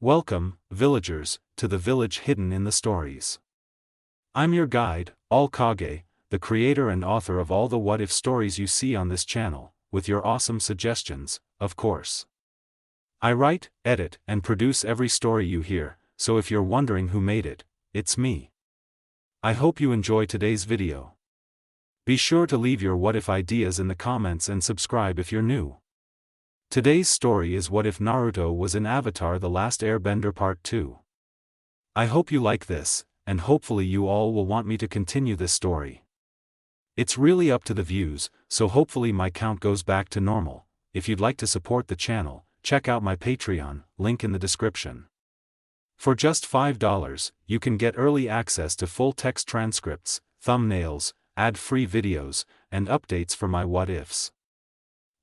Welcome, villagers, to the village hidden in the stories. I'm your guide, KAGE, the creator and author of all the what-if stories you see on this channel, with your awesome suggestions, of course. I write, edit, and produce every story you hear, so if you're wondering who made it, it's me. I hope you enjoy today's video. Be sure to leave your what-if ideas in the comments and subscribe if you're new. Today's story is What If Naruto Was in Avatar: The Last Airbender Part 2. I hope you like this, and hopefully you all will want me to continue this story. It's really up to the views, so hopefully my count goes back to normal. If you'd like to support the channel, check out my Patreon, link in the description. For just $5, you can get early access to full-text transcripts, thumbnails, ad-free videos, and updates for my what-ifs.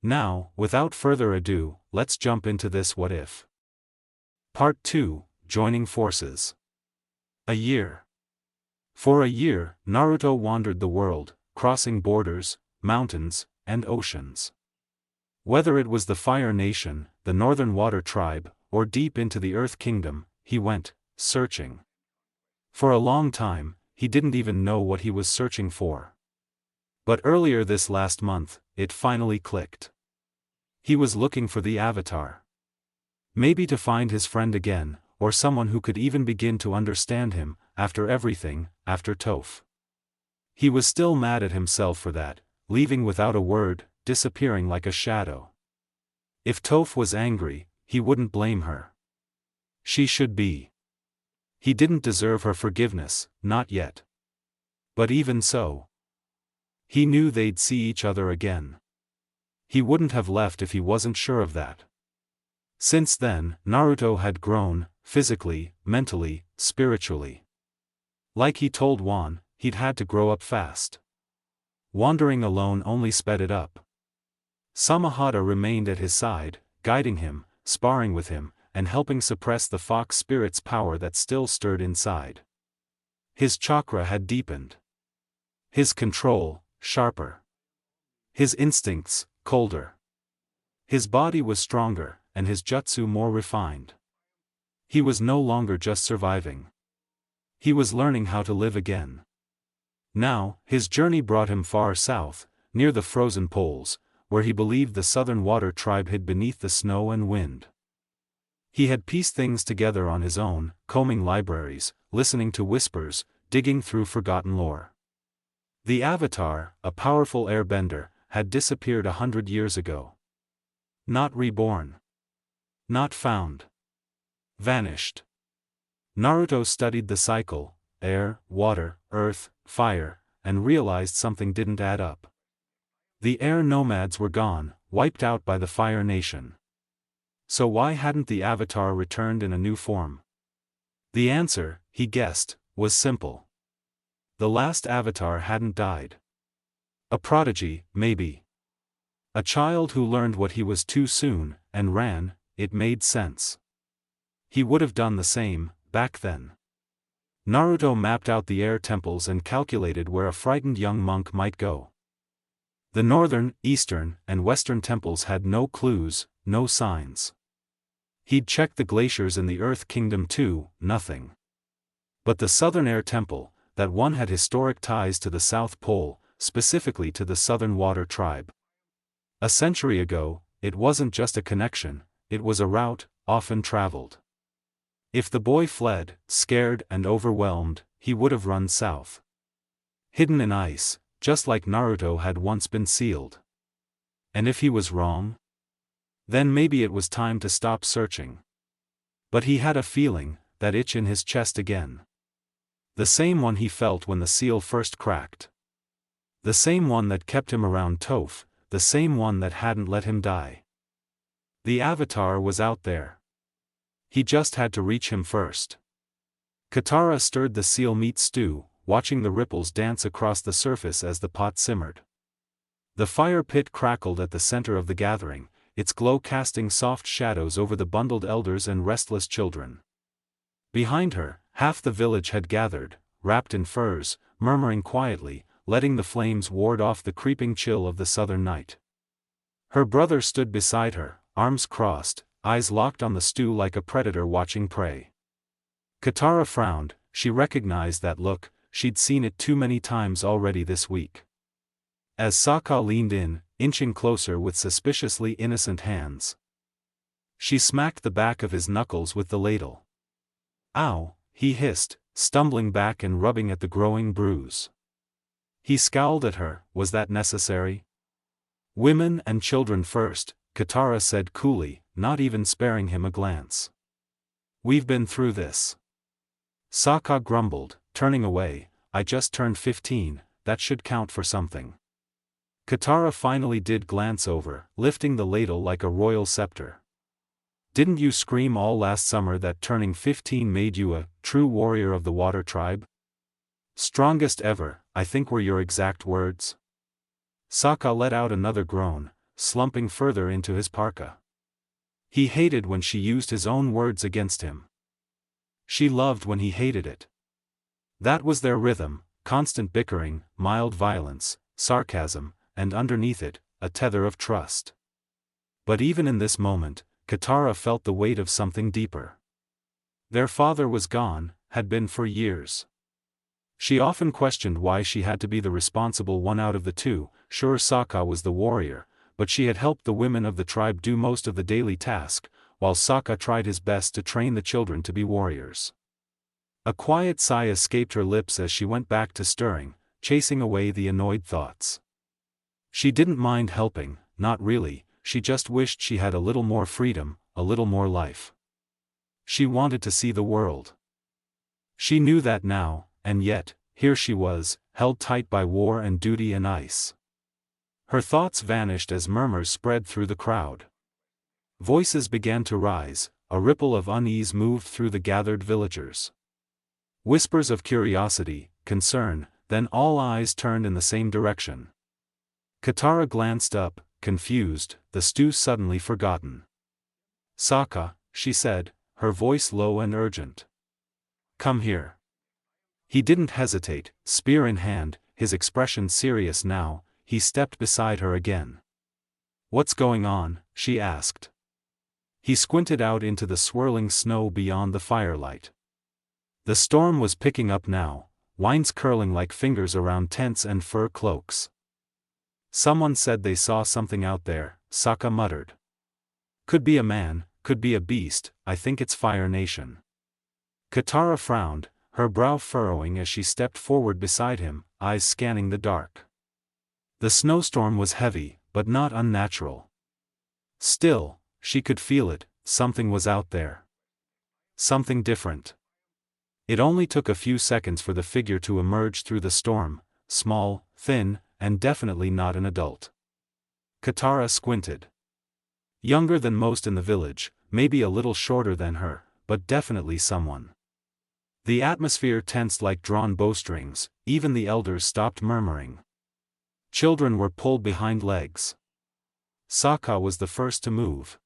Now, without further ado, let's jump into this what if. Part 2, Joining Forces. A year. For a year, Naruto wandered the world, crossing borders, mountains, and oceans. Whether it was the Fire Nation, the Northern Water Tribe, or deep into the Earth Kingdom, he went, searching. For a long time, he didn't even know what he was searching for. But earlier this last month, it finally clicked. He was looking for the Avatar. Maybe to find his friend again, or someone who could even begin to understand him, after everything, after Toph. He was still mad at himself for that, leaving without a word, disappearing like a shadow. If Toph was angry, he wouldn't blame her. She should be. He didn't deserve her forgiveness, not yet. But even so, he knew they'd see each other again. He wouldn't have left if he wasn't sure of that. Since then, Naruto had grown, physically, mentally, spiritually. Like he told Wan, he'd had to grow up fast. Wandering alone only sped it up. Samahata remained at his side, guiding him, sparring with him, and helping suppress the fox spirit's power that still stirred inside. His chakra had deepened. His control, sharper. His instincts, colder. His body was stronger, and his jutsu more refined. He was no longer just surviving. He was learning how to live again. Now, his journey brought him far south, near the frozen poles, where he believed the Southern Water Tribe hid beneath the snow and wind. He had pieced things together on his own, combing libraries, listening to whispers, digging through forgotten lore. The Avatar, a powerful airbender, had disappeared 100 years ago. Not reborn. Not found. Vanished. Naruto studied the cycle, air, water, earth, fire, and realized something didn't add up. The air nomads were gone, wiped out by the Fire Nation. So why hadn't the Avatar returned in a new form? The answer, he guessed, was simple. The last Avatar hadn't died. A prodigy, maybe. A child who learned what he was too soon, and ran. It made sense. He would have done the same, back then. Naruto mapped out the air temples and calculated where a frightened young monk might go. The northern, eastern, and western temples had no clues, no signs. He'd checked the glaciers in the Earth Kingdom too, nothing. But the southern air temple, that one had historic ties to the South Pole, specifically to the Southern Water Tribe. A century ago, it wasn't just a connection, it was a route, often traveled. If the boy fled, scared and overwhelmed, he would have run south. Hidden in ice, just like Naruto had once been sealed. And if he was wrong? Then maybe it was time to stop searching. But he had a feeling, that itch in his chest again. The same one he felt when the seal first cracked. The same one that kept him around Toph, the same one that hadn't let him die. The Avatar was out there. He just had to reach him first. Katara stirred the seal meat stew, watching the ripples dance across the surface as the pot simmered. The fire pit crackled at the center of the gathering, its glow casting soft shadows over the bundled elders and restless children. Behind her, half the village had gathered, wrapped in furs, murmuring quietly, letting the flames ward off the creeping chill of the southern night. Her brother stood beside her, arms crossed, eyes locked on the stew like a predator watching prey. Katara frowned. She recognized that look, she'd seen it too many times already this week. As Sokka leaned in, inching closer with suspiciously innocent hands, she smacked the back of his knuckles with the ladle. "Ow," he hissed, stumbling back and rubbing at the growing bruise. He scowled at her. Was that necessary? "Women and children first," Katara said coolly, not even sparing him a glance. "We've been through this." Sokka grumbled, turning away. "I just turned 15, that should count for something." Katara finally did glance over, lifting the ladle like a royal scepter. "Didn't you scream all last summer that turning 15 made you a true warrior of the water tribe? Strongest ever, I think were your exact words." Sokka let out another groan, slumping further into his parka. He hated when she used his own words against him. She loved when he hated it. That was their rhythm, constant bickering, mild violence, sarcasm, and underneath it, a tether of trust. But even in this moment, Katara felt the weight of something deeper. Their father was gone, had been for years. She often questioned why she had to be the responsible one out of the two. Sure, Sokka was the warrior, but she had helped the women of the tribe do most of the daily task, while Sokka tried his best to train the children to be warriors. A quiet sigh escaped her lips as she went back to stirring, chasing away the annoyed thoughts. She didn't mind helping, not really, she just wished she had a little more freedom, a little more life. She wanted to see the world. She knew that now, and yet, here she was, held tight by war and duty and ice. Her thoughts vanished as murmurs spread through the crowd. Voices began to rise, a ripple of unease moved through the gathered villagers. Whispers of curiosity, concern, then all eyes turned in the same direction. Katara glanced up, confused, the stew suddenly forgotten. "Sokka," she said, her voice low and urgent. "Come here." He didn't hesitate, spear in hand, his expression serious now. He stepped beside her again. "What's going on?" she asked. He squinted out into the swirling snow beyond the firelight. The storm was picking up now, winds curling like fingers around tents and fur cloaks. "Someone said they saw something out there," Sokka muttered. "Could be a man, could be a beast, I think it's Fire Nation." Katara frowned, her brow furrowing as she stepped forward beside him, eyes scanning the dark. The snowstorm was heavy, but not unnatural. Still, she could feel it, something was out there. Something different. It only took a few seconds for the figure to emerge through the storm, small, thin, and definitely not an adult. Katara squinted. Younger than most in the village, maybe a little shorter than her, but definitely someone. The atmosphere tensed like drawn bowstrings, even the elders stopped murmuring. Children were pulled behind legs. Sokka was the first to move.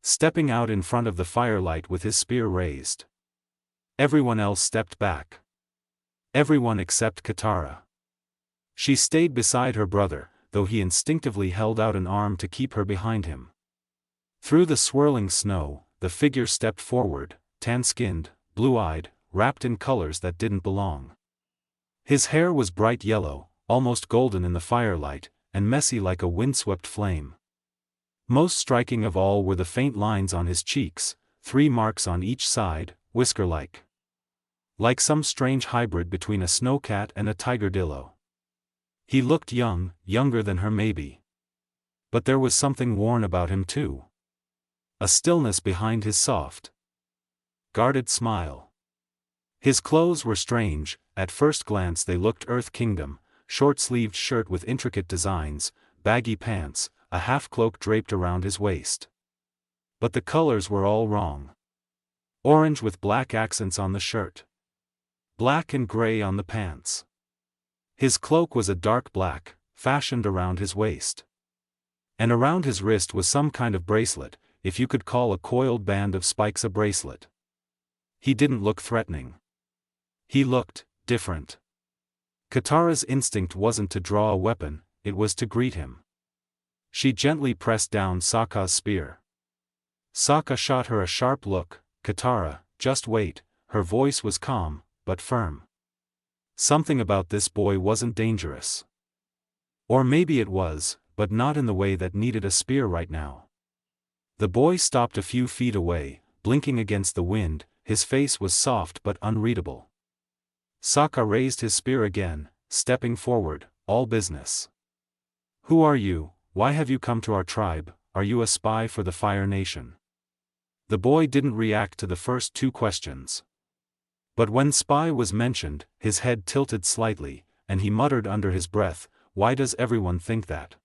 Stepping out in front of the firelight with his spear raised. Everyone else stepped back. Everyone except Katara. She stayed beside her brother, though he instinctively held out an arm to keep her behind him. Through the swirling snow, the figure stepped forward, tan-skinned, blue-eyed, wrapped in colors that didn't belong. His hair was bright yellow, almost golden in the firelight, and messy like a windswept flame. Most striking of all were the faint lines on his cheeks, 3 marks on each side, whisker-like. Like some strange hybrid between a snowcat and a tigerdillo. He looked young, younger than her maybe. But there was something worn about him too. A stillness behind his soft, guarded smile. His clothes were strange. At first glance they looked Earth Kingdom, short-sleeved shirt with intricate designs, baggy pants, a half-cloak draped around his waist. But the colors were all wrong. Orange with black accents on the shirt. Black and gray on the pants. His cloak was a dark black, fashioned around his waist. And around his wrist was some kind of bracelet, if you could call a coiled band of spikes a bracelet. He didn't look threatening. He looked different. Katara's instinct wasn't to draw a weapon, it was to greet him. She gently pressed down Sokka's spear. Sokka shot her a sharp look. Katara, just wait. Her voice was calm, but firm. Something about this boy wasn't dangerous. Or maybe it was, but not in the way that needed a spear right now. The boy stopped a few feet away, blinking against the wind. His face was soft but unreadable. Sokka raised his spear again, stepping forward. All business. Who are you? Why have you come to our tribe? Are you a spy for the Fire Nation? The boy didn't react to the first two questions. But when spy was mentioned, his head tilted slightly, and he muttered under his breath, "Why does everyone think that?"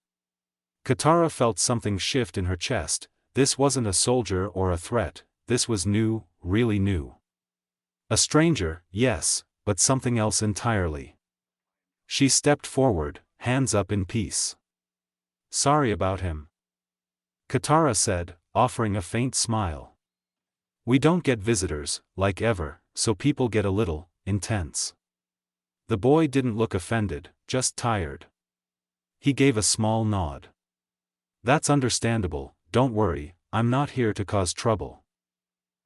Katara felt something shift in her chest. This wasn't a soldier or a threat, this was new, really new. A stranger, yes, but something else entirely. She stepped forward, hands up in peace. "Sorry about him," Katara said, offering a faint smile. "We don't get visitors, like ever, so people get a little intense." The boy didn't look offended, just tired. He gave a small nod. "That's understandable, don't worry, I'm not here to cause trouble."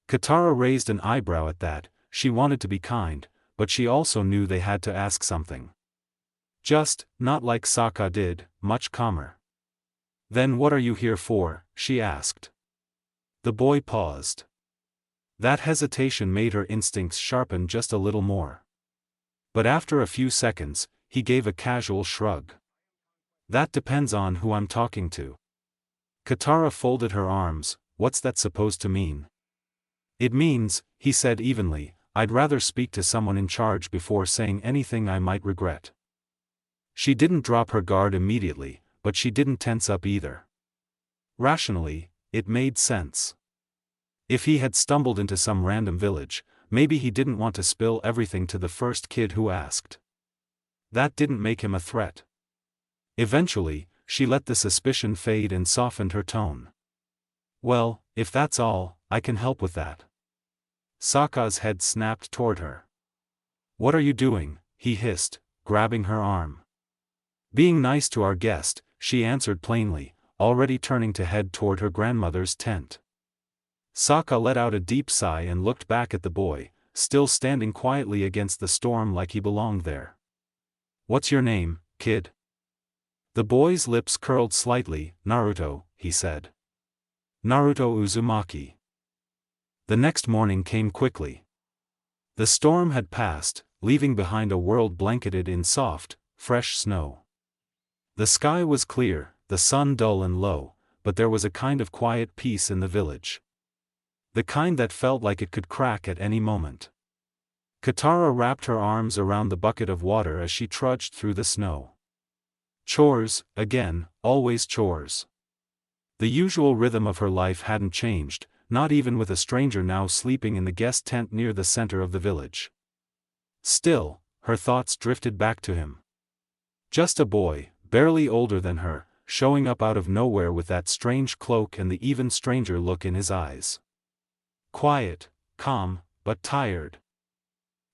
Katara raised an eyebrow at that. She wanted to be kind, but she also knew they had to ask something. Just, not like Sokka did, much calmer. "Then what are you here for?" she asked. The boy paused. That hesitation made her instincts sharpen just a little more. But after a few seconds, he gave a casual shrug. "That depends on who I'm talking to." Katara folded her arms. "What's that supposed to mean?" "It means," he said evenly, "I'd rather speak to someone in charge before saying anything I might regret." She didn't drop her guard immediately, but she didn't tense up either. Rationally, it made sense. If he had stumbled into some random village, maybe he didn't want to spill everything to the first kid who asked. That didn't make him a threat. Eventually, she let the suspicion fade and softened her tone. "Well, if that's all, I can help with that." Sokka's head snapped toward her. "What are you doing?" he hissed, grabbing her arm. "Being nice to our guest," she answered plainly, already turning to head toward her grandmother's tent. Sokka let out a deep sigh and looked back at the boy, still standing quietly against the storm like he belonged there. "What's your name, kid?" The boy's lips curled slightly. "Naruto," he said. "Naruto Uzumaki." The next morning came quickly. The storm had passed, leaving behind a world blanketed in soft, fresh snow. The sky was clear, the sun dull and low, but there was a kind of quiet peace in the village. The kind that felt like it could crack at any moment. Katara wrapped her arms around the bucket of water as she trudged through the snow. Chores, again, always chores. The usual rhythm of her life hadn't changed, not even with a stranger now sleeping in the guest tent near the center of the village. Still, her thoughts drifted back to him. Just a boy, barely older than her, showing up out of nowhere with that strange cloak and the even stranger look in his eyes. Quiet, calm, but tired.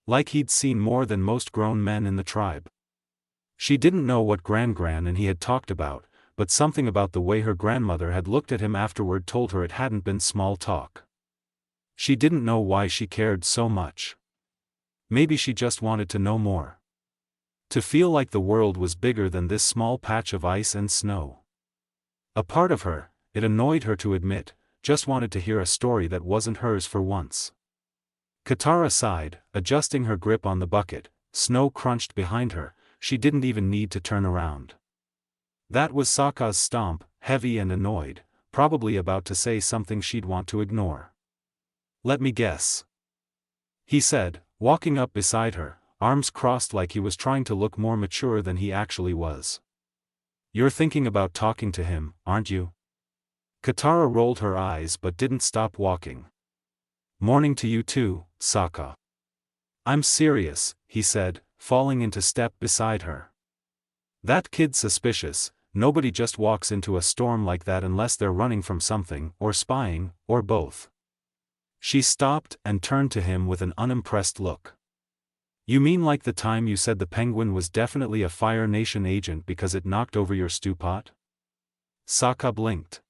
Like he'd seen more than most grown men in the tribe. She didn't know what Gran and he had talked about, but something about the way her grandmother had looked at him afterward told her it hadn't been small talk. She didn't know why she cared so much. Maybe she just wanted to know more. To feel like the world was bigger than this small patch of ice and snow. A part of her, it annoyed her to admit, just wanted to hear a story that wasn't hers for once. Katara sighed, adjusting her grip on the bucket. Snow crunched behind her, she didn't even need to turn around. That was Sokka's stomp, heavy and annoyed, probably about to say something she'd want to ignore. "Let me guess," he said, walking up beside her, arms crossed like he was trying to look more mature than he actually was. "You're thinking about talking to him, aren't you?" Katara rolled her eyes but didn't stop walking. "Morning to you too, Sokka." "I'm serious," he said, falling into step beside her. "That kid's suspicious. Nobody just walks into a storm like that unless they're running from something, or spying, or both." She stopped and turned to him with an unimpressed look. "You mean like the time you said the penguin was definitely a Fire Nation agent because it knocked over your stew pot?" Sokka blinked.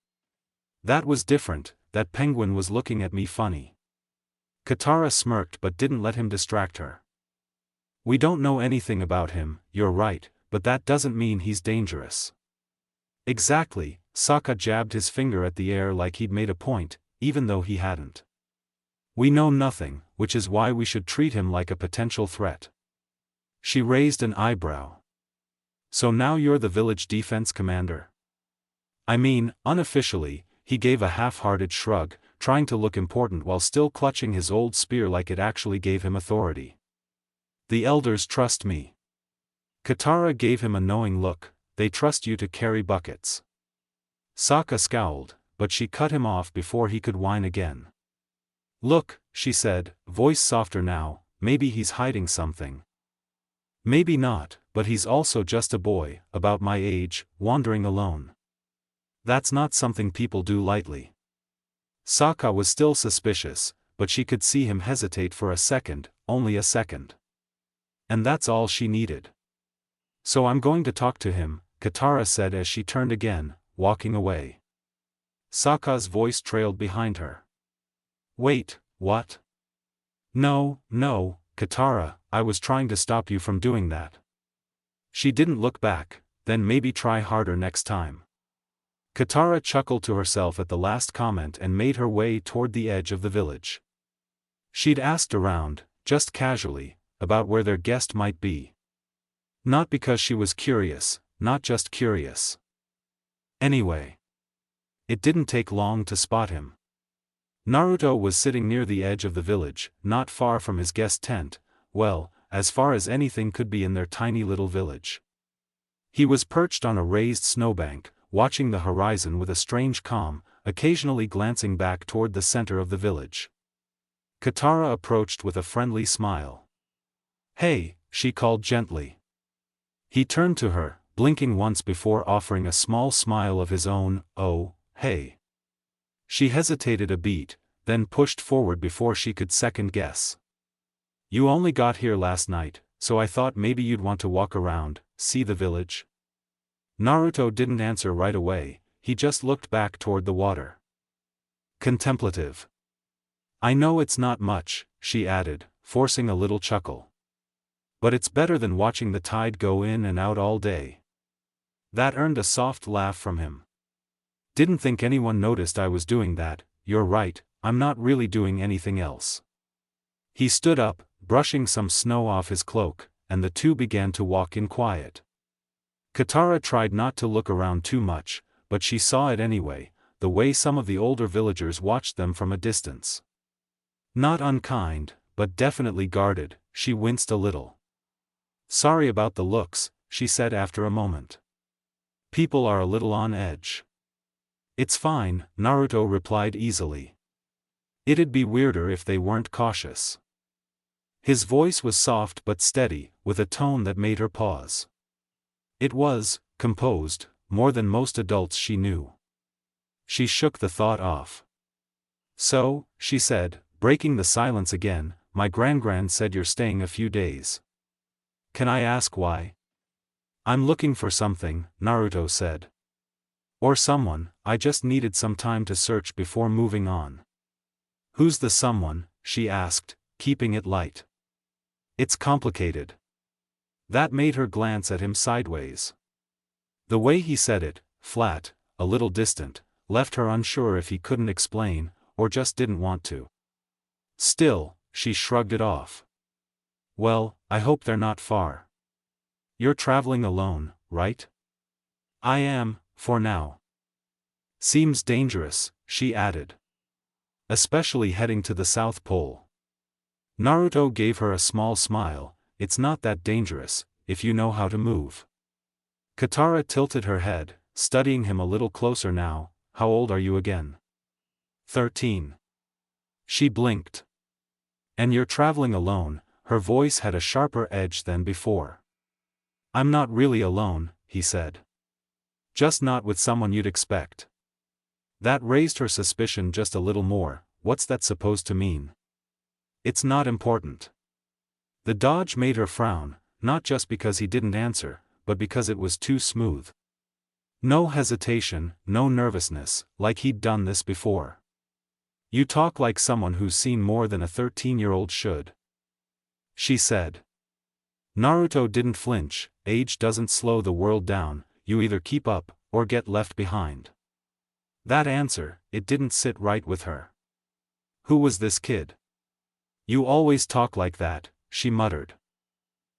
"That was different, that penguin was looking at me funny. Katara smirked but didn't let him distract her. We don't know anything about him, you're right, but that doesn't mean he's dangerous. Exactly, Sokka jabbed his finger at the air like he'd made a point, even though he hadn't. We know nothing, which is why we should treat him like a potential threat. She raised an eyebrow. So now you're the village defense commander? I mean, unofficially, he gave a half-hearted shrug, trying to look important while still clutching his old spear like it actually gave him authority. The elders trust me. Katara gave him a knowing look, they trust you to carry buckets. Sokka scowled, but she cut him off before he could whine again. Look, she said, voice softer now, maybe he's hiding something. Maybe not, but he's also just a boy, about my age, wandering alone. That's not something people do lightly. Sokka was still suspicious, but she could see him hesitate for a second, only a second. And that's all she needed. So I'm going to talk to him, Katara said as she turned again, walking away. Sokka's voice trailed behind her. Wait, what? No, Katara, I was trying to stop you from doing that. She didn't look back, then maybe try harder next time. Katara chuckled to herself at the last comment and made her way toward the edge of the village. She'd asked around, just casually, about where their guest might be. Not because she was curious, not just curious. Anyway. It didn't take long to spot him. Naruto was sitting near the edge of the village, not far from his guest tent, well, as far as anything could be in their tiny little village. He was perched on a raised snowbank, watching the horizon with a strange calm, occasionally glancing back toward the center of the village. Katara approached with a friendly smile. Hey, she called gently. He turned to her, blinking once before offering a small smile of his own, oh, hey. She hesitated a beat, then pushed forward before she could second guess. You only got here last night, so I thought maybe you'd want to walk around, see the village. Naruto didn't answer right away, he just looked back toward the water. Contemplative. I know it's not much, she added, forcing a little chuckle. But it's better than watching the tide go in and out all day. That earned a soft laugh from him. Didn't think anyone noticed I was doing that, you're right, I'm not really doing anything else. He stood up, brushing some snow off his cloak, and the two began to walk in quiet. Katara tried not to look around too much, but she saw it anyway, the way some of the older villagers watched them from a distance. Not unkind, but definitely guarded, she winced a little. Sorry about the looks, she said after a moment. People are a little on edge. It's fine, Naruto replied easily. It'd be weirder if they weren't cautious. His voice was soft but steady, with a tone that made her pause. It was, composed, more than most adults she knew. She shook the thought off. So, she said, breaking the silence again, my gran said you're staying a few days. Can I ask why? I'm looking for something, Naruto said. Or someone, I just needed some time to search before moving on. Who's the someone, she asked, keeping it light. It's complicated. That made her glance at him sideways. The way he said it, flat, a little distant, left her unsure if he couldn't explain, or just didn't want to. Still, she shrugged it off. Well, I hope they're not far. You're traveling alone, right? I am, for now. Seems dangerous, she added. Especially heading to the South Pole. Naruto gave her a small smile, it's not that dangerous, if you know how to move. Katara tilted her head, studying him a little closer now. How old are you again? 13. She blinked. And you're traveling alone, her voice had a sharper edge than before. I'm not really alone, he said. Just not with someone you'd expect. That raised her suspicion just a little more. What's that supposed to mean? It's not important. The dodge made her frown, not just because he didn't answer, but because it was too smooth. No hesitation, no nervousness, like he'd done this before. You talk like someone who's seen more than a 13-year-old should. She said. Naruto didn't flinch. Age doesn't slow the world down, you either keep up, or get left behind. That answer, it didn't sit right with her. Who was this kid? You always talk like that, she muttered.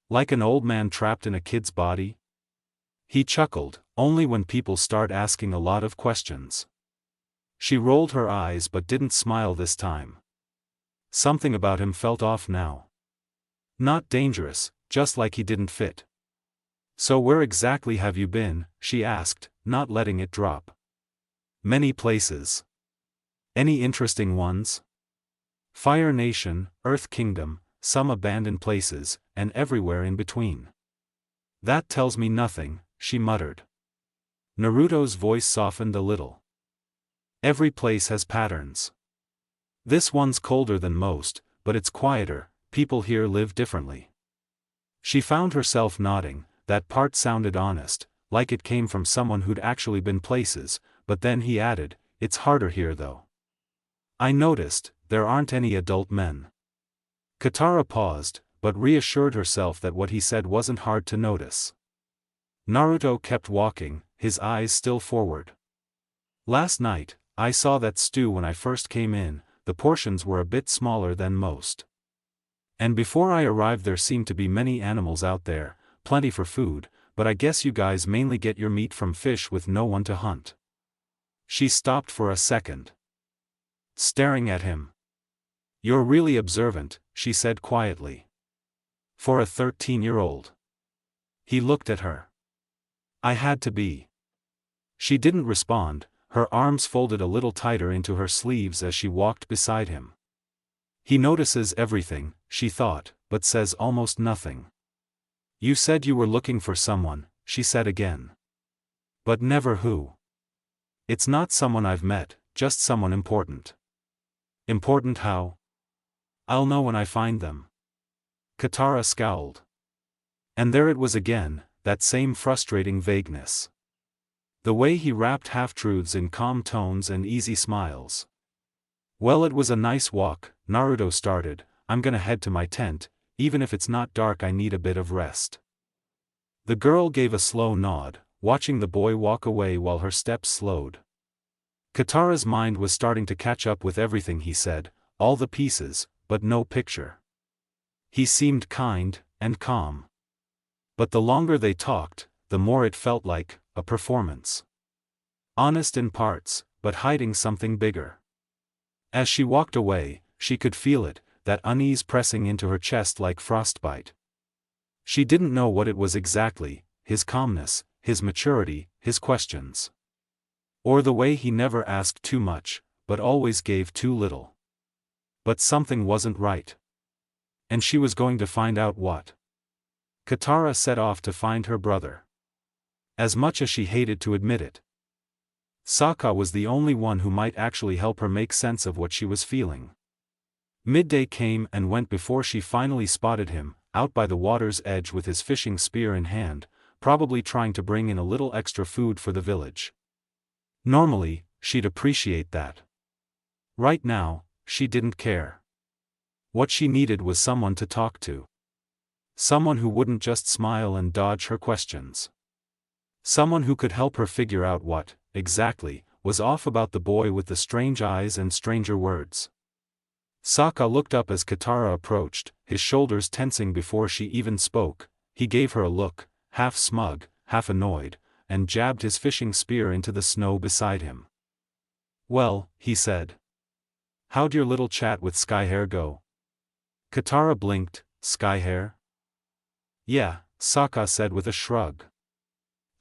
Like an old man trapped in a kid's body? He chuckled, only when people start asking a lot of questions. She rolled her eyes but didn't smile this time. Something about him felt off now. Not dangerous, just like he didn't fit. So where exactly have you been? She asked, not letting it drop. Many places. Any interesting ones? Fire Nation, Earth Kingdom, some abandoned places, and everywhere in between. That tells me nothing, she muttered. Naruto's voice softened a little. Every place has patterns. This one's colder than most, but it's quieter, people here live differently. She found herself nodding, that part sounded honest, like it came from someone who'd actually been places, but then he added, it's harder here though. I noticed, there aren't any adult men. Katara paused, but reassured herself that what he said wasn't hard to notice. Naruto kept walking, his eyes still forward. Last night, I saw that stew when I first came in, the portions were a bit smaller than most. And before I arrived there seemed to be many animals out there, plenty for food, but I guess you guys mainly get your meat from fish with no one to hunt. She stopped for a second. Staring at him. You're really observant, she said quietly. For a 13-year-old. He looked at her. I had to be. She didn't respond, her arms folded a little tighter into her sleeves as she walked beside him. He notices everything, she thought, but says almost nothing. You said you were looking for someone, she said again. But never who. It's not someone I've met, just someone important. Important how? I'll know when I find them. Katara scowled. And there it was again, that same frustrating vagueness. The way he wrapped half-truths in calm tones and easy smiles. Well, it was a nice walk, Naruto started, I'm gonna head to my tent, even if it's not dark I need a bit of rest. The girl gave a slow nod, watching the boy walk away while her steps slowed. Katara's mind was starting to catch up with everything he said, all the pieces, but no picture. He seemed kind, and calm. But the longer they talked, the more it felt like a performance. Honest in parts, but hiding something bigger. As she walked away, she could feel it, that unease pressing into her chest like frostbite. She didn't know what it was exactly, his calmness, his maturity, his questions. Or the way he never asked too much, but always gave too little. But something wasn't right. And she was going to find out what. Katara set off to find her brother. As much as she hated to admit it. Sokka was the only one who might actually help her make sense of what she was feeling. Midday came and went before she finally spotted him, out by the water's edge with his fishing spear in hand, probably trying to bring in a little extra food for the village. Normally, she'd appreciate that. Right now, she didn't care. What she needed was someone to talk to. Someone who wouldn't just smile and dodge her questions. Someone who could help her figure out what, exactly, was off about the boy with the strange eyes and stranger words. Sokka looked up as Katara approached, his shoulders tensing before she even spoke. He gave her a look, half smug, half annoyed, and jabbed his fishing spear into the snow beside him. Well, he said. How'd your little chat with Skyhair go? Katara blinked. Skyhair? Yeah, Sokka said with a shrug.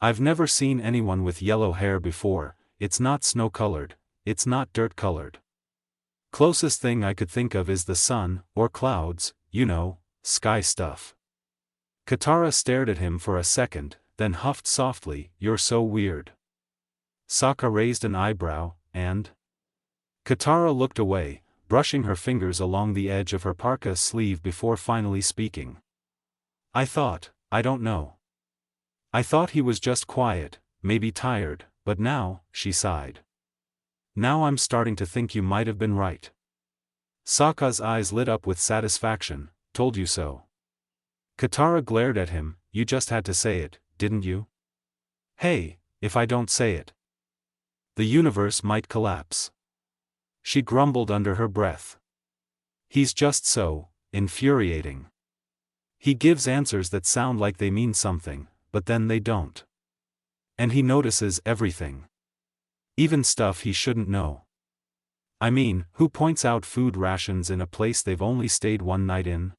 I've never seen anyone with yellow hair before, it's not snow-colored, it's not dirt-colored. Closest thing I could think of is the sun, or clouds, you know, sky stuff. Katara stared at him for a second, then huffed softly, you're so weird. Sokka raised an eyebrow, and... Katara looked away, brushing her fingers along the edge of her parka sleeve before finally speaking. I don't know. I thought he was just quiet, maybe tired, but now, she sighed. now I'm starting to think you might have been right. Sokka's eyes lit up with satisfaction. Told you so. Katara glared at him. You just had to say it, didn't you? Hey, if I don't say it, the universe might collapse. She grumbled under her breath. He's just so infuriating. He gives answers that sound like they mean something, but then they don't. And he notices everything. Even stuff he shouldn't know. I mean, who points out food rations in a place they've only stayed one night in?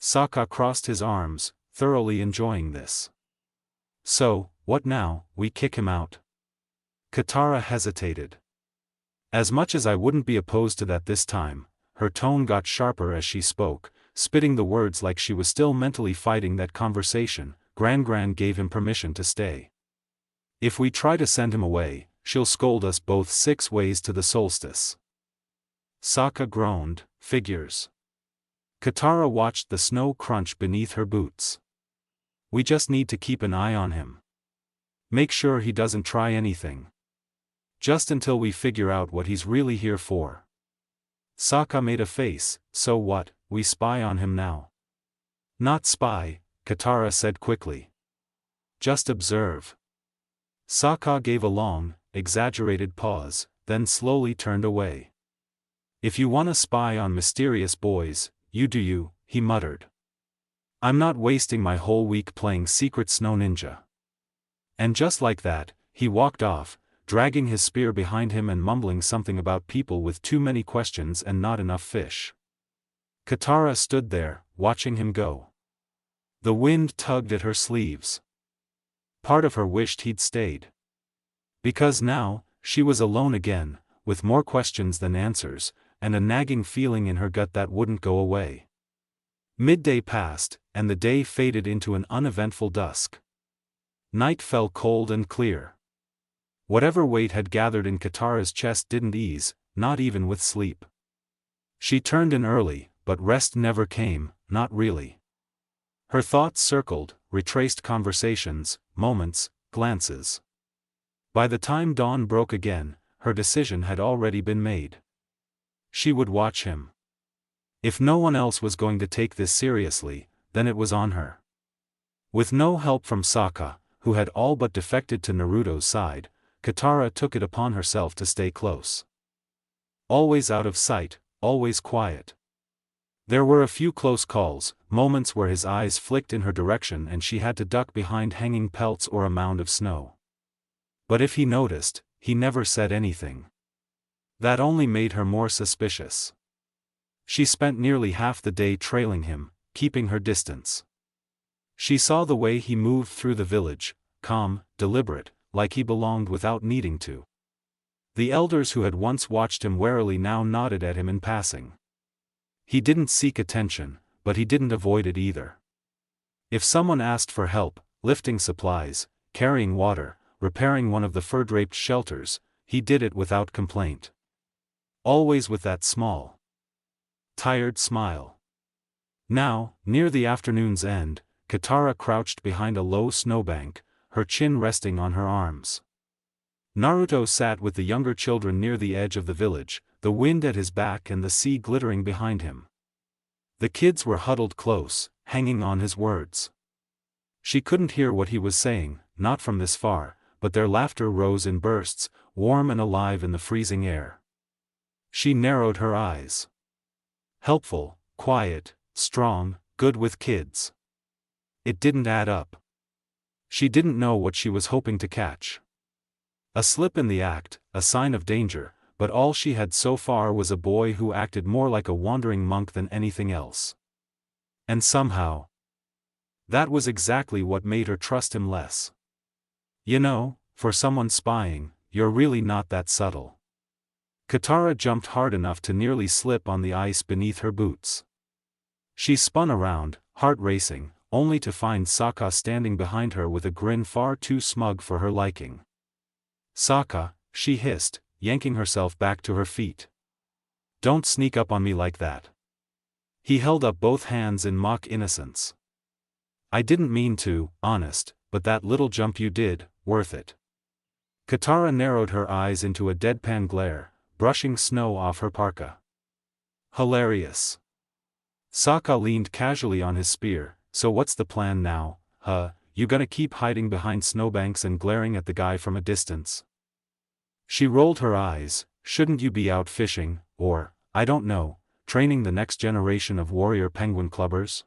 Sokka crossed his arms, thoroughly enjoying this. So, what now, we kick him out? Katara hesitated. As much as I wouldn't be opposed to that this time, her tone got sharper as she spoke, spitting the words like she was still mentally fighting that conversation. Gran gave him permission to stay. If we try to send him away, she'll scold us both 6 ways to the solstice. Sokka groaned. Figures. Katara watched the snow crunch beneath her boots. We just need to keep an eye on him. Make sure he doesn't try anything. Just until we figure out what he's really here for. Sokka made a face. So what, we spy on him now? Not spy, Katara said quickly. Just observe. Sokka gave a long, exaggerated pause, then slowly turned away. If you want to spy on mysterious boys, you do you, he muttered. I'm not wasting my whole week playing secret snow ninja. And just like that, he walked off, dragging his spear behind him and mumbling something about people with too many questions and not enough fish. Katara stood there, watching him go. The wind tugged at her sleeves. Part of her wished he'd stayed. Because now, she was alone again, with more questions than answers, and a nagging feeling in her gut that wouldn't go away. Midday passed, and the day faded into an uneventful dusk. Night fell cold and clear. Whatever weight had gathered in Katara's chest didn't ease, not even with sleep. She turned in early, but rest never came, not really. Her thoughts circled, retraced conversations, moments, glances. By the time dawn broke again, her decision had already been made. She would watch him. If no one else was going to take this seriously, then it was on her. With no help from Sokka, who had all but defected to Naruto's side, Katara took it upon herself to stay close. Always out of sight, always quiet. There were a few close calls, moments where his eyes flicked in her direction and she had to duck behind hanging pelts or a mound of snow. But if he noticed, he never said anything. That only made her more suspicious. She spent nearly half the day trailing him, keeping her distance. She saw the way he moved through the village, calm, deliberate, like he belonged without needing to. The elders who had once watched him warily now nodded at him in passing. He didn't seek attention, but he didn't avoid it either. If someone asked for help, lifting supplies, carrying water, repairing one of the fur-draped shelters, he did it without complaint. Always with that small, tired smile. Now, near the afternoon's end, Katara crouched behind a low snowbank, her chin resting on her arms. Naruto sat with the younger children near the edge of the village, the wind at his back and the sea glittering behind him. The kids were huddled close, hanging on his words. She couldn't hear what he was saying, not from this far, but their laughter rose in bursts, warm and alive in the freezing air. She narrowed her eyes. Helpful, quiet, strong, good with kids. It didn't add up. She didn't know what she was hoping to catch. A slip in the act, a sign of danger, but all she had so far was a boy who acted more like a wandering monk than anything else. And somehow, that was exactly what made her trust him less. You know, for someone spying, you're really not that subtle. Katara jumped hard enough to nearly slip on the ice beneath her boots. She spun around, heart racing, only to find Sokka standing behind her with a grin far too smug for her liking. Sokka, she hissed, yanking herself back to her feet. Don't sneak up on me like that. He held up both hands in mock innocence. I didn't mean to, honest, but that little jump you did, worth it. Katara narrowed her eyes into a deadpan glare, brushing snow off her parka. Hilarious. Sokka leaned casually on his spear. So what's the plan now, you gonna keep hiding behind snowbanks and glaring at the guy from a distance? She rolled her eyes. Shouldn't you be out fishing, or, I don't know, training the next generation of warrior penguin clubbers?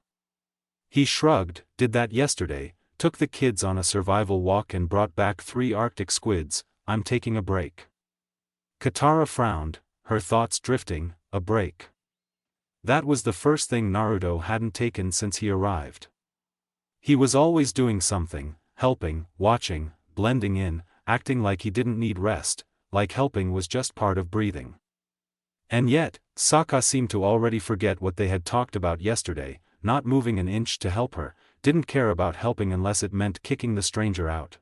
He shrugged, did that yesterday, took the kids on a survival walk and brought back 3 Arctic squids. I'm taking a break. Katara frowned, her thoughts drifting. A break. That was the first thing Naruto hadn't taken since he arrived. He was always doing something, helping, watching, blending in, acting like he didn't need rest, like helping was just part of breathing. And yet, Sokka seemed to already forget what they had talked about yesterday, not moving an inch to help her, didn't care about helping unless it meant kicking the stranger out.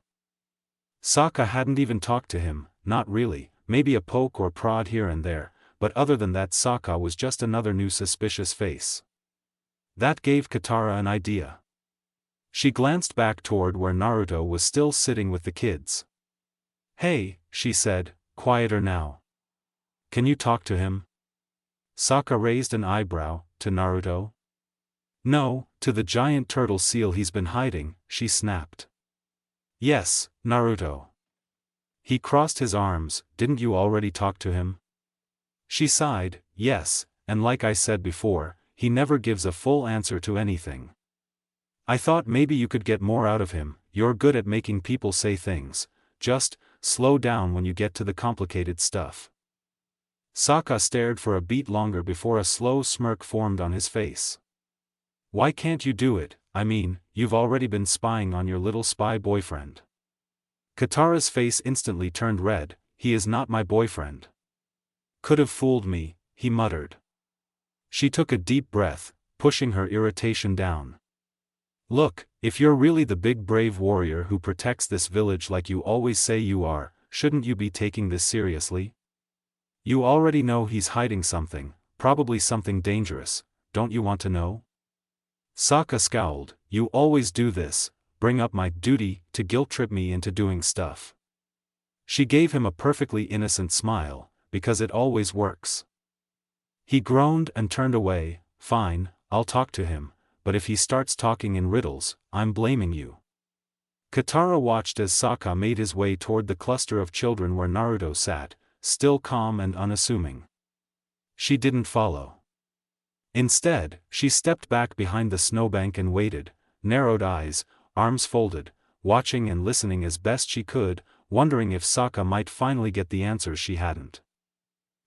Sokka hadn't even talked to him, not really, maybe a poke or prod here and there, but other than that Sokka was just another new suspicious face. That gave Katara an idea. She glanced back toward where Naruto was still sitting with the kids. Hey, she said, quieter now. Can you talk to him? Sokka raised an eyebrow. To Naruto? No, to the giant turtle seal he's been hiding, she snapped. Yes, Naruto. He crossed his arms. Didn't you already talk to him? She sighed, yes, and like I said before, he never gives a full answer to anything. I thought maybe you could get more out of him. You're good at making people say things, just slow down when you get to the complicated stuff. Sokka stared for a beat longer before a slow smirk formed on his face. Why can't you do it? I mean, you've already been spying on your little spy boyfriend. Katara's face instantly turned red. He is not my boyfriend. Could have fooled me, he muttered. She took a deep breath, pushing her irritation down. Look, if you're really the big brave warrior who protects this village like you always say you are, shouldn't you be taking this seriously? You already know he's hiding something, probably something dangerous, don't you want to know? Sokka scowled, you always do this, bring up my duty to guilt-trip me into doing stuff. She gave him a perfectly innocent smile, because it always works. He groaned and turned away. Fine, I'll talk to him, but if he starts talking in riddles, I'm blaming you. Katara watched as Sokka made his way toward the cluster of children where Naruto sat, still calm and unassuming. She didn't follow. Instead, she stepped back behind the snowbank and waited, narrowed eyes, arms folded, watching and listening as best she could, wondering if Sokka might finally get the answers she hadn't.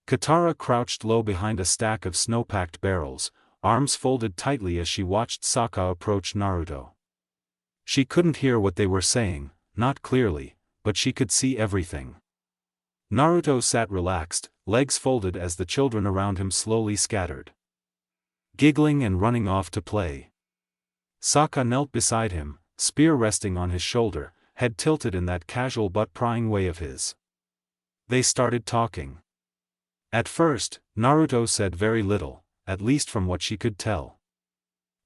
Katara crouched low behind a stack of snow-packed barrels, arms folded tightly as she watched Sokka approach Naruto. She couldn't hear what they were saying, not clearly, but she could see everything. Naruto sat relaxed, legs folded as the children around him slowly scattered, giggling and running off to play. Sokka knelt beside him, spear resting on his shoulder, head tilted in that casual butt-prying way of his. They started talking. At first, Naruto said very little, at least from what she could tell.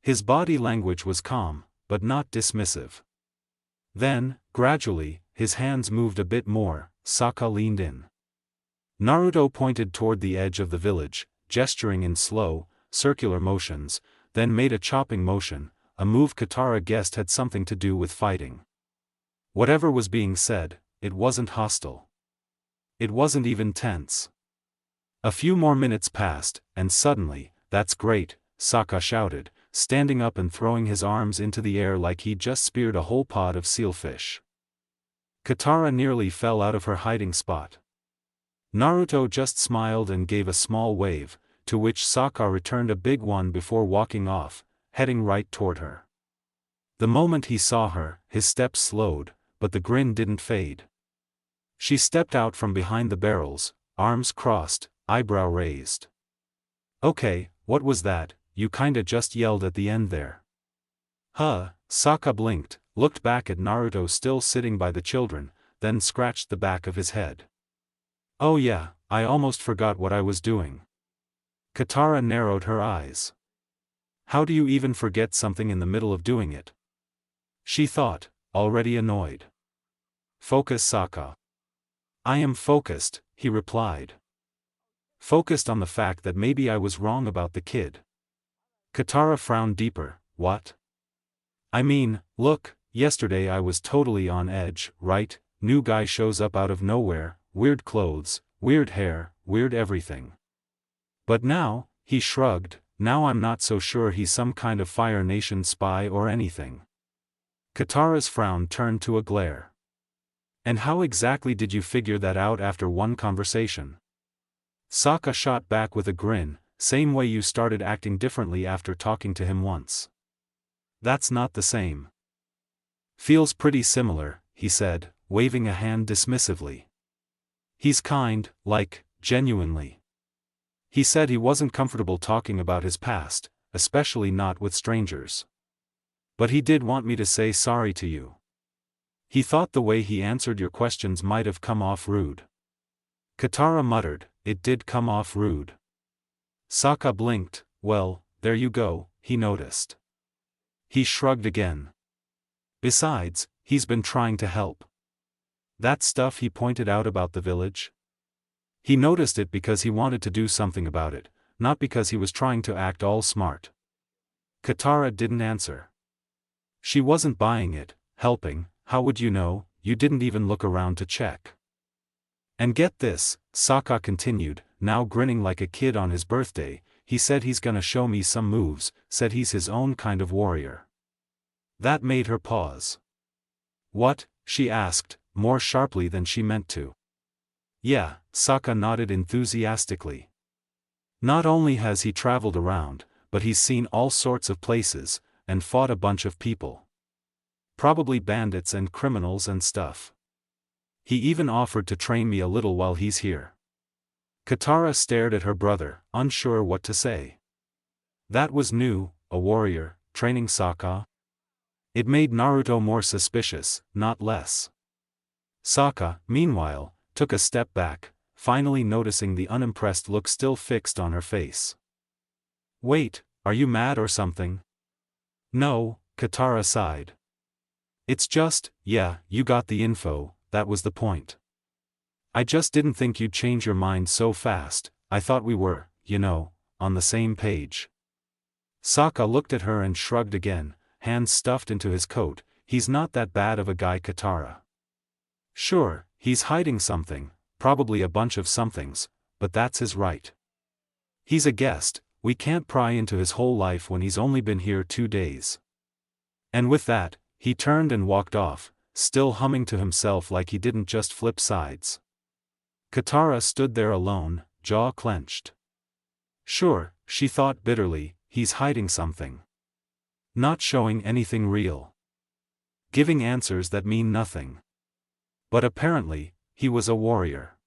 His body language was calm, but not dismissive. Then, gradually, his hands moved a bit more. Sokka leaned in. Naruto pointed toward the edge of the village, gesturing in slow, circular motions, then made a chopping motion, a move Katara guessed had something to do with fighting. Whatever was being said, it wasn't hostile. It wasn't even tense. A few more minutes passed, and suddenly, that's great, Sokka shouted, standing up and throwing his arms into the air like he'd just speared a whole pod of sealfish. Katara nearly fell out of her hiding spot. Naruto just smiled and gave a small wave, to which Sokka returned a big one before walking off, heading right toward her. The moment he saw her, his steps slowed, but the grin didn't fade. She stepped out from behind the barrels, arms crossed, eyebrow raised. Okay, what was that? You kinda just yelled at the end there. Sokka blinked, looked back at Naruto still sitting by the children, then scratched the back of his head. Oh yeah, I almost forgot what I was doing. Katara narrowed her eyes. How do you even forget something in the middle of doing it? She thought, already annoyed. Focus, Sokka. I am focused, he replied. Focused on the fact that maybe I was wrong about the kid. Katara frowned deeper. What? I mean, look, yesterday I was totally on edge, right? New guy shows up out of nowhere, weird clothes, weird hair, weird everything. But now, he shrugged, now I'm not so sure he's some kind of Fire Nation spy or anything. Katara's frown turned to a glare. And how exactly did you figure that out after one conversation? Sokka shot back with a grin, same way you started acting differently after talking to him once. That's not the same. Feels pretty similar, he said, waving a hand dismissively. He's kind, like, genuinely. He said he wasn't comfortable talking about his past, especially not with strangers. But he did want me to say sorry to you. He thought the way he answered your questions might have come off rude. Katara muttered, it did come off rude. Sokka blinked, well, there you go, he noticed. He shrugged again. Besides, he's been trying to help. That stuff he pointed out about the village? He noticed it because he wanted to do something about it, not because he was trying to act all smart. Katara didn't answer. She wasn't buying it, helping, how would you know, you didn't even look around to check. And get this, Sokka continued, now grinning like a kid on his birthday, he said he's gonna show me some moves, said he's his own kind of warrior. That made her pause. What? She asked, more sharply than she meant to. Yeah, Sokka nodded enthusiastically. Not only has he traveled around, but he's seen all sorts of places, and fought a bunch of people. Probably bandits and criminals and stuff. He even offered to train me a little while he's here. Katara stared at her brother, unsure what to say. That was new, a warrior, training Sokka? It made Naruto more suspicious, not less. Sokka, meanwhile, took a step back, finally noticing the unimpressed look still fixed on her face. Wait, are you mad or something? No, Katara sighed. It's just, yeah, you got the info, that was the point. I just didn't think you'd change your mind so fast, I thought we were, you know, on the same page. Sokka looked at her and shrugged again, hands stuffed into his coat, he's not that bad of a guy, Katara. Sure, he's hiding something, probably a bunch of somethings, but that's his right. He's a guest, we can't pry into his whole life when he's only been here 2 days. And with that, he turned and walked off, still humming to himself like he didn't just flip sides. Katara stood there alone, jaw clenched. Sure, she thought bitterly, he's hiding something. Not showing anything real. Giving answers that mean nothing. But apparently, he was a warrior.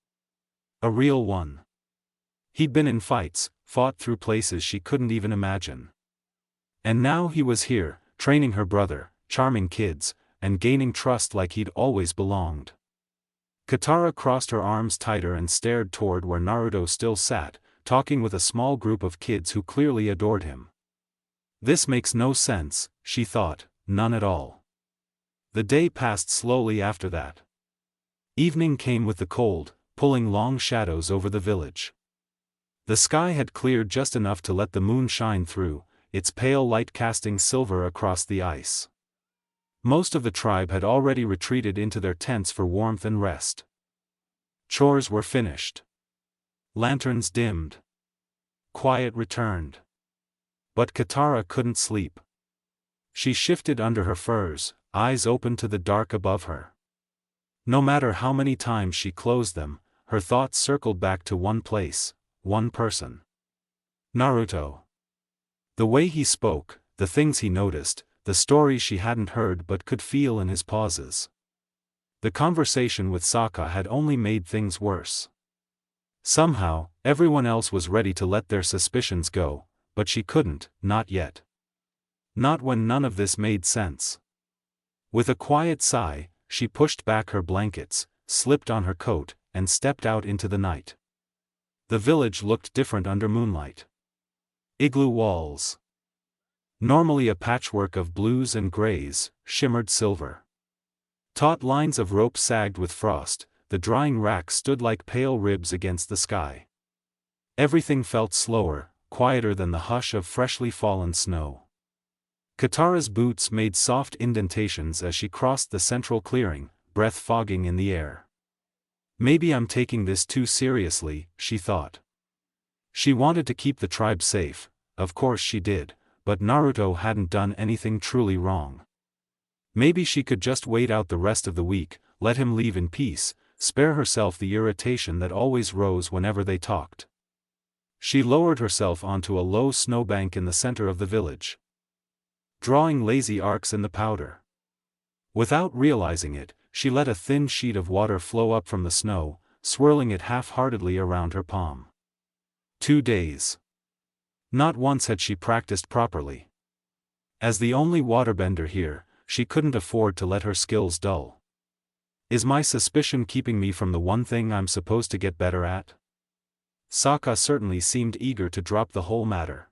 A real one. He'd been in fights, fought through places she couldn't even imagine. And now he was here, training her brother, charming kids, and gaining trust like he'd always belonged. Katara crossed her arms tighter and stared toward where Naruto still sat, talking with a small group of kids who clearly adored him. This makes no sense, she thought, none at all. The day passed slowly after that. Evening came with the cold, pulling long shadows over the village. The sky had cleared just enough to let the moon shine through, its pale light casting silver across the ice. Most of the tribe had already retreated into their tents for warmth and rest. Chores were finished. Lanterns dimmed. Quiet returned. But Katara couldn't sleep. She shifted under her furs, eyes open to the dark above her. No matter how many times she closed them, her thoughts circled back to one place, one person. Naruto. The way he spoke, the things he noticed, the stories she hadn't heard but could feel in his pauses. The conversation with Sokka had only made things worse. Somehow, everyone else was ready to let their suspicions go, but she couldn't, not yet. Not when none of this made sense. With a quiet sigh, she pushed back her blankets, slipped on her coat, and stepped out into the night. The village looked different under moonlight. Igloo walls. Normally a patchwork of blues and grays, shimmered silver. Taut lines of rope sagged with frost, the drying racks stood like pale ribs against the sky. Everything felt slower, quieter than the hush of freshly fallen snow. Katara's boots made soft indentations as she crossed the central clearing, breath fogging in the air. Maybe I'm taking this too seriously, she thought. She wanted to keep the tribe safe, of course she did, but Naruto hadn't done anything truly wrong. Maybe she could just wait out the rest of the week, let him leave in peace, spare herself the irritation that always rose whenever they talked. She lowered herself onto a low snowbank in the center of the village, drawing lazy arcs in the powder. Without realizing it, she let a thin sheet of water flow up from the snow, swirling it half-heartedly around her palm. 2 days. Not once had she practiced properly. As the only waterbender here, she couldn't afford to let her skills dull. Is my suspicion keeping me from the one thing I'm supposed to get better at? Sokka certainly seemed eager to drop the whole matter.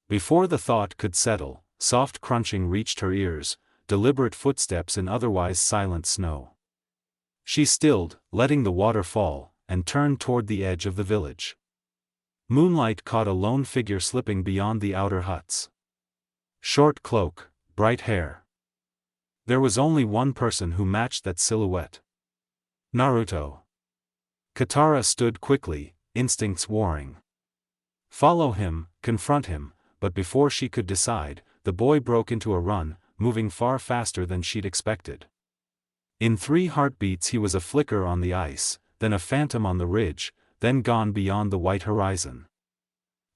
Before the thought could settle, soft crunching reached her ears, deliberate footsteps in otherwise silent snow. She stilled, letting the water fall, and turned toward the edge of the village. Moonlight caught a lone figure slipping beyond the outer huts. Short cloak, bright hair. There was only one person who matched that silhouette. Naruto. Katara stood quickly, instincts warring. Follow him, confront him, but before she could decide, the boy broke into a run, moving far faster than she'd expected. In 3 heartbeats he was a flicker on the ice, then a phantom on the ridge, then gone beyond the white horizon.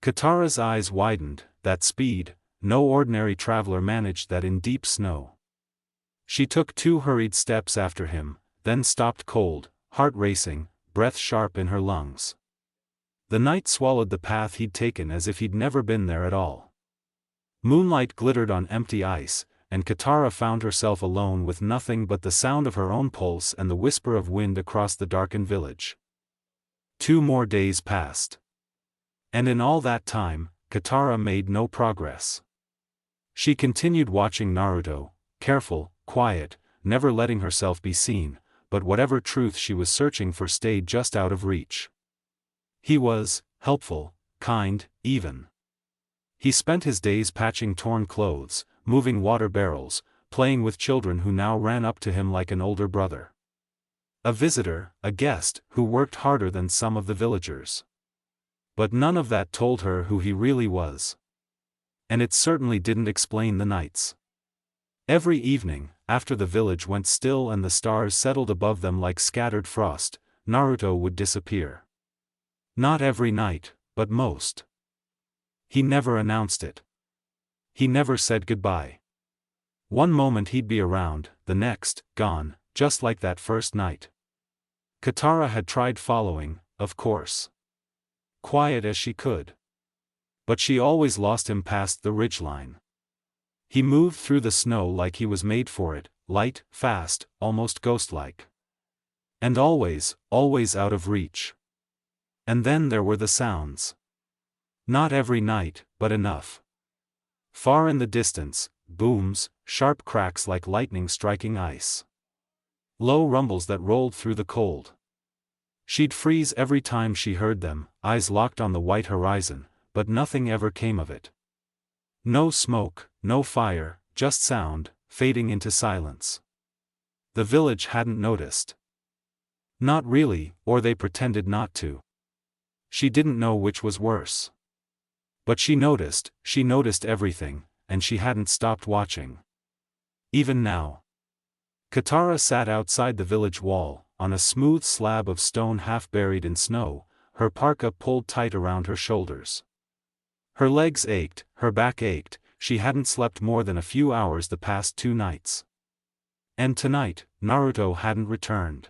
Katara's eyes widened. That speed, no ordinary traveler managed that in deep snow. She took 2 hurried steps after him, then stopped cold, heart racing, breath sharp in her lungs. The night swallowed the path he'd taken as if he'd never been there at all. Moonlight glittered on empty ice, and Katara found herself alone with nothing but the sound of her own pulse and the whisper of wind across the darkened village. 2 more days passed. And in all that time, Katara made no progress. She continued watching Naruto, careful, quiet, never letting herself be seen, but whatever truth she was searching for stayed just out of reach. He was helpful, kind, even. He spent his days patching torn clothes, moving water barrels, playing with children who now ran up to him like an older brother. A visitor, a guest, who worked harder than some of the villagers. But none of that told her who he really was. And it certainly didn't explain the nights. Every evening, after the village went still and the stars settled above them like scattered frost, Naruto would disappear. Not every night, but most. He never announced it. He never said goodbye. One moment he'd be around, the next, gone, just like that first night. Katara had tried following, of course. Quiet as she could. But she always lost him past the ridgeline. He moved through the snow like he was made for it, light, fast, almost ghost-like. And always, always out of reach. And then there were the sounds. Not every night, but enough. Far in the distance, booms, sharp cracks like lightning striking ice. Low rumbles that rolled through the cold. She'd freeze every time she heard them, eyes locked on the white horizon, but nothing ever came of it. No smoke, no fire, just sound, fading into silence. The village hadn't noticed. Not really, or they pretended not to. She didn't know which was worse. But she noticed everything, and she hadn't stopped watching. Even now. Katara sat outside the village wall, on a smooth slab of stone half buried in snow, her parka pulled tight around her shoulders. Her legs ached, her back ached, she hadn't slept more than a few hours the past 2 nights. And tonight, Naruto hadn't returned.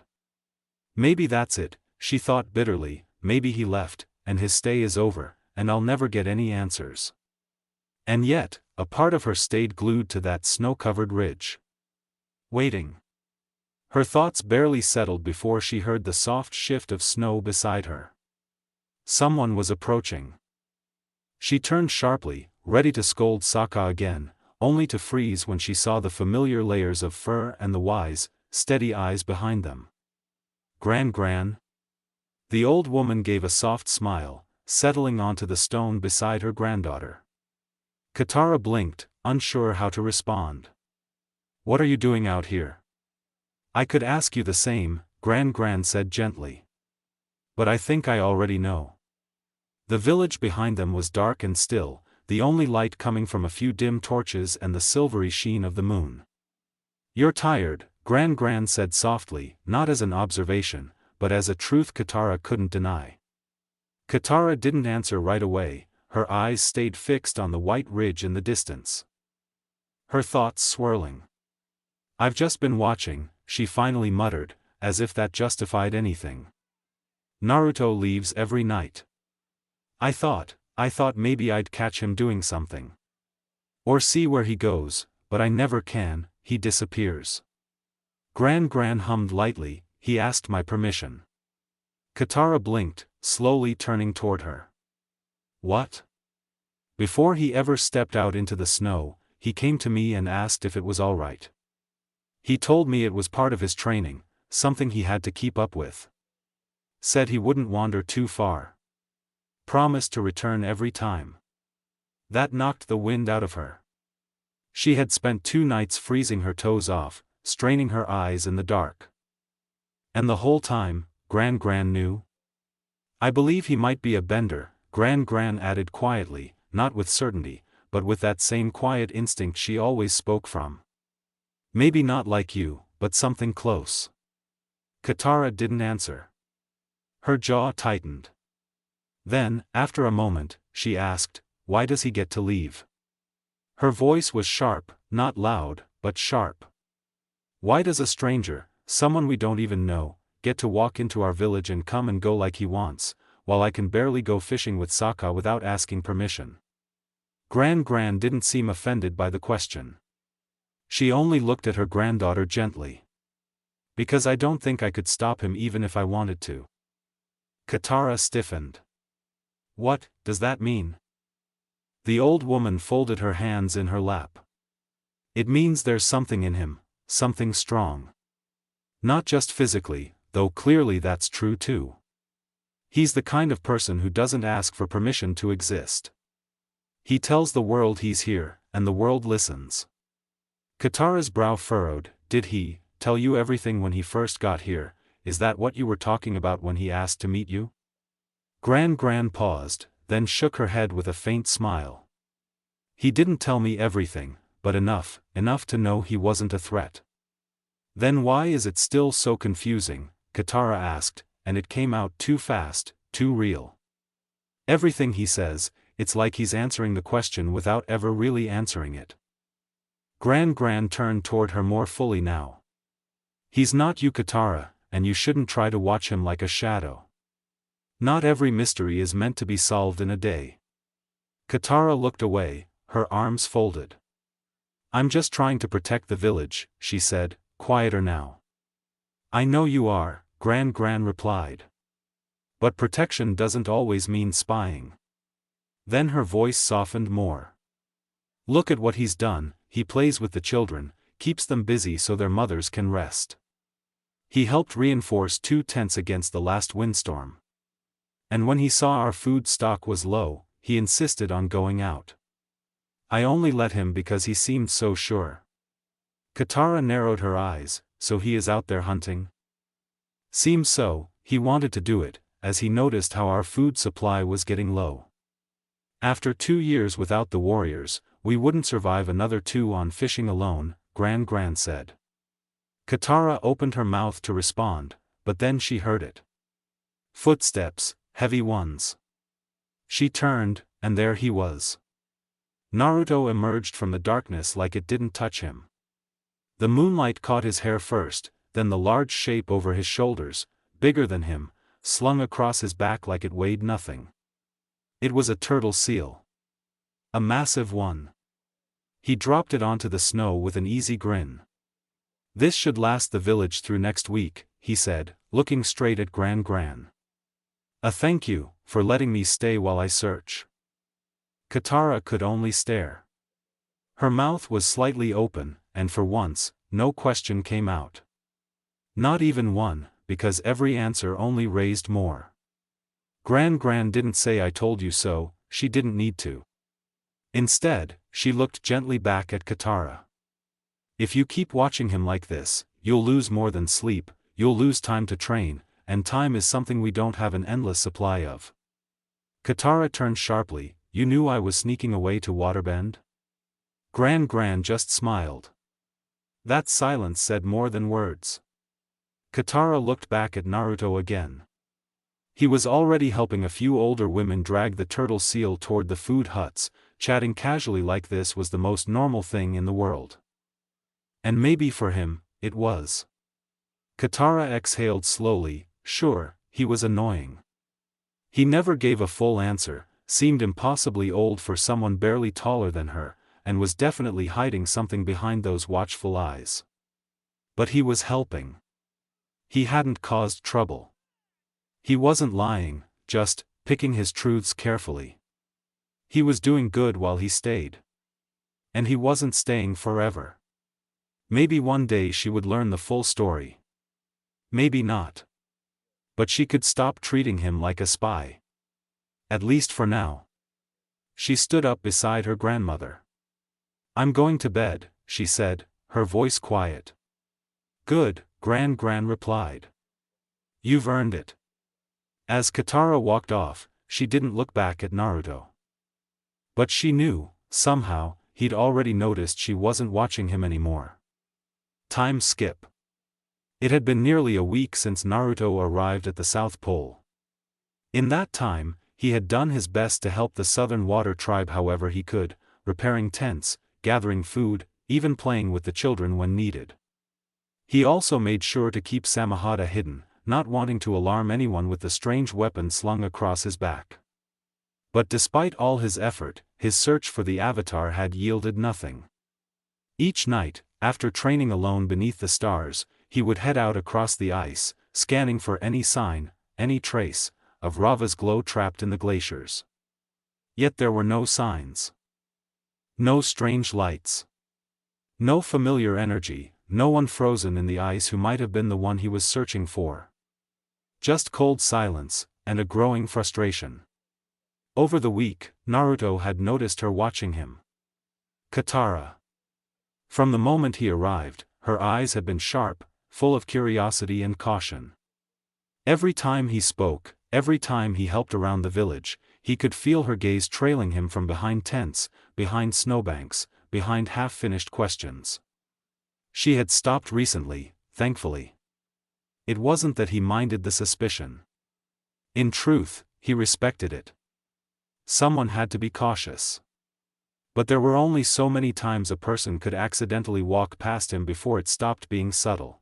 Maybe that's it, she thought bitterly, maybe he left, and his stay is over, and I'll never get any answers. And yet, a part of her stayed glued to that snow-covered ridge. Waiting. Her thoughts barely settled before she heard the soft shift of snow beside her. Someone was approaching. She turned sharply, ready to scold Sokka again, only to freeze when she saw the familiar layers of fur and the wise, steady eyes behind them. Gran. The old woman gave a soft smile, settling onto the stone beside her granddaughter. Katara blinked, unsure how to respond. What are you doing out here? I could ask you the same, Gran said gently. But I think I already know. The village behind them was dark and still, the only light coming from a few dim torches and the silvery sheen of the moon. You're tired, Gran said softly, not as an observation, but as a truth Katara couldn't deny. Katara didn't answer right away, her eyes stayed fixed on the white ridge in the distance. Her thoughts swirling. I've just been watching, she finally muttered, as if that justified anything. Naruto leaves every night. I thought maybe I'd catch him doing something. Or see where he goes, but I never can, he disappears. Gran hummed lightly, he asked my permission. Katara blinked, slowly turning toward her. What? Before he ever stepped out into the snow, he came to me and asked if it was all right. He told me it was part of his training, something he had to keep up with. Said he wouldn't wander too far. Promised to return every time. That knocked the wind out of her. She had spent 2 nights freezing her toes off, straining her eyes in the dark. And the whole time, Gran knew? I believe he might be a bender, Gran added quietly, not with certainty, but with that same quiet instinct she always spoke from. Maybe not like you, but something close. Katara didn't answer. Her jaw tightened. Then, after a moment, she asked, why does he get to leave? Her voice was sharp, not loud, but sharp. Why does a stranger, someone we don't even know, get to walk into our village and come and go like he wants, while I can barely go fishing with Sokka without asking permission? Gran didn't seem offended by the question. She only looked at her granddaughter gently. Because I don't think I could stop him even if I wanted to. Katara stiffened. What does that mean? The old woman folded her hands in her lap. It means there's something in him, something strong. Not just physically, though clearly that's true too. He's the kind of person who doesn't ask for permission to exist. He tells the world he's here, and the world listens. Katara's brow furrowed. Did he tell you everything when he first got here? Is that what you were talking about when he asked to meet you? Gran paused, then shook her head with a faint smile. He didn't tell me everything, but enough to know he wasn't a threat. Then why is it still so confusing? Katara asked, and it came out too fast, too real. Everything he says, it's like he's answering the question without ever really answering it. Gran turned toward her more fully now. He's not you, Katara, and you shouldn't try to watch him like a shadow. Not every mystery is meant to be solved in a day. Katara looked away, her arms folded. I'm just trying to protect the village, she said, quieter now. I know you are, Gran replied. But protection doesn't always mean spying. Then her voice softened more. Look at what he's done. He plays with the children, keeps them busy so their mothers can rest. He helped reinforce 2 tents against the last windstorm. And when he saw our food stock was low, he insisted on going out. I only let him because he seemed so sure. Katara narrowed her eyes. So he is out there hunting? Seems so. He wanted to do it, as he noticed how our food supply was getting low. After 2 years without the warriors, we wouldn't survive another 2 on fishing alone, Gran said. Katara opened her mouth to respond, but then she heard it. Footsteps, heavy ones. She turned, and there he was. Naruto emerged from the darkness like it didn't touch him. The moonlight caught his hair first, then the large shape over his shoulders, bigger than him, slung across his back like it weighed nothing. It was a turtle seal. A massive one. He dropped it onto the snow with an easy grin. This should last the village through next week, he said, looking straight at Gran. A thank you, for letting me stay while I search. Katara could only stare. Her mouth was slightly open, and for once, no question came out. Not even one, because every answer only raised more. Gran didn't say I told you so, she didn't need to. Instead, she looked gently back at Katara. If you keep watching him like this, you'll lose more than sleep, you'll lose time to train, and time is something we don't have an endless supply of. Katara turned sharply. You knew I was sneaking away to waterbend? Gran just smiled. That silence said more than words. Katara looked back at Naruto again. He was already helping a few older women drag the turtle seal toward the food huts, chatting casually like this was the most normal thing in the world. And maybe for him, it was. Katara exhaled slowly. Sure, he was annoying. He never gave a full answer, seemed impossibly old for someone barely taller than her, and was definitely hiding something behind those watchful eyes. But he was helping. He hadn't caused trouble. He wasn't lying, just picking his truths carefully. He was doing good while he stayed. And he wasn't staying forever. Maybe one day she would learn the full story. Maybe not. But she could stop treating him like a spy. At least for now. She stood up beside her grandmother. I'm going to bed, she said, her voice quiet. Good, Gran replied. You've earned it. As Katara walked off, she didn't look back at Naruto. But she knew, somehow, he'd already noticed she wasn't watching him anymore. Time skip. It had been nearly a week since Naruto arrived at the South Pole. In that time, he had done his best to help the Southern Water Tribe however he could, repairing tents, gathering food, even playing with the children when needed. He also made sure to keep Samahata hidden, not wanting to alarm anyone with the strange weapon slung across his back. But despite all his effort, his search for the Avatar had yielded nothing. Each night, after training alone beneath the stars, he would head out across the ice, scanning for any sign, any trace, of Rava's glow trapped in the glaciers. Yet there were no signs. No strange lights. No familiar energy, no one frozen in the ice who might have been the one he was searching for. Just cold silence, and a growing frustration. Over the week, Naruto had noticed her watching him. Katara. From the moment he arrived, her eyes had been sharp, full of curiosity and caution. Every time he spoke, every time he helped around the village, he could feel her gaze trailing him from behind tents, behind snowbanks, behind half-finished questions. She had stopped recently, thankfully. It wasn't that he minded the suspicion. In truth, he respected it. Someone had to be cautious. But there were only so many times a person could accidentally walk past him before it stopped being subtle.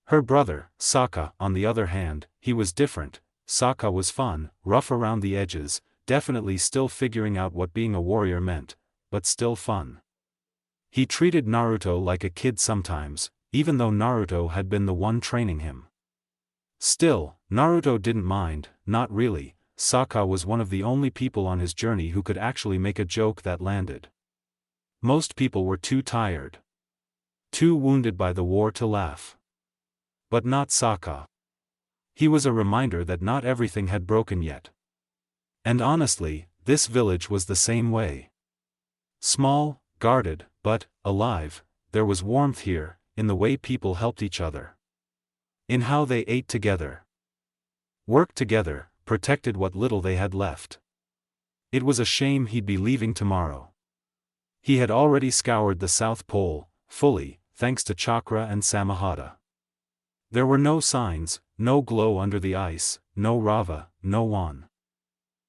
Her brother, Sokka, on the other hand, he was different. Sokka was fun, rough around the edges, definitely still figuring out what being a warrior meant, but still fun. He treated Naruto like a kid sometimes, even though Naruto had been the one training him. Still, Naruto didn't mind, not really. Sokka was one of the only people on his journey who could actually make a joke that landed. Most people were too tired. Too wounded by the war to laugh. But not Sokka. He was a reminder that not everything had broken yet. And honestly, this village was the same way. Small, guarded, but alive, there was warmth here, in the way people helped each other. In how they ate together. Worked together, protected what little they had left. It was a shame he'd be leaving tomorrow. He had already scoured the South Pole, fully, thanks to chakra and Samahata. There were no signs, no glow under the ice, no Rava, no one.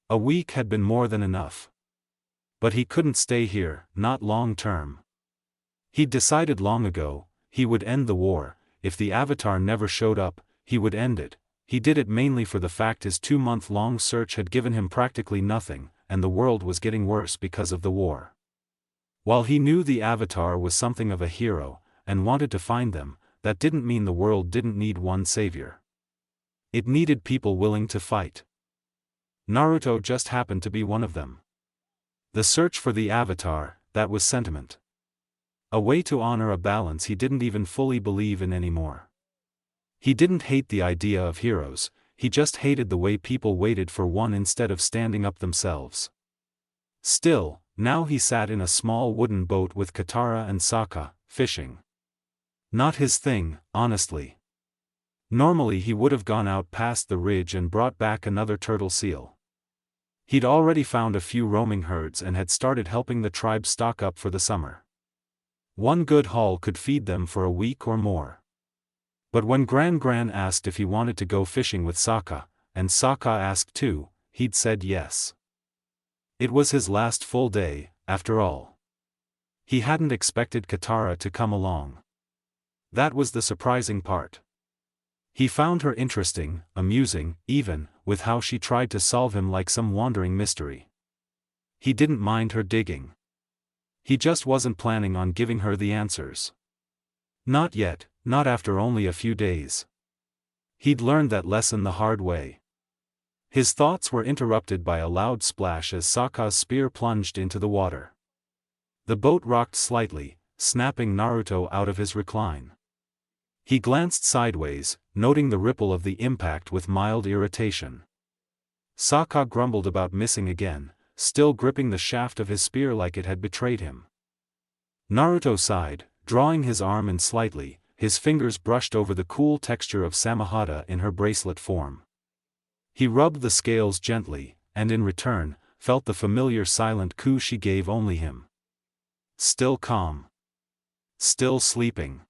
A week had been more than enough. But he couldn't stay here, not long term. He'd decided long ago, he would end the war. If the Avatar never showed up, he would end it. He did it mainly for the fact his 2-month-long search had given him practically nothing, and the world was getting worse because of the war. While he knew the Avatar was something of a hero, and wanted to find them, that didn't mean the world didn't need one savior. It needed people willing to fight. Naruto just happened to be one of them. The search for the Avatar, that was sentiment. A way to honor a balance he didn't even fully believe in anymore. He didn't hate the idea of heroes, he just hated the way people waited for one instead of standing up themselves. Still, now he sat in a small wooden boat with Katara and Sokka, fishing. Not his thing, honestly. Normally he would have gone out past the ridge and brought back another turtle seal. He'd already found a few roaming herds and had started helping the tribe stock up for the summer. One good haul could feed them for a week or more. But when Gran asked if he wanted to go fishing with Sokka, and Sokka asked too, he'd said yes. It was his last full day, after all. He hadn't expected Katara to come along. That was the surprising part. He found her interesting, amusing, even, with how she tried to solve him like some wandering mystery. He didn't mind her digging. He just wasn't planning on giving her the answers. Not yet, not after only a few days. He'd learned that lesson the hard way. His thoughts were interrupted by a loud splash as Sokka's spear plunged into the water. The boat rocked slightly, snapping Naruto out of his recline. He glanced sideways, noting the ripple of the impact with mild irritation. Sokka grumbled about missing again, still gripping the shaft of his spear like it had betrayed him. Naruto sighed, drawing his arm in slightly, his fingers brushed over the cool texture of Samehada in her bracelet form. He rubbed the scales gently, and in return, felt the familiar silent coo she gave only him. Still calm. Still sleeping.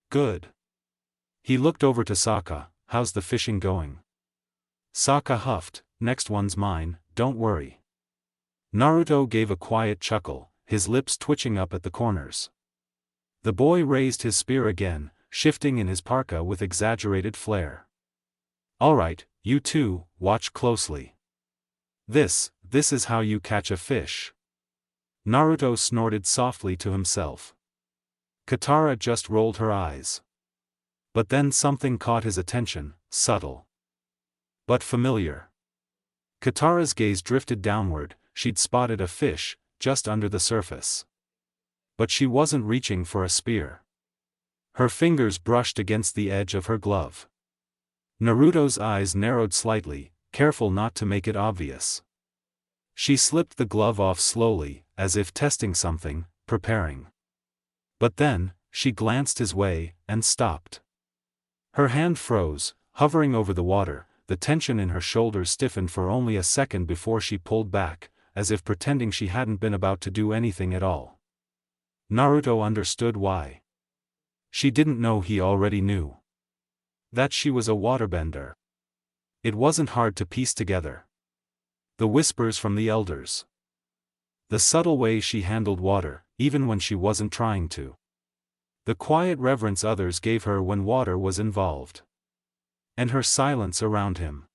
Good. He looked over to Sokka, how's the fishing going? Sokka huffed, next one's mine, don't worry. Naruto gave a quiet chuckle, his lips twitching up at the corners. The boy raised his spear again, shifting in his parka with exaggerated flair. Alright, you two, watch closely. This is how you catch a fish. Naruto snorted softly to himself. Katara just rolled her eyes. But then something caught his attention, subtle. But familiar. Katara's gaze drifted downward, she'd spotted a fish, just under the surface. But she wasn't reaching for a spear. Her fingers brushed against the edge of her glove. Naruto's eyes narrowed slightly, careful not to make it obvious. She slipped the glove off slowly, as if testing something, preparing. But then, she glanced his way, and stopped. Her hand froze, hovering over the water, the tension in her shoulders stiffened for only a second before she pulled back, as if pretending she hadn't been about to do anything at all. Naruto understood why. She didn't know he already knew. That she was a waterbender. It wasn't hard to piece together. The whispers from the elders. The subtle way she handled water, even when she wasn't trying to. The quiet reverence others gave her when water was involved. And her silence around him.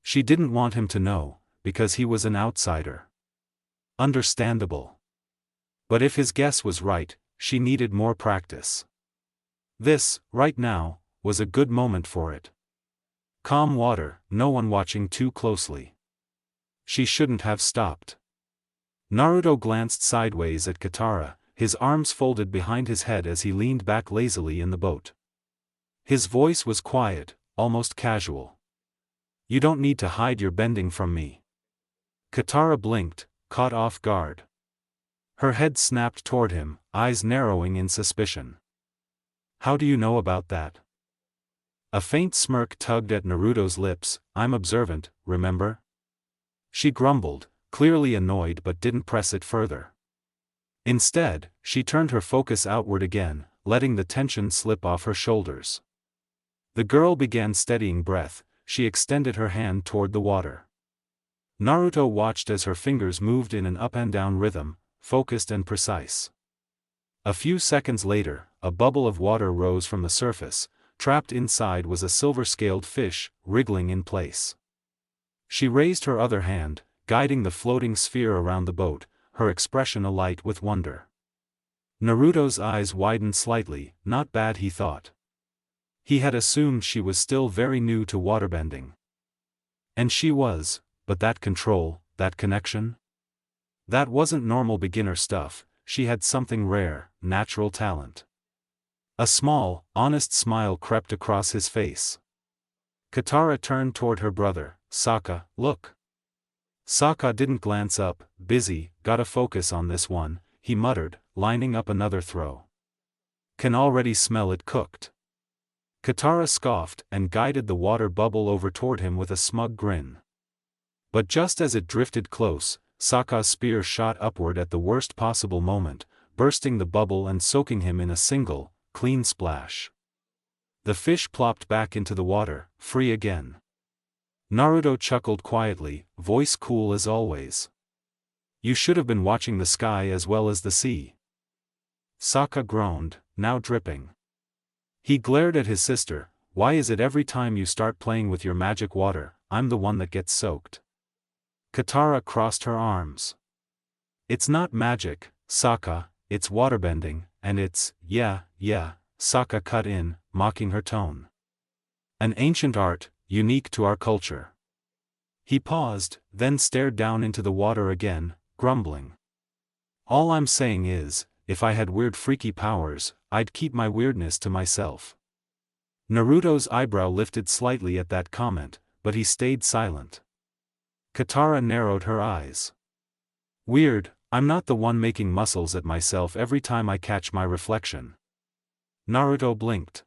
She didn't want him to know, because he was an outsider. Understandable. But if his guess was right, she needed more practice. This, right now, was a good moment for it. Calm water, no one watching too closely. She shouldn't have stopped. Naruto glanced sideways at Katara, his arms folded behind his head as he leaned back lazily in the boat. His voice was quiet, almost casual. You don't need to hide your bending from me. Katara blinked, caught off guard. Her head snapped toward him, eyes narrowing in suspicion. How do you know about that? A faint smirk tugged at Naruto's lips. I'm observant, remember? She grumbled, clearly annoyed but didn't press it further. Instead, she turned her focus outward again, letting the tension slip off her shoulders. The girl began steadying breath, she extended her hand toward the water. Naruto watched as her fingers moved in an up and down rhythm, focused and precise. A few seconds later, a bubble of water rose from the surface. Trapped inside was a silver-scaled fish, wriggling in place. She raised her other hand, guiding the floating sphere around the boat, her expression alight with wonder. Naruto's eyes widened slightly. Not bad, he thought. He had assumed she was still very new to waterbending. And she was, but that control, that connection? That wasn't normal beginner stuff. She had something rare, natural talent. A small, honest smile crept across his face. Katara turned toward her brother. Sokka, look. Sokka didn't glance up. Busy, gotta focus on this one, he muttered, lining up another throw. Can already smell it cooked. Katara scoffed and guided the water bubble over toward him with a smug grin. But just as it drifted close, Sokka's spear shot upward at the worst possible moment, bursting the bubble and soaking him in a single, clean splash. The fish plopped back into the water, free again. Naruto chuckled quietly, voice cool as always. You should have been watching the sky as well as the sea. Sokka groaned, now dripping. He glared at his sister. Why is it every time you start playing with your magic water, I'm the one that gets soaked? Katara crossed her arms. It's not magic, Sokka, it's waterbending, and it's, yeah, Sokka cut in, mocking her tone. An ancient art, unique to our culture. He paused, then stared down into the water again, grumbling. All I'm saying is, if I had weird freaky powers, I'd keep my weirdness to myself. Naruto's eyebrow lifted slightly at that comment, but he stayed silent. Katara narrowed her eyes. Weird, I'm not the one making muscles at myself every time I catch my reflection. Naruto blinked.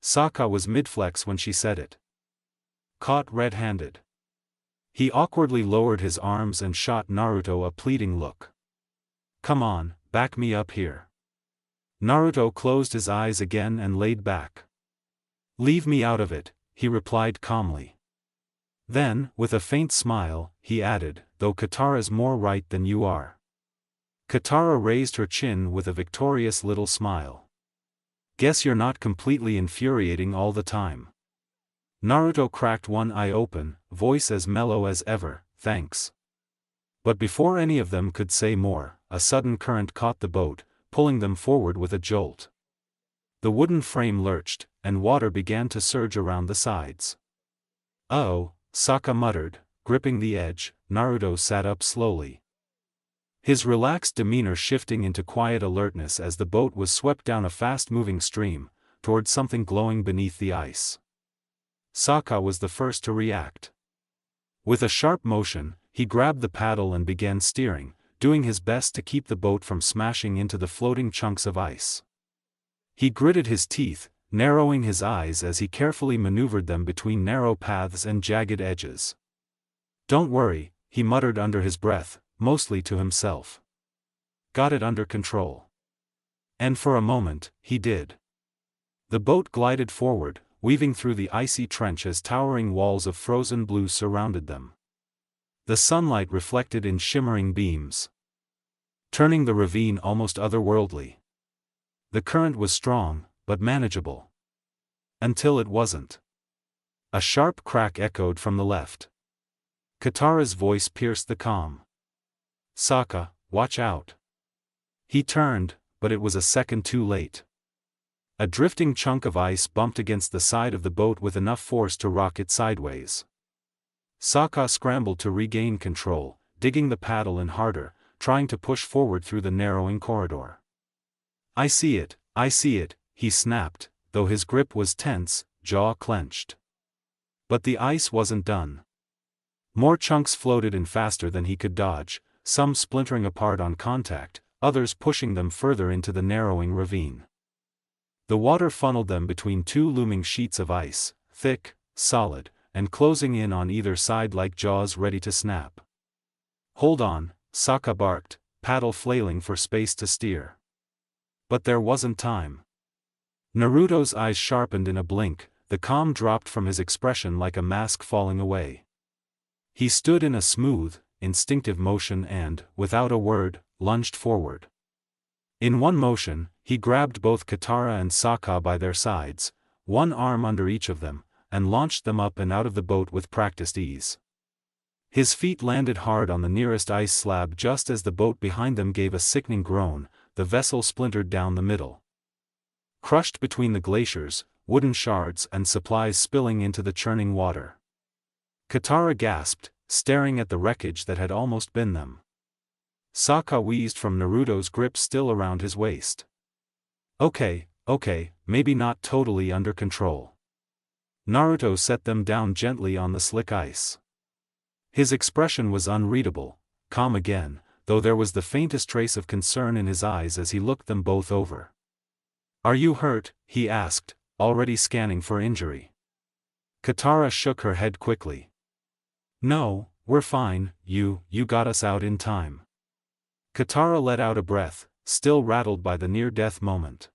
Sokka was mid-flex when she said it. Caught red-handed. He awkwardly lowered his arms and shot Naruto a pleading look. Come on, back me up here. Naruto closed his eyes again and laid back. Leave me out of it, he replied calmly. Then, with a faint smile, he added, though Katara's more right than you are. Katara raised her chin with a victorious little smile. Guess you're not completely infuriating all the time. Naruto cracked one eye open, voice as mellow as ever, thanks. But before any of them could say more, a sudden current caught the boat, pulling them forward with a jolt. The wooden frame lurched, and water began to surge around the sides. Oh, Sokka muttered, gripping the edge. Naruto sat up slowly. His relaxed demeanor shifting into quiet alertness as the boat was swept down a fast-moving stream, toward something glowing beneath the ice. Sokka was the first to react. With a sharp motion, he grabbed the paddle and began steering, doing his best to keep the boat from smashing into the floating chunks of ice. He gritted his teeth, narrowing his eyes as he carefully maneuvered them between narrow paths and jagged edges. Don't worry, he muttered under his breath, mostly to himself. Got it under control. And for a moment, he did. The boat glided forward, weaving through the icy trench as towering walls of frozen blue surrounded them. The sunlight reflected in shimmering beams, turning the ravine almost otherworldly. The current was strong, but manageable. Until it wasn't. A sharp crack echoed from the left. Katara's voice pierced the calm. Sokka, watch out. He turned, but it was a second too late. A drifting chunk of ice bumped against the side of the boat with enough force to rock it sideways. Sokka scrambled to regain control, digging the paddle in harder, trying to push forward through the narrowing corridor. I see it, he snapped, though his grip was tense, jaw clenched. But the ice wasn't done. More chunks floated in faster than he could dodge, some splintering apart on contact, others pushing them further into the narrowing ravine. The water funneled them between two looming sheets of ice, thick, solid, and closing in on either side like jaws ready to snap. Hold on, Sokka barked, paddle flailing for space to steer. But there wasn't time. Naruto's eyes sharpened in a blink, the calm dropped from his expression like a mask falling away. He stood in a smooth, instinctive motion and, without a word, lunged forward. In one motion, he grabbed both Katara and Sokka by their sides, one arm under each of them, and launched them up and out of the boat with practiced ease. His feet landed hard on the nearest ice slab just as the boat behind them gave a sickening groan. The vessel splintered down the middle. Crushed between the glaciers, wooden shards and supplies spilling into the churning water. Katara gasped, staring at the wreckage that had almost been them. Sokka wheezed from Naruto's grip still around his waist. Okay, Okay, maybe not totally under control. Naruto set them down gently on the slick ice. His expression was unreadable, calm again, though there was the faintest trace of concern in his eyes as he looked them both over. "Are you hurt?" he asked, already scanning for injury. Katara shook her head quickly. "No, we're fine, you got us out in time." Katara let out a breath, still rattled by the near-death moment.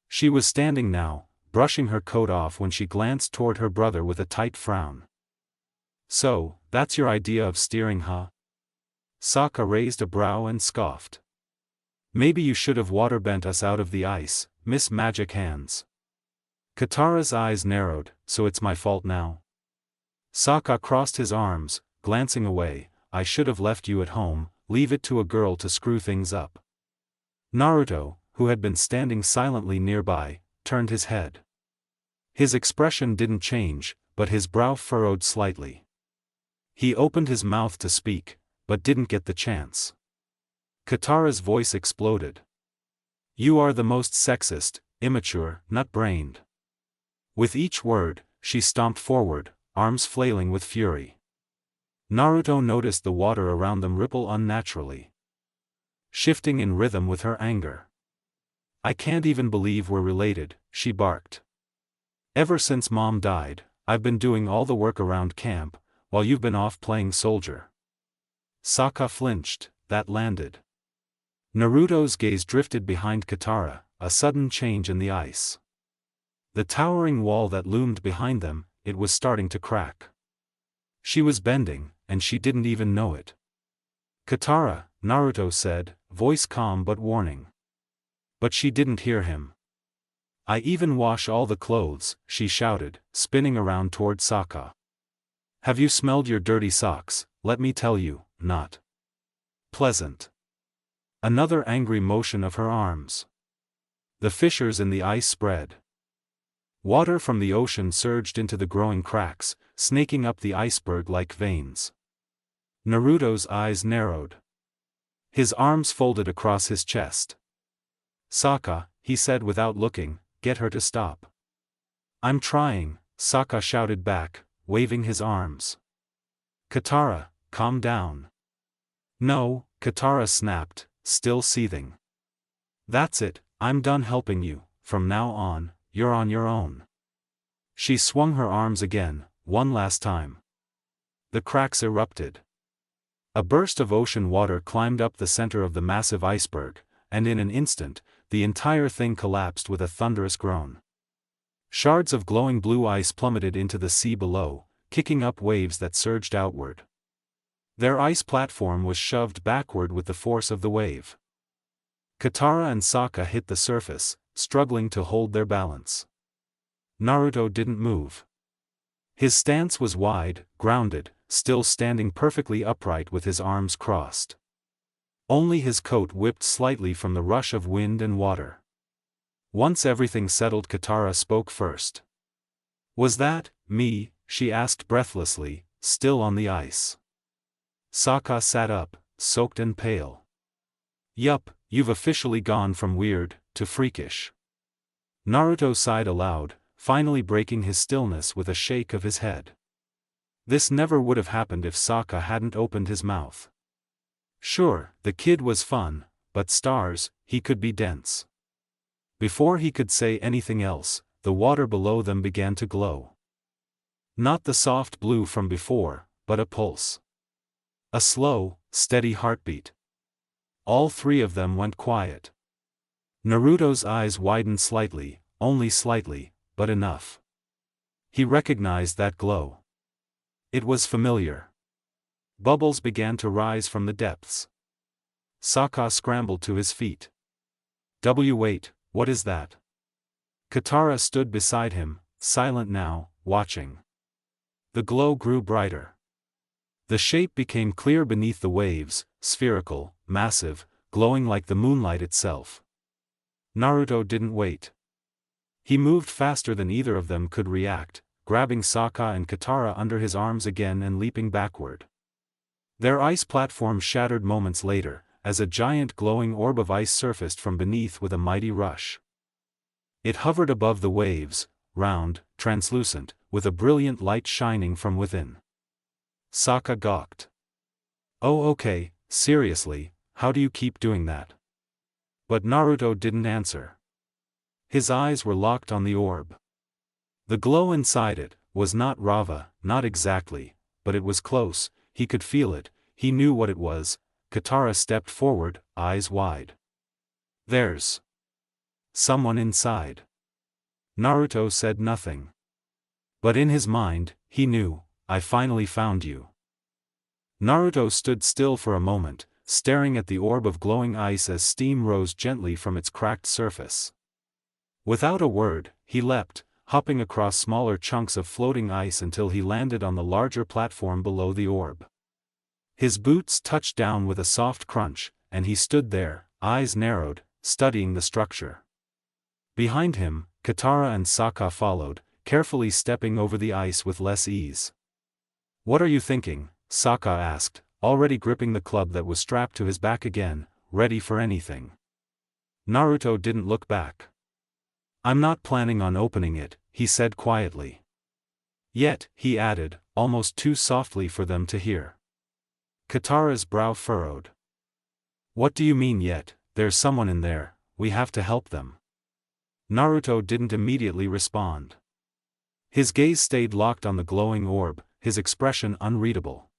She was standing now, brushing her coat off when she glanced toward her brother with a tight frown. "So, that's your idea of steering, huh?" Sokka raised a brow and scoffed. "Maybe you should have waterbent us out of the ice, Miss Magic Hands." Katara's eyes narrowed. "So it's my fault now?" Sokka crossed his arms, glancing away. "I should have left you at home, leave it to a girl to screw things up." Naruto, who had been standing silently nearby, turned his head. His expression didn't change, but his brow furrowed slightly. He opened his mouth to speak, but didn't get the chance. Katara's voice exploded. "You are the most sexist, immature, nut-brained." With each word, she stomped forward, arms flailing with fury. Naruto noticed the water around them ripple unnaturally, shifting in rhythm with her anger. "I can't even believe we're related," she barked. "Ever since Mom died, I've been doing all the work around camp, while you've been off playing soldier." Sokka flinched. That landed. Naruto's gaze drifted behind Katara, a sudden change in the ice. The towering wall that loomed behind them, it was starting to crack. She was bending, and she didn't even know it. "Katara," Naruto said, voice calm but warning. But she didn't hear him. "I even wash all the clothes," she shouted, spinning around toward Sokka. "Have you smelled your dirty socks? Let me tell you, not pleasant." Another angry motion of her arms. The fissures in the ice spread. Water from the ocean surged into the growing cracks, snaking up the iceberg like veins. Naruto's eyes narrowed. His arms folded across his chest. "Sokka," he said without looking, "get her to stop." "I'm trying," Sokka shouted back, waving his arms. "Katara, calm down." "No," Katara snapped, still seething. "That's it, I'm done helping you, from now on, you're on your own." She swung her arms again, one last time. The cracks erupted. A burst of ocean water climbed up the center of the massive iceberg, and in an instant, the entire thing collapsed with a thunderous groan. Shards of glowing blue ice plummeted into the sea below, kicking up waves that surged outward. Their ice platform was shoved backward with the force of the wave. Katara and Sokka hit the surface, struggling to hold their balance. Naruto didn't move. His stance was wide, grounded, still standing perfectly upright with his arms crossed. Only his coat whipped slightly from the rush of wind and water. Once everything settled, Katara spoke first. "Was that me?" she asked breathlessly, still on the ice. Sokka sat up, soaked and pale. "Yup, you've officially gone from weird to freakish." Naruto sighed aloud, finally breaking his stillness with a shake of his head. This never would have happened if Sokka hadn't opened his mouth. Sure, the kid was fun, but stars, he could be dense. Before he could say anything else, the water below them began to glow. Not the soft blue from before, but a pulse. A slow, steady heartbeat. All three of them went quiet. Naruto's eyes widened slightly, only slightly, but enough. He recognized that glow. It was familiar. Bubbles began to rise from the depths. Sokka scrambled to his feet. Wait, what is that?" Katara stood beside him, silent now, watching. The glow grew brighter. The shape became clear beneath the waves, spherical, massive, glowing like the moonlight itself. Naruto didn't wait. He moved faster than either of them could react, grabbing Sokka and Katara under his arms again and leaping backward. Their ice platform shattered moments later, as a giant glowing orb of ice surfaced from beneath with a mighty rush. It hovered above the waves, round, translucent, with a brilliant light shining from within. Sokka gawked. Oh okay, seriously, how do you keep doing that? But Naruto didn't answer. His eyes were locked on the orb. The glow inside it was not lava, not exactly, but it was close. He could feel it, he knew what it was. Katara stepped forward, eyes wide. There's someone inside. Naruto said nothing. But in his mind, he knew, I finally found you. Naruto stood still for a moment, staring at the orb of glowing ice as steam rose gently from its cracked surface. Without a word, he leapt, hopping across smaller chunks of floating ice until he landed on the larger platform below the orb. His boots touched down with a soft crunch, and he stood there, eyes narrowed, studying the structure. Behind him, Katara and Sokka followed, carefully stepping over the ice with less ease. What are you thinking? Sokka asked, already gripping the club that was strapped to his back again, ready for anything. Naruto didn't look back. I'm not planning on opening it, he said quietly. Yet, he added, almost too softly for them to hear. Katara's brow furrowed. What do you mean yet? There's someone in there, we have to help them. Naruto didn't immediately respond. His gaze stayed locked on the glowing orb, his expression unreadable.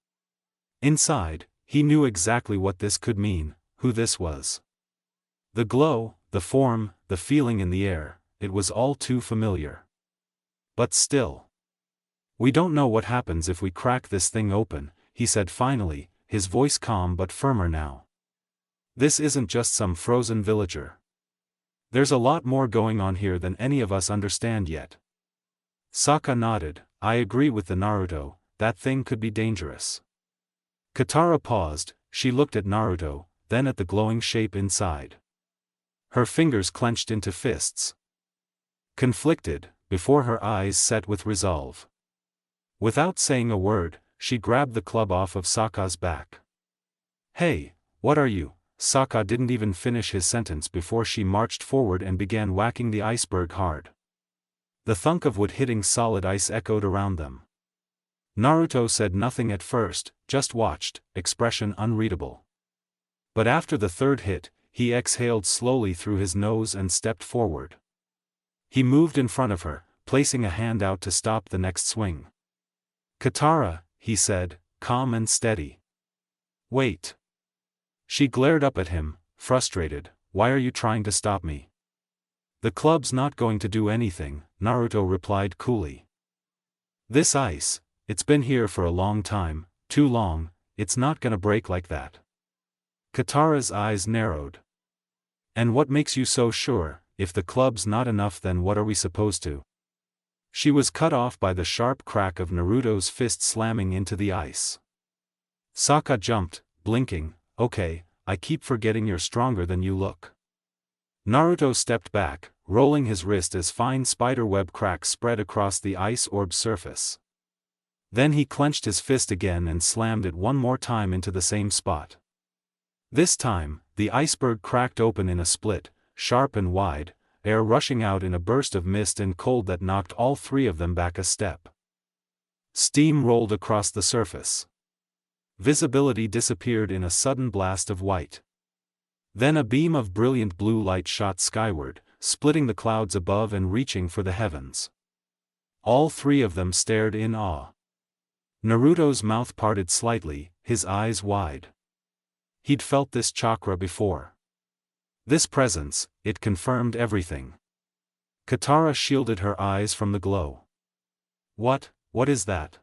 Inside, he knew exactly what this could mean, who this was. The glow, the form, the feeling in the air, it was all too familiar. But still. We don't know what happens if we crack this thing open, he said finally, his voice calm but firmer now. This isn't just some frozen villager. There's a lot more going on here than any of us understand yet. Sokka nodded, I agree with the Naruto, that thing could be dangerous. Katara paused, she looked at Naruto, then at the glowing shape inside. Her fingers clenched into fists. Conflicted, before her eyes set with resolve. Without saying a word, she grabbed the club off of Sokka's back. Hey, what are you? Sokka didn't even finish his sentence before she marched forward and began whacking the iceberg hard. The thunk of wood hitting solid ice echoed around them. Naruto said nothing at first, just watched, expression unreadable. But after the third hit, he exhaled slowly through his nose and stepped forward. He moved in front of her, placing a hand out to stop the next swing. Katara, he said, calm and steady. Wait. She glared up at him, frustrated, why are you trying to stop me? The club's not going to do anything, Naruto replied coolly. This ice, it's been here for a long time, too long, it's not gonna break like that. Katara's eyes narrowed. And what makes you so sure? If the club's not enough, then what are we supposed to? She was cut off by the sharp crack of Naruto's fist slamming into the ice. Sokka jumped, blinking, okay, I keep forgetting you're stronger than you look. Naruto stepped back, rolling his wrist as fine spiderweb cracks spread across the ice orb's surface. Then he clenched his fist again and slammed it one more time into the same spot. This time, the iceberg cracked open in a split, sharp and wide, air rushing out in a burst of mist and cold that knocked all three of them back a step. Steam rolled across the surface. Visibility disappeared in a sudden blast of white. Then a beam of brilliant blue light shot skyward, splitting the clouds above and reaching for the heavens. All three of them stared in awe. Naruto's mouth parted slightly, his eyes wide. He'd felt this chakra before. This presence, it confirmed everything. Katara shielded her eyes from the glow. What is that?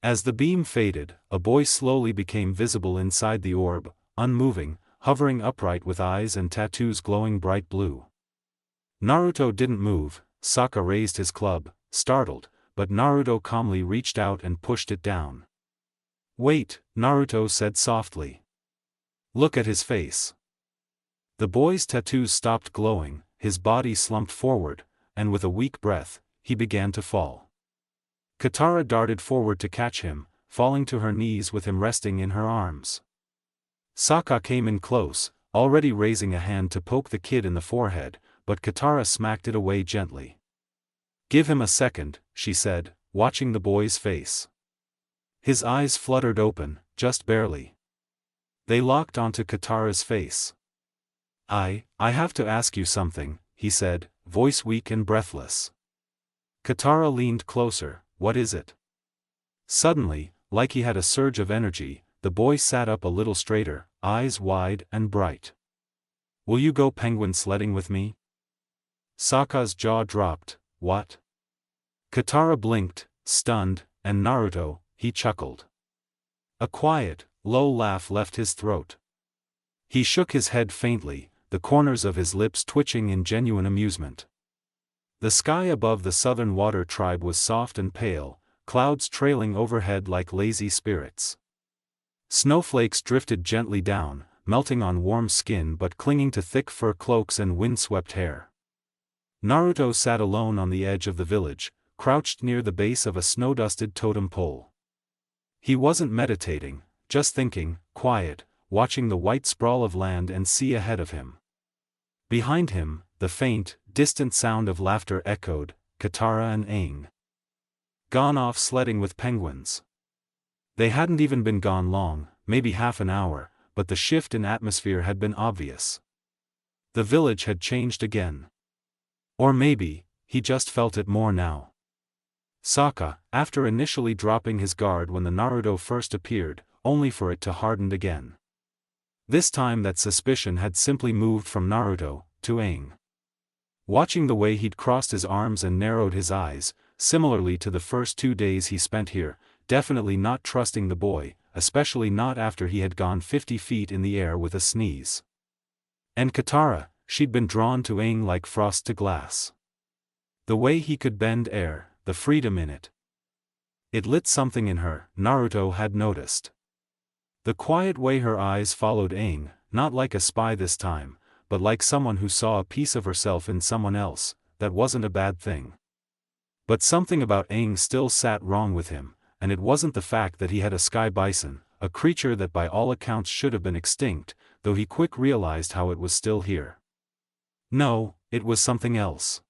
As the beam faded, a boy slowly became visible inside the orb, unmoving, hovering upright with eyes and tattoos glowing bright blue. Naruto didn't move. Sokka raised his club, startled, but Naruto calmly reached out and pushed it down. Wait, Naruto said softly. Look at his face. The boy's tattoos stopped glowing, his body slumped forward, and with a weak breath, he began to fall. Katara darted forward to catch him, falling to her knees with him resting in her arms. Sokka came in close, already raising a hand to poke the kid in the forehead, but Katara smacked it away gently. "Give him a second," she said, watching the boy's face. His eyes fluttered open, just barely. They locked onto Katara's face. I have to ask you something," he said, voice weak and breathless. Katara leaned closer. "What is it?" Suddenly, like he had a surge of energy, the boy sat up a little straighter, eyes wide and bright. "Will you go penguin sledding with me?" Sokka's jaw dropped. "What?" Katara blinked, stunned, and Naruto, he chuckled. A quiet, low laugh left his throat. He shook his head faintly, the corners of his lips twitching in genuine amusement. The sky above the Southern Water Tribe was soft and pale, clouds trailing overhead like lazy spirits. Snowflakes drifted gently down, melting on warm skin but clinging to thick fur cloaks and windswept hair. Naruto sat alone on the edge of the village, crouched near the base of a snow-dusted totem pole. He wasn't meditating, just thinking, quiet, watching the white sprawl of land and sea ahead of him. Behind him, the faint, distant sound of laughter echoed, Katara and Aang. Gone off sledding with penguins. They hadn't even been gone long, maybe half an hour, but the shift in atmosphere had been obvious. The village had changed again. Or maybe, he just felt it more now. Sokka, after initially dropping his guard when the Naruto first appeared, only for it to harden again. This time that suspicion had simply moved from Naruto to Aang. Watching the way he'd crossed his arms and narrowed his eyes, similarly to the first 2 days he spent here, definitely not trusting the boy, especially not after he had gone 50 feet in the air with a sneeze. And Katara, she'd been drawn to Aang like frost to glass. The way he could bend air, the freedom in it. It lit something in her, Naruto had noticed. The quiet way her eyes followed Aang, not like a spy this time, but like someone who saw a piece of herself in someone else, that wasn't a bad thing. But something about Aang still sat wrong with him, and it wasn't the fact that he had a sky bison, a creature that by all accounts should have been extinct, though he quick realized how it was still here. No, it was something else.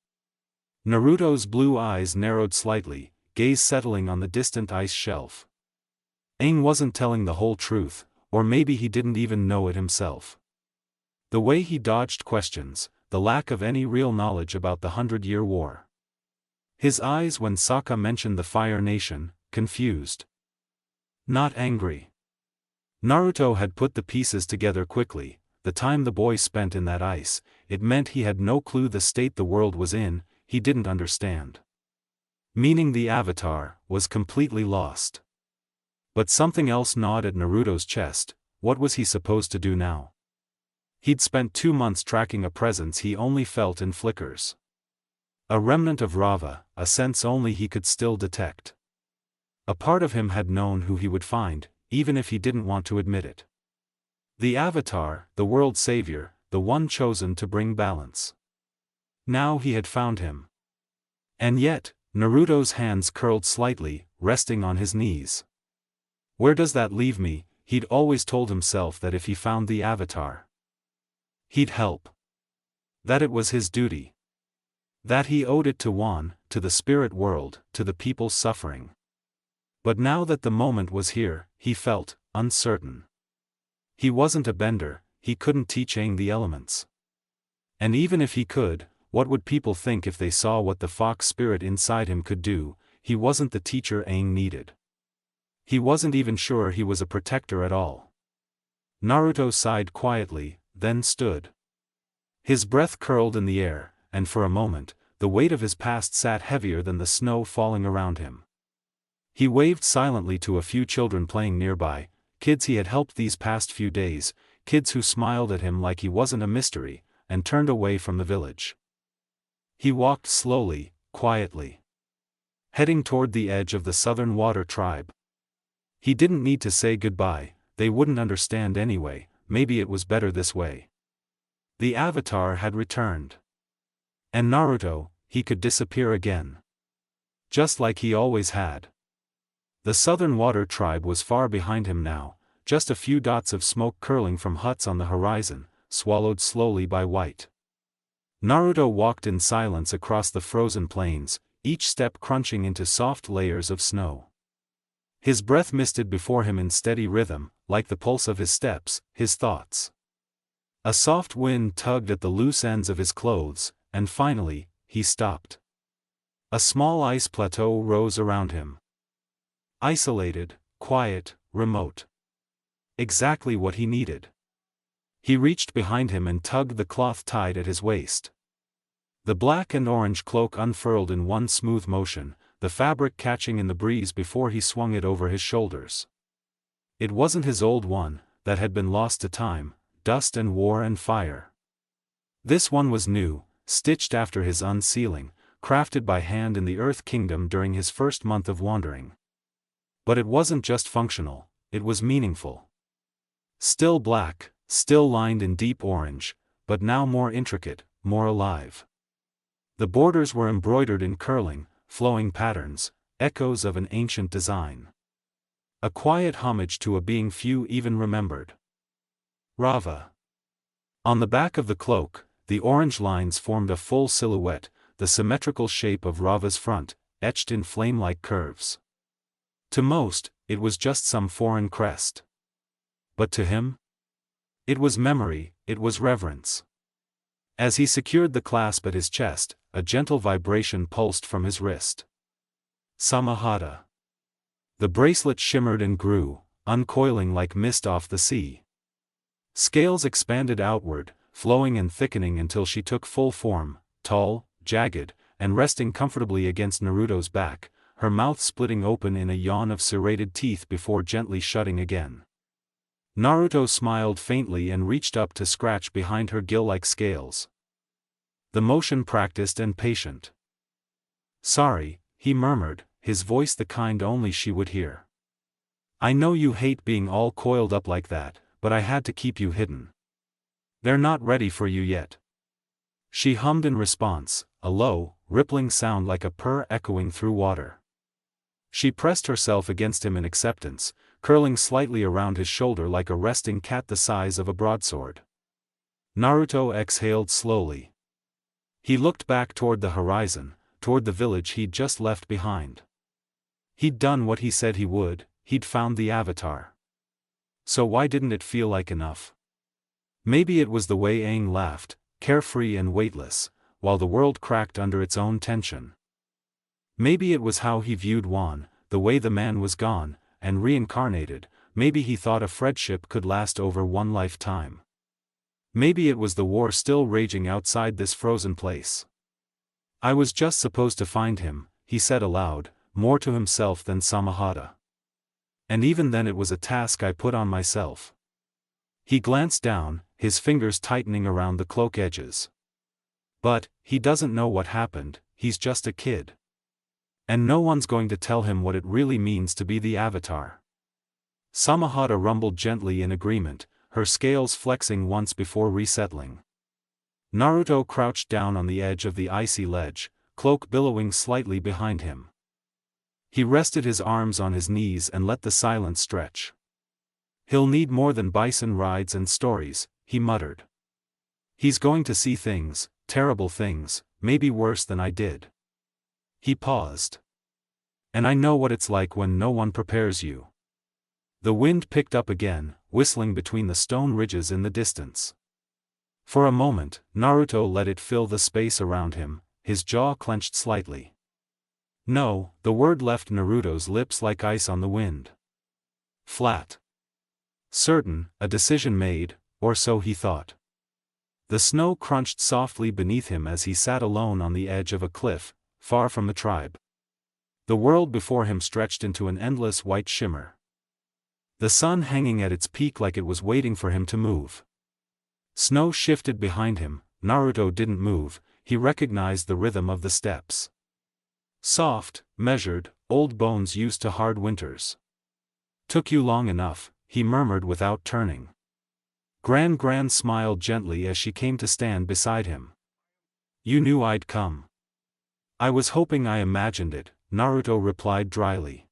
Naruto's blue eyes narrowed slightly, gaze settling on the distant ice shelf. Aang wasn't telling the whole truth, or maybe he didn't even know it himself. The way he dodged questions, the lack of any real knowledge about the 100-Year War. His eyes when Sokka mentioned the Fire Nation, confused. Not angry. Naruto had put the pieces together quickly. The time the boy spent in that ice, it meant he had no clue the state the world was in, he didn't understand. Meaning the Avatar was completely lost. But something else gnawed at Naruto's chest. What was he supposed to do now? He'd spent 2 months tracking a presence he only felt in flickers. A remnant of Rava, a sense only he could still detect. A part of him had known who he would find, even if he didn't want to admit it. The Avatar, the world savior, the one chosen to bring balance. Now he had found him. And yet, Naruto's hands curled slightly, resting on his knees. Where does that leave me? He'd always told himself that if he found the Avatar, he'd help. That it was his duty. That he owed it to Wan, to the spirit world, to the people suffering. But now that the moment was here, he felt uncertain. He wasn't a bender, he couldn't teach Aang the elements. And even if he could, what would people think if they saw what the fox spirit inside him could do? He wasn't the teacher Aang needed. He wasn't even sure he was a protector at all. Naruto sighed quietly, then stood. His breath curled in the air, and for a moment, the weight of his past sat heavier than the snow falling around him. He waved silently to a few children playing nearby, kids he had helped these past few days, kids who smiled at him like he wasn't a mystery, and turned away from the village. He walked slowly, quietly. Heading toward the edge of the Southern Water Tribe. He didn't need to say goodbye, they wouldn't understand anyway, maybe it was better this way. The Avatar had returned. And Naruto, he could disappear again. Just like he always had. The Southern Water Tribe was far behind him now, just a few dots of smoke curling from huts on the horizon, swallowed slowly by white. Naruto walked in silence across the frozen plains, each step crunching into soft layers of snow. His breath misted before him in steady rhythm, like the pulse of his steps, his thoughts. A soft wind tugged at the loose ends of his clothes, and finally, he stopped. A small ice plateau rose around him. Isolated, quiet, remote. Exactly what he needed. He reached behind him and tugged the cloth tied at his waist. The black and orange cloak unfurled in one smooth motion, the fabric catching in the breeze before he swung it over his shoulders. It wasn't his old one, that had been lost to time, dust and war and fire. This one was new, stitched after his unsealing, crafted by hand in the Earth Kingdom during his first month of wandering. But it wasn't just functional, it was meaningful. Still black, still lined in deep orange, but now more intricate, more alive. The borders were embroidered in curling, flowing patterns, echoes of an ancient design. A quiet homage to a being few even remembered. Rava. On the back of the cloak, the orange lines formed a full silhouette, the symmetrical shape of Rava's front, etched in flame-like curves. To most, it was just some foreign crest. But to him? It was memory, it was reverence. As he secured the clasp at his chest, a gentle vibration pulsed from his wrist. Samahata. The bracelet shimmered and grew, uncoiling like mist off the sea. Scales expanded outward, flowing and thickening until she took full form, tall, jagged, and resting comfortably against Naruto's back, her mouth splitting open in a yawn of serrated teeth before gently shutting again. Naruto smiled faintly and reached up to scratch behind her gill-like scales. The motion practiced and patient. "Sorry," he murmured, his voice the kind only she would hear. "I know you hate being all coiled up like that, but I had to keep you hidden. They're not ready for you yet." She hummed in response, a low, rippling sound like a purr echoing through water. She pressed herself against him in acceptance, curling slightly around his shoulder like a resting cat the size of a broadsword. Naruto exhaled slowly. He looked back toward the horizon, toward the village he'd just left behind. He'd done what he said he would, he'd found the Avatar. So why didn't it feel like enough? Maybe it was the way Aang laughed, carefree and weightless, while the world cracked under its own tension. Maybe it was how he viewed Wan, the way the man was gone, and reincarnated. Maybe he thought a friendship could last over one lifetime. Maybe it was the war still raging outside this frozen place. "I was just supposed to find him," he said aloud, more to himself than Samahata. "And even then it was a task I put on myself." He glanced down, his fingers tightening around the cloak edges. "But, he doesn't know what happened, he's just a kid. And no one's going to tell him what it really means to be the Avatar." Samahata rumbled gently in agreement, her scales flexing once before resettling. Naruto crouched down on the edge of the icy ledge, cloak billowing slightly behind him. He rested his arms on his knees and let the silence stretch. "He'll need more than bison rides and stories," he muttered. "He's going to see things, terrible things, maybe worse than I did." He paused. "And I know what it's like when no one prepares you." The wind picked up again, whistling between the stone ridges in the distance. For a moment, Naruto let it fill the space around him, his jaw clenched slightly. "No," the word left Naruto's lips like ice on the wind. Flat. Certain, a decision made, or so he thought. The snow crunched softly beneath him as he sat alone on the edge of a cliff, far from the tribe. The world before him stretched into an endless white shimmer. The sun hanging at its peak like it was waiting for him to move. Snow shifted behind him. Naruto didn't move, he recognized the rhythm of the steps. Soft, measured, old bones used to hard winters. "Took you long enough," he murmured without turning. Gran smiled gently as she came to stand beside him. "You knew I'd come." "I was hoping I imagined it," Naruto replied dryly.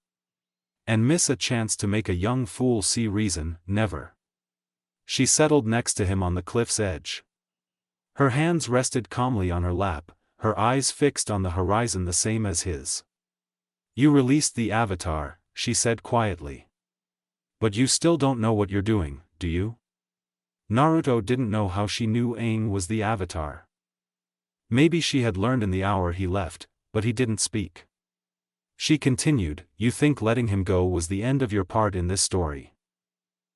"And miss a chance to make a young fool see reason, never." She settled next to him on the cliff's edge. Her hands rested calmly on her lap, her eyes fixed on the horizon the same as his. "You released the Avatar," she said quietly. "But you still don't know what you're doing, do you?" Naruto didn't know how she knew Aang was the Avatar. Maybe she had learned in the hour he left, but he didn't speak. She continued, "You think letting him go was the end of your part in this story?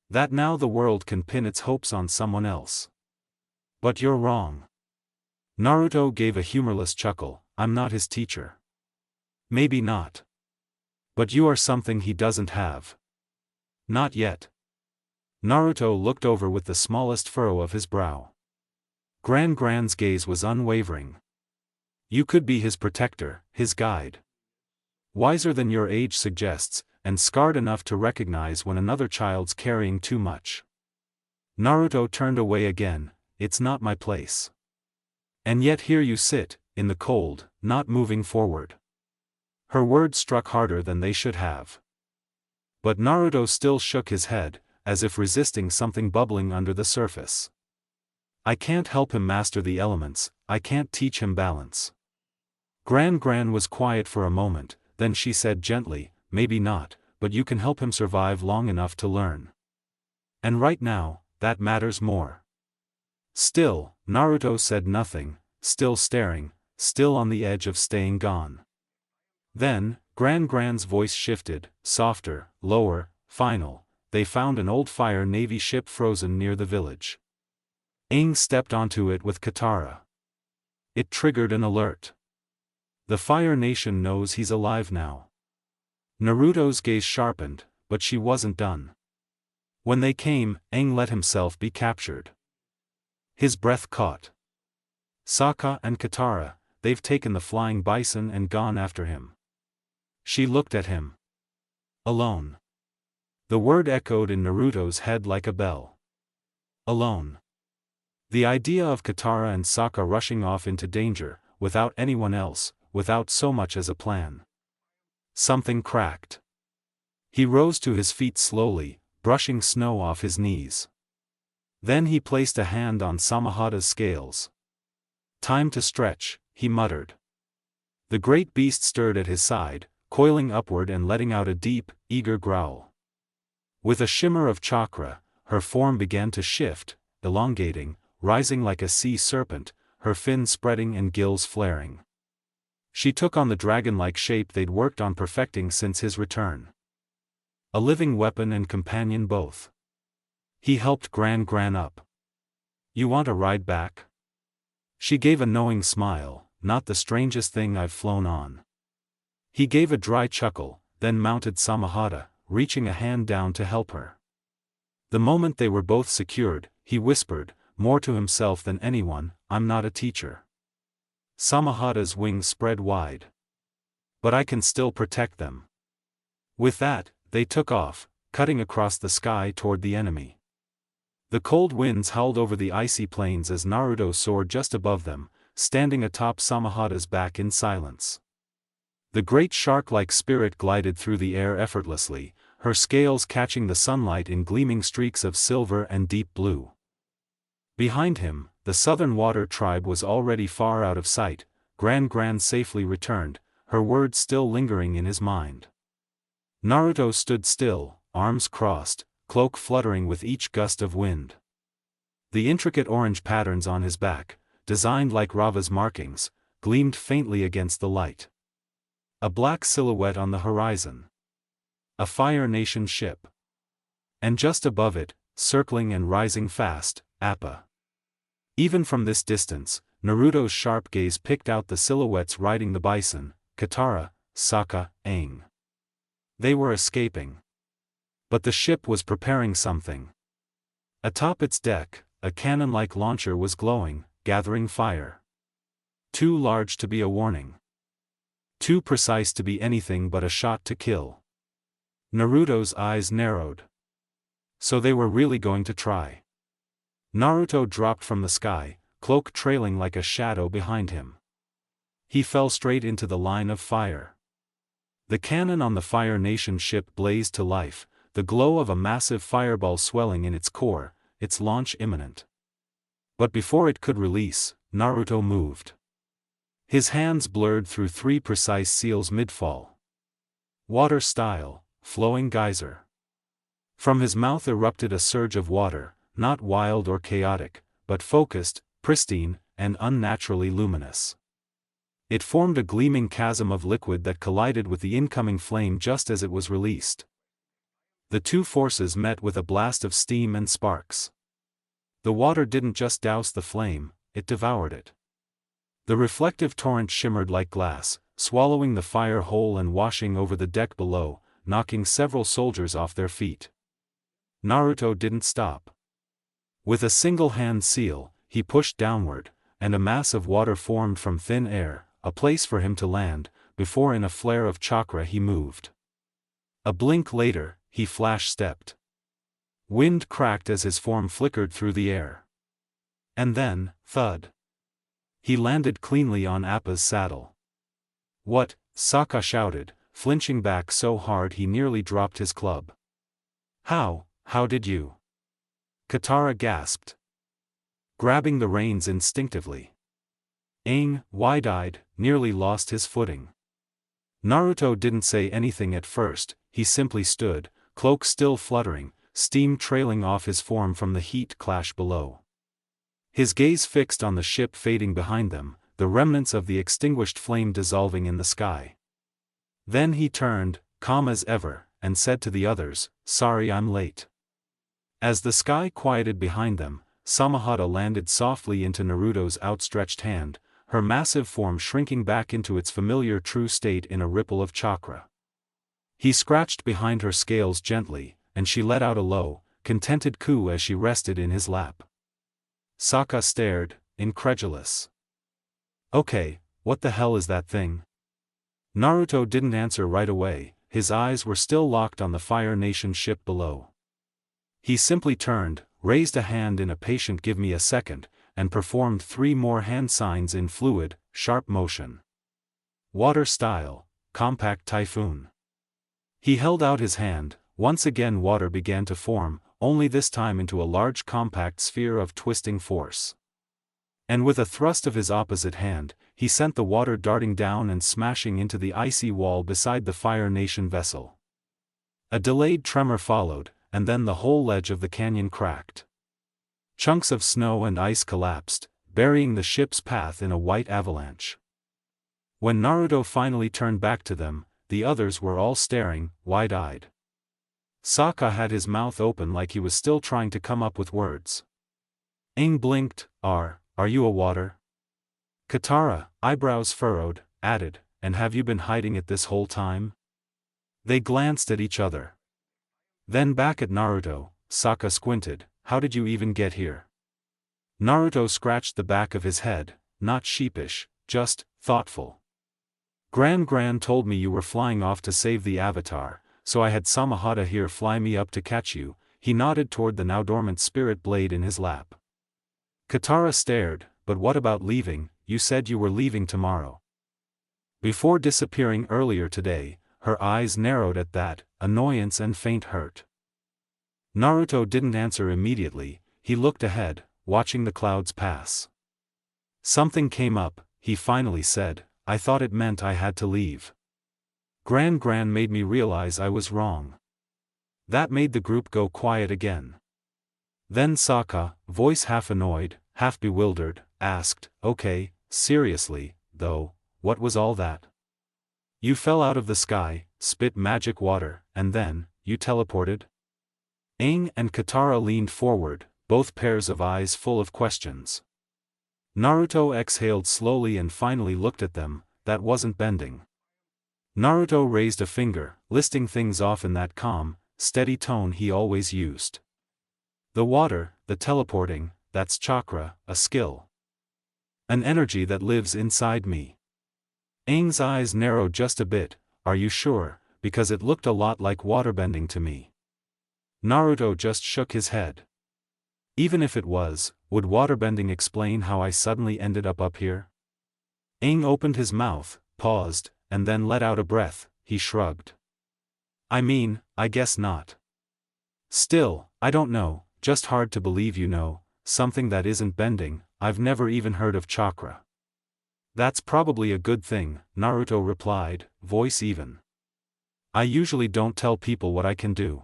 That now the world can pin its hopes on someone else? But you're wrong." Naruto gave a humorless chuckle. "I'm not his teacher." "Maybe not. But you are something he doesn't have." "Not yet." Naruto looked over with the smallest furrow of his brow. Gran's gaze was unwavering. "You could be his protector, his guide. Wiser than your age suggests, and scarred enough to recognize when another child's carrying too much." Naruto turned away again. "It's not my place. And yet here you sit, in the cold, not moving forward." Her words struck harder than they should have. But Naruto still shook his head, as if resisting something bubbling under the surface. "I can't help him master the elements, I can't teach him balance." Gran was quiet for a moment, then she said gently, "Maybe not, but you can help him survive long enough to learn. And right now, that matters more." Still, Naruto said nothing, still staring, still on the edge of staying gone. Then, Gran's voice shifted, softer, lower, final. They found an old Fire Navy ship frozen near the village. Aang stepped onto it with Katara. It triggered an alert. The Fire Nation knows he's alive now. Naruto's gaze sharpened, but she wasn't done. When they came, Aang let himself be captured. His breath caught. "Sokka and Katara, they've taken the flying bison and gone after him." She looked at him. "Alone." The word echoed in Naruto's head like a bell. Alone. The idea of Katara and Sokka rushing off into danger, without anyone else, without so much as a plan. Something cracked. He rose to his feet slowly, brushing snow off his knees. Then he placed a hand on Samahada's scales. "Time to stretch," he muttered. The great beast stirred at his side, coiling upward and letting out a deep, eager growl. With a shimmer of chakra, her form began to shift, elongating, rising like a sea serpent, her fins spreading and gills flaring. She took on the dragon-like shape they'd worked on perfecting since his return. A living weapon and companion both. He helped Gran up. "You want a ride back?" She gave a knowing smile. "Not the strangest thing I've flown on." He gave a dry chuckle, then mounted Samahada, reaching a hand down to help her. The moment they were both secured, he whispered, more to himself than anyone, "I'm not a teacher." Samahada's wings spread wide. "But I can still protect them." With that, they took off, cutting across the sky toward the enemy. The cold winds howled over the icy plains as Naruto soared just above them, standing atop Samahada's back in silence. The great shark-like spirit glided through the air effortlessly, her scales catching the sunlight in gleaming streaks of silver and deep blue. Behind him, the Southern Water Tribe was already far out of sight. Gran safely returned, her words still lingering in his mind. Naruto stood still, arms crossed, cloak fluttering with each gust of wind. The intricate orange patterns on his back, designed like Rava's markings, gleamed faintly against the light. A black silhouette on the horizon. A Fire Nation ship. And just above it, circling and rising fast, Appa. Even from this distance, Naruto's sharp gaze picked out the silhouettes riding the bison, Katara, Sokka, Aang. They were escaping. But the ship was preparing something. Atop its deck, a cannon-like launcher was glowing, gathering fire. Too large to be a warning. Too precise to be anything but a shot to kill. Naruto's eyes narrowed. So they were really going to try. Naruto dropped from the sky, cloak trailing like a shadow behind him. He fell straight into the line of fire. The cannon on the Fire Nation ship blazed to life, the glow of a massive fireball swelling in its core, its launch imminent. But before it could release, Naruto moved. His hands blurred through 3 precise seals mid-fall. Water style, flowing geyser. From his mouth erupted a surge of water, not wild or chaotic, but focused, pristine, and unnaturally luminous. It formed a gleaming chasm of liquid that collided with the incoming flame just as it was released. The two forces met with a blast of steam and sparks. The water didn't just douse the flame, it devoured it. The reflective torrent shimmered like glass, swallowing the fire whole and washing over the deck below, knocking several soldiers off their feet. Naruto didn't stop. With a single hand seal, he pushed downward, and a mass of water formed from thin air, a place for him to land, before in a flare of chakra he moved. A blink later, he flash-stepped. Wind cracked as his form flickered through the air. And then, thud. He landed cleanly on Appa's saddle. "What?" Sokka shouted, flinching back so hard he nearly dropped his club. How did you?" Katara gasped, grabbing the reins instinctively. Aang, wide-eyed, nearly lost his footing. Naruto didn't say anything at first, he simply stood, cloak still fluttering, steam trailing off his form from the heat clash below. His gaze fixed on the ship fading behind them, the remnants of the extinguished flame dissolving in the sky. Then he turned, calm as ever, and said to the others, "Sorry I'm late." As the sky quieted behind them, Samahata landed softly into Naruto's outstretched hand, her massive form shrinking back into its familiar true state in a ripple of chakra. He scratched behind her scales gently, and she let out a low, contented coo as she rested in his lap. Sokka stared, incredulous. "Okay, what the hell is that thing?" Naruto didn't answer right away, his eyes were still locked on the Fire Nation ship below. He simply turned, raised a hand in a patient "give me a second," and performed 3 more hand signs in fluid, sharp motion. Water style, compact typhoon. He held out his hand, once again water began to form, only this time into a large compact sphere of twisting force. And with a thrust of his opposite hand, he sent the water darting down and smashing into the icy wall beside the Fire Nation vessel. A delayed tremor followed, and then the whole ledge of the canyon cracked. Chunks of snow and ice collapsed, burying the ship's path in a white avalanche. When Naruto finally turned back to them, the others were all staring, wide-eyed. Sokka had his mouth open like he was still trying to come up with words. Aang blinked, Are you a water?" Katara, eyebrows furrowed, added, "And have you been hiding it this whole time?" They glanced at each other. Then back at Naruto. Sokka squinted, "How did you even get here?" Naruto scratched the back of his head, not sheepish, just thoughtful. Gran told me you were flying off to save the Avatar, so I had Samahata here fly me up to catch you." He nodded toward the now dormant spirit blade in his lap. Katara stared, "But what about leaving? You said you were leaving tomorrow." Before disappearing earlier today, her eyes narrowed at that, annoyance and faint hurt. Naruto didn't answer immediately, he looked ahead, watching the clouds pass. "Something came up," he finally said, "I thought it meant I had to leave. Gran made me realize I was wrong." That made the group go quiet again. Then Sokka, voice half annoyed, half bewildered, asked, "Okay, seriously, though, what was all that? You fell out of the sky, spit magic water, and then, you teleported?" Aang and Katara leaned forward, both pairs of eyes full of questions. Naruto exhaled slowly and finally looked at them, that wasn't bending. Naruto raised a finger, listing things off in that calm, steady tone he always used. "The water, the teleporting, that's chakra, a skill. An energy that lives inside me." Aang's eyes narrowed just a bit. "Are you sure? Because it looked a lot like waterbending to me." Naruto just shook his head. "Even if it was, would waterbending explain how I suddenly ended up here?" Aang opened his mouth, paused, and then let out a breath. He shrugged. "I mean, I guess not. Still, I don't know, just hard to believe, you know." something that isn't bending. I've never even heard of chakra. That's probably a good thing, Naruto replied, voice even. I usually don't tell people what I can do.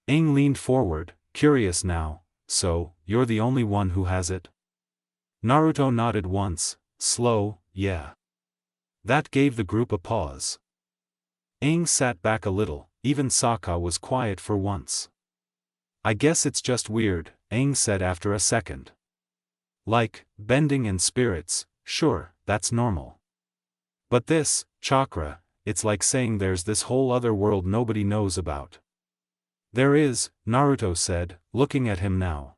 Aang leaned forward, curious now. So, you're the only one who has it? Naruto nodded once, slow, yeah. That gave the group a pause. Aang sat back a little, even Sokka was quiet for once. I guess it's just weird, Aang said after a second. Like, bending and spirits, sure, that's normal. But this, chakra, it's like saying there's this whole other world nobody knows about. There is, Naruto said, looking at him now.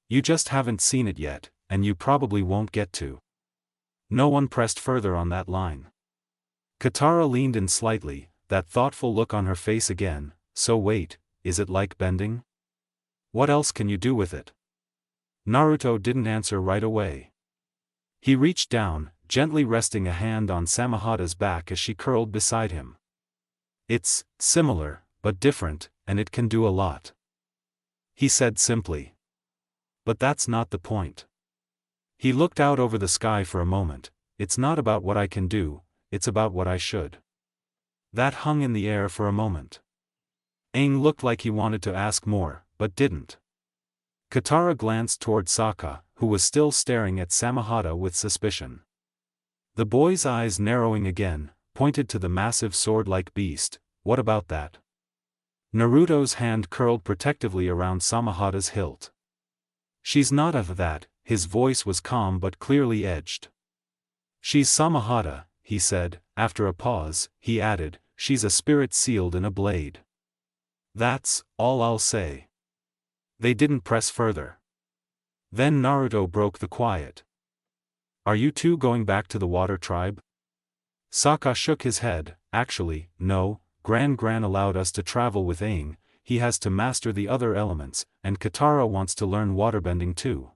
You just haven't seen it yet, and you probably won't get to. No one pressed further on that line. Katara leaned in slightly, that thoughtful look on her face again. So wait, is it like bending? What else can you do with it? Naruto didn't answer right away. He reached down, gently resting a hand on Samahata's back as she curled beside him. It's similar, but different, and it can do a lot. He said simply. But that's not the point. He looked out over the sky for a moment. It's not about what I can do, it's about what I should. That hung in the air for a moment. Aang looked like he wanted to ask more, but didn't. Katara glanced toward Sokka, who was still staring at Samahata with suspicion. The boy's eyes narrowing again, pointed to the massive sword-like beast. What about that? Naruto's hand curled protectively around Samahata's hilt. She's not of that, his voice was calm but clearly edged. She's Samahata, he said. After a pause, he added, she's a spirit sealed in a blade. That's all I'll say. They didn't press further. Then Naruto broke the quiet. Are you two going back to the water tribe? Sokka shook his head. Actually, no, Gran allowed us to travel with Aang. He has to master the other elements, and Katara wants to learn waterbending too.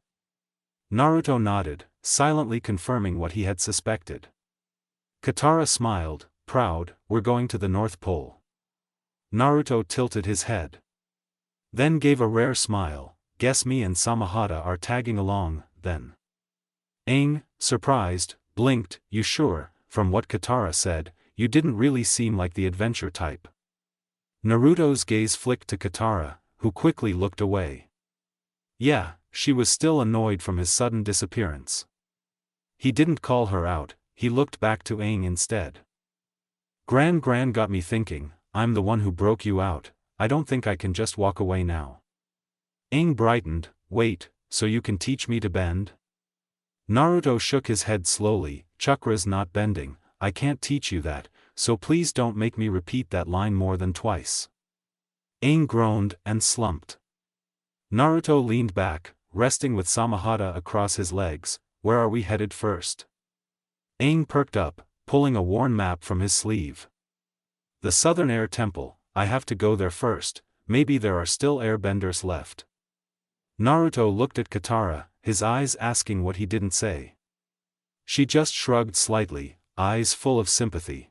Naruto nodded, silently confirming what he had suspected. Katara smiled, proud. We're going to the North Pole. Naruto tilted his head. Then gave a rare smile. Guess me and Samahata are tagging along, then. Aang, surprised, blinked. You sure? From what Katara said, you didn't really seem like the adventure type. Naruto's gaze flicked to Katara, who quickly looked away. Yeah, she was still annoyed from his sudden disappearance. He didn't call her out, he looked back to Aang instead. Gran got me thinking, I'm the one who broke you out, I don't think I can just walk away now. Aang brightened, wait, so you can teach me to bend? Naruto shook his head slowly, chakra's not bending, I can't teach you that, so please don't make me repeat that line more than twice. Aang groaned and slumped. Naruto leaned back, resting with Samahata across his legs. Where are we headed first? Aang perked up, pulling a worn map from his sleeve. The Southern Air Temple. I have to go there first, maybe there are still airbenders left. Naruto looked at Katara, his eyes asking what he didn't say. She just shrugged slightly, eyes full of sympathy.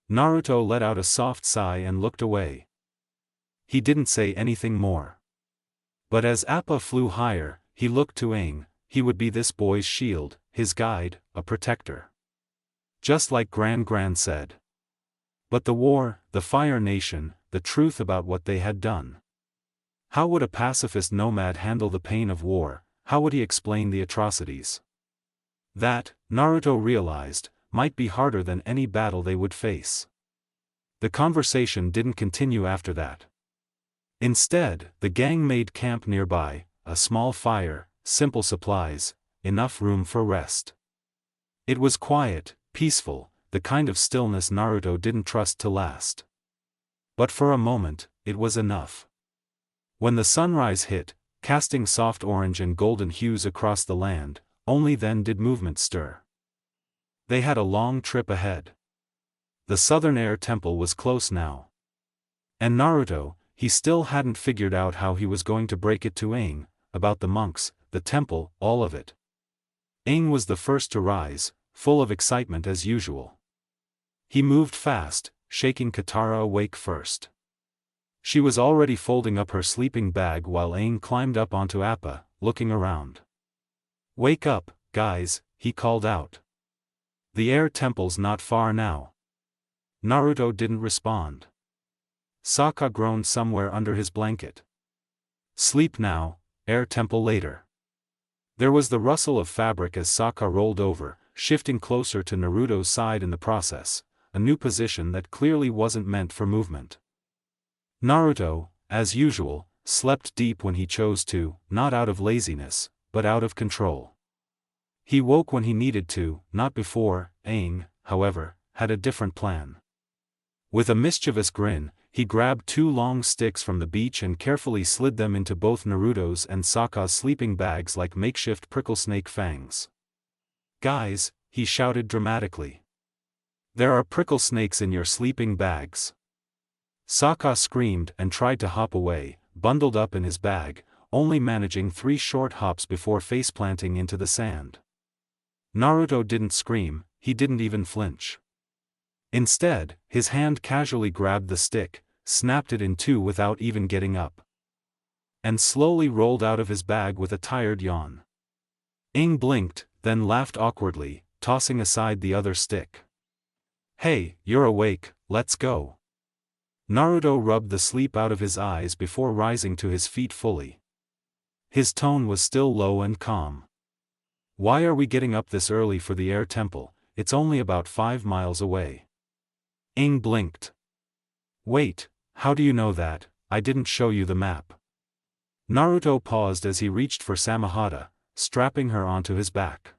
Naruto let out a soft sigh and looked away. He didn't say anything more. But as Appa flew higher, he looked to Aang. He would be this boy's shield, his guide, a protector. Just like Gran said. But the war, the Fire Nation, the truth about what they had done. How would a pacifist nomad handle the pain of war? How would he explain the atrocities? That, Naruto realized, might be harder than any battle they would face. The conversation didn't continue after that. Instead, the gang made camp nearby, a small fire, simple supplies, enough room for rest. It was quiet, peaceful, the kind of stillness Naruto didn't trust to last. But for a moment, it was enough. When the sunrise hit, casting soft orange and golden hues across the land, only then did movement stir. They had a long trip ahead. The Southern Air Temple was close now. And Naruto, he still hadn't figured out how he was going to break it to Aang, about the monks, the temple, all of it. Aang was the first to rise, full of excitement as usual. He moved fast, shaking Katara awake first. She was already folding up her sleeping bag while Aang climbed up onto Appa, looking around. "Wake up, guys," he called out. "The air temple's not far now." Naruto didn't respond. Sokka groaned somewhere under his blanket. "Sleep now, air temple later." There was the rustle of fabric as Sokka rolled over, shifting closer to Naruto's side in the process, a new position that clearly wasn't meant for movement. Naruto, as usual, slept deep when he chose to, not out of laziness, but out of control. He woke when he needed to, not before. Aang, however, had a different plan. With a mischievous grin, he grabbed 2 long sticks from the beach and carefully slid them into both Naruto's and Sokka's sleeping bags like makeshift prickle snake fangs. "Guys," he shouted dramatically. "There are prickle snakes in your sleeping bags." Sokka screamed and tried to hop away, bundled up in his bag, only managing 3 short hops before faceplanting into the sand. Naruto didn't scream, he didn't even flinch. Instead, his hand casually grabbed the stick, snapped it in 2 without even getting up, and slowly rolled out of his bag with a tired yawn. Aang blinked, then laughed awkwardly, tossing aside the other stick. "Hey, you're awake, let's go." Naruto rubbed the sleep out of his eyes before rising to his feet fully. His tone was still low and calm. "Why are we getting up this early for the air temple? It's only about 5 miles away." Aang blinked. "Wait, how do you know that? I didn't show you the map." Naruto paused as he reached for Samahata, strapping her onto his back.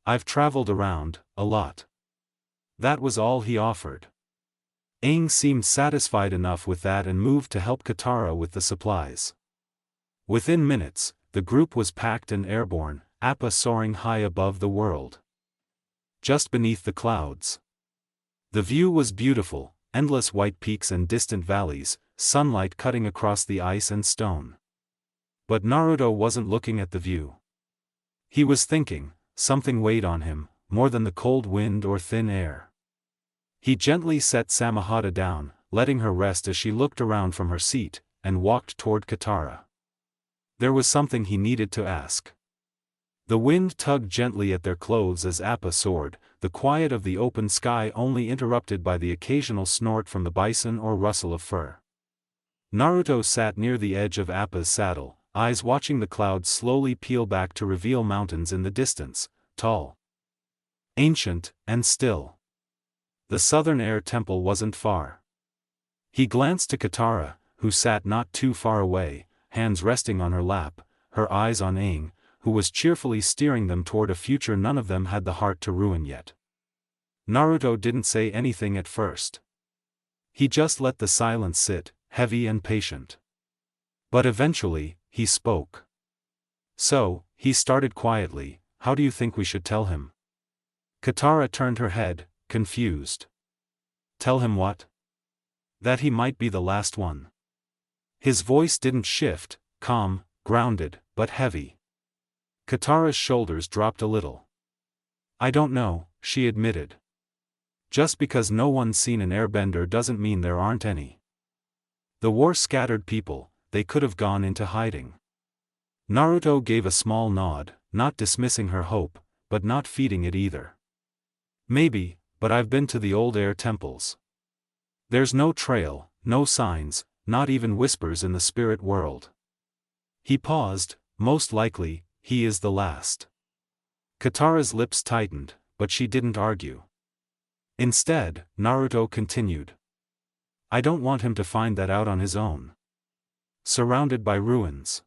"I've traveled around, a lot." That was all he offered. Aang seemed satisfied enough with that and moved to help Katara with the supplies. Within minutes, the group was packed and airborne, Appa soaring high above the world. Just beneath the clouds. The view was beautiful, endless white peaks and distant valleys, sunlight cutting across the ice and stone. But Naruto wasn't looking at the view. He was thinking. Something weighed on him, more than the cold wind or thin air. He gently set Samahata down, letting her rest as she looked around from her seat, and walked toward Katara. There was something he needed to ask. The wind tugged gently at their clothes as Appa soared, the quiet of the open sky only interrupted by the occasional snort from the bison or rustle of fur. Naruto sat near the edge of Appa's saddle, eyes watching the clouds slowly peel back to reveal mountains in the distance, tall, ancient, and still. The southern air temple wasn't far. He glanced to Katara, who sat not too far away, hands resting on her lap, her eyes on Aang, who was cheerfully steering them toward a future none of them had the heart to ruin yet. Naruto didn't say anything at first. He just let the silence sit, heavy and patient. But eventually, he spoke. "So," he started quietly, "how do you think we should tell him?" Katara turned her head, confused. "Tell him what?" "That he might be the last one." His voice didn't shift, calm, grounded, but heavy. Katara's shoulders dropped a little. "I don't know," she admitted. "Just because no one's seen an airbender doesn't mean there aren't any. The war scattered people, they could have gone into hiding." Naruto gave a small nod, not dismissing her hope, but not feeding it either. "Maybe, but I've been to the old air temples. There's no trail, no signs, not even whispers in the spirit world." He paused. "Most likely, he is the last." Katara's lips tightened, but she didn't argue. Instead, Naruto continued. "I don't want him to find that out on his own. Surrounded by ruins."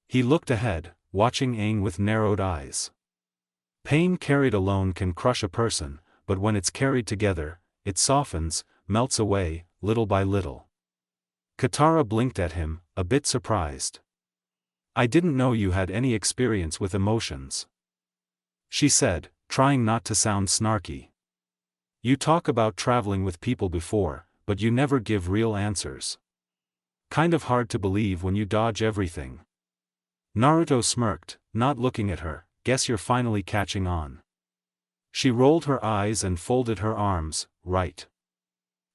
He looked ahead, watching Aang with narrowed eyes. Pain carried alone can crush a person, but when it's carried together, it softens, melts away, little by little. Katara blinked at him, a bit surprised. "I didn't know you had any experience with emotions," she said, trying not to sound snarky. "You talk about traveling with people before, but you never give real answers. Kind of hard to believe when you dodge everything." Naruto smirked, not looking at her. "Guess you're finally catching on." She rolled her eyes and folded her arms. "Right.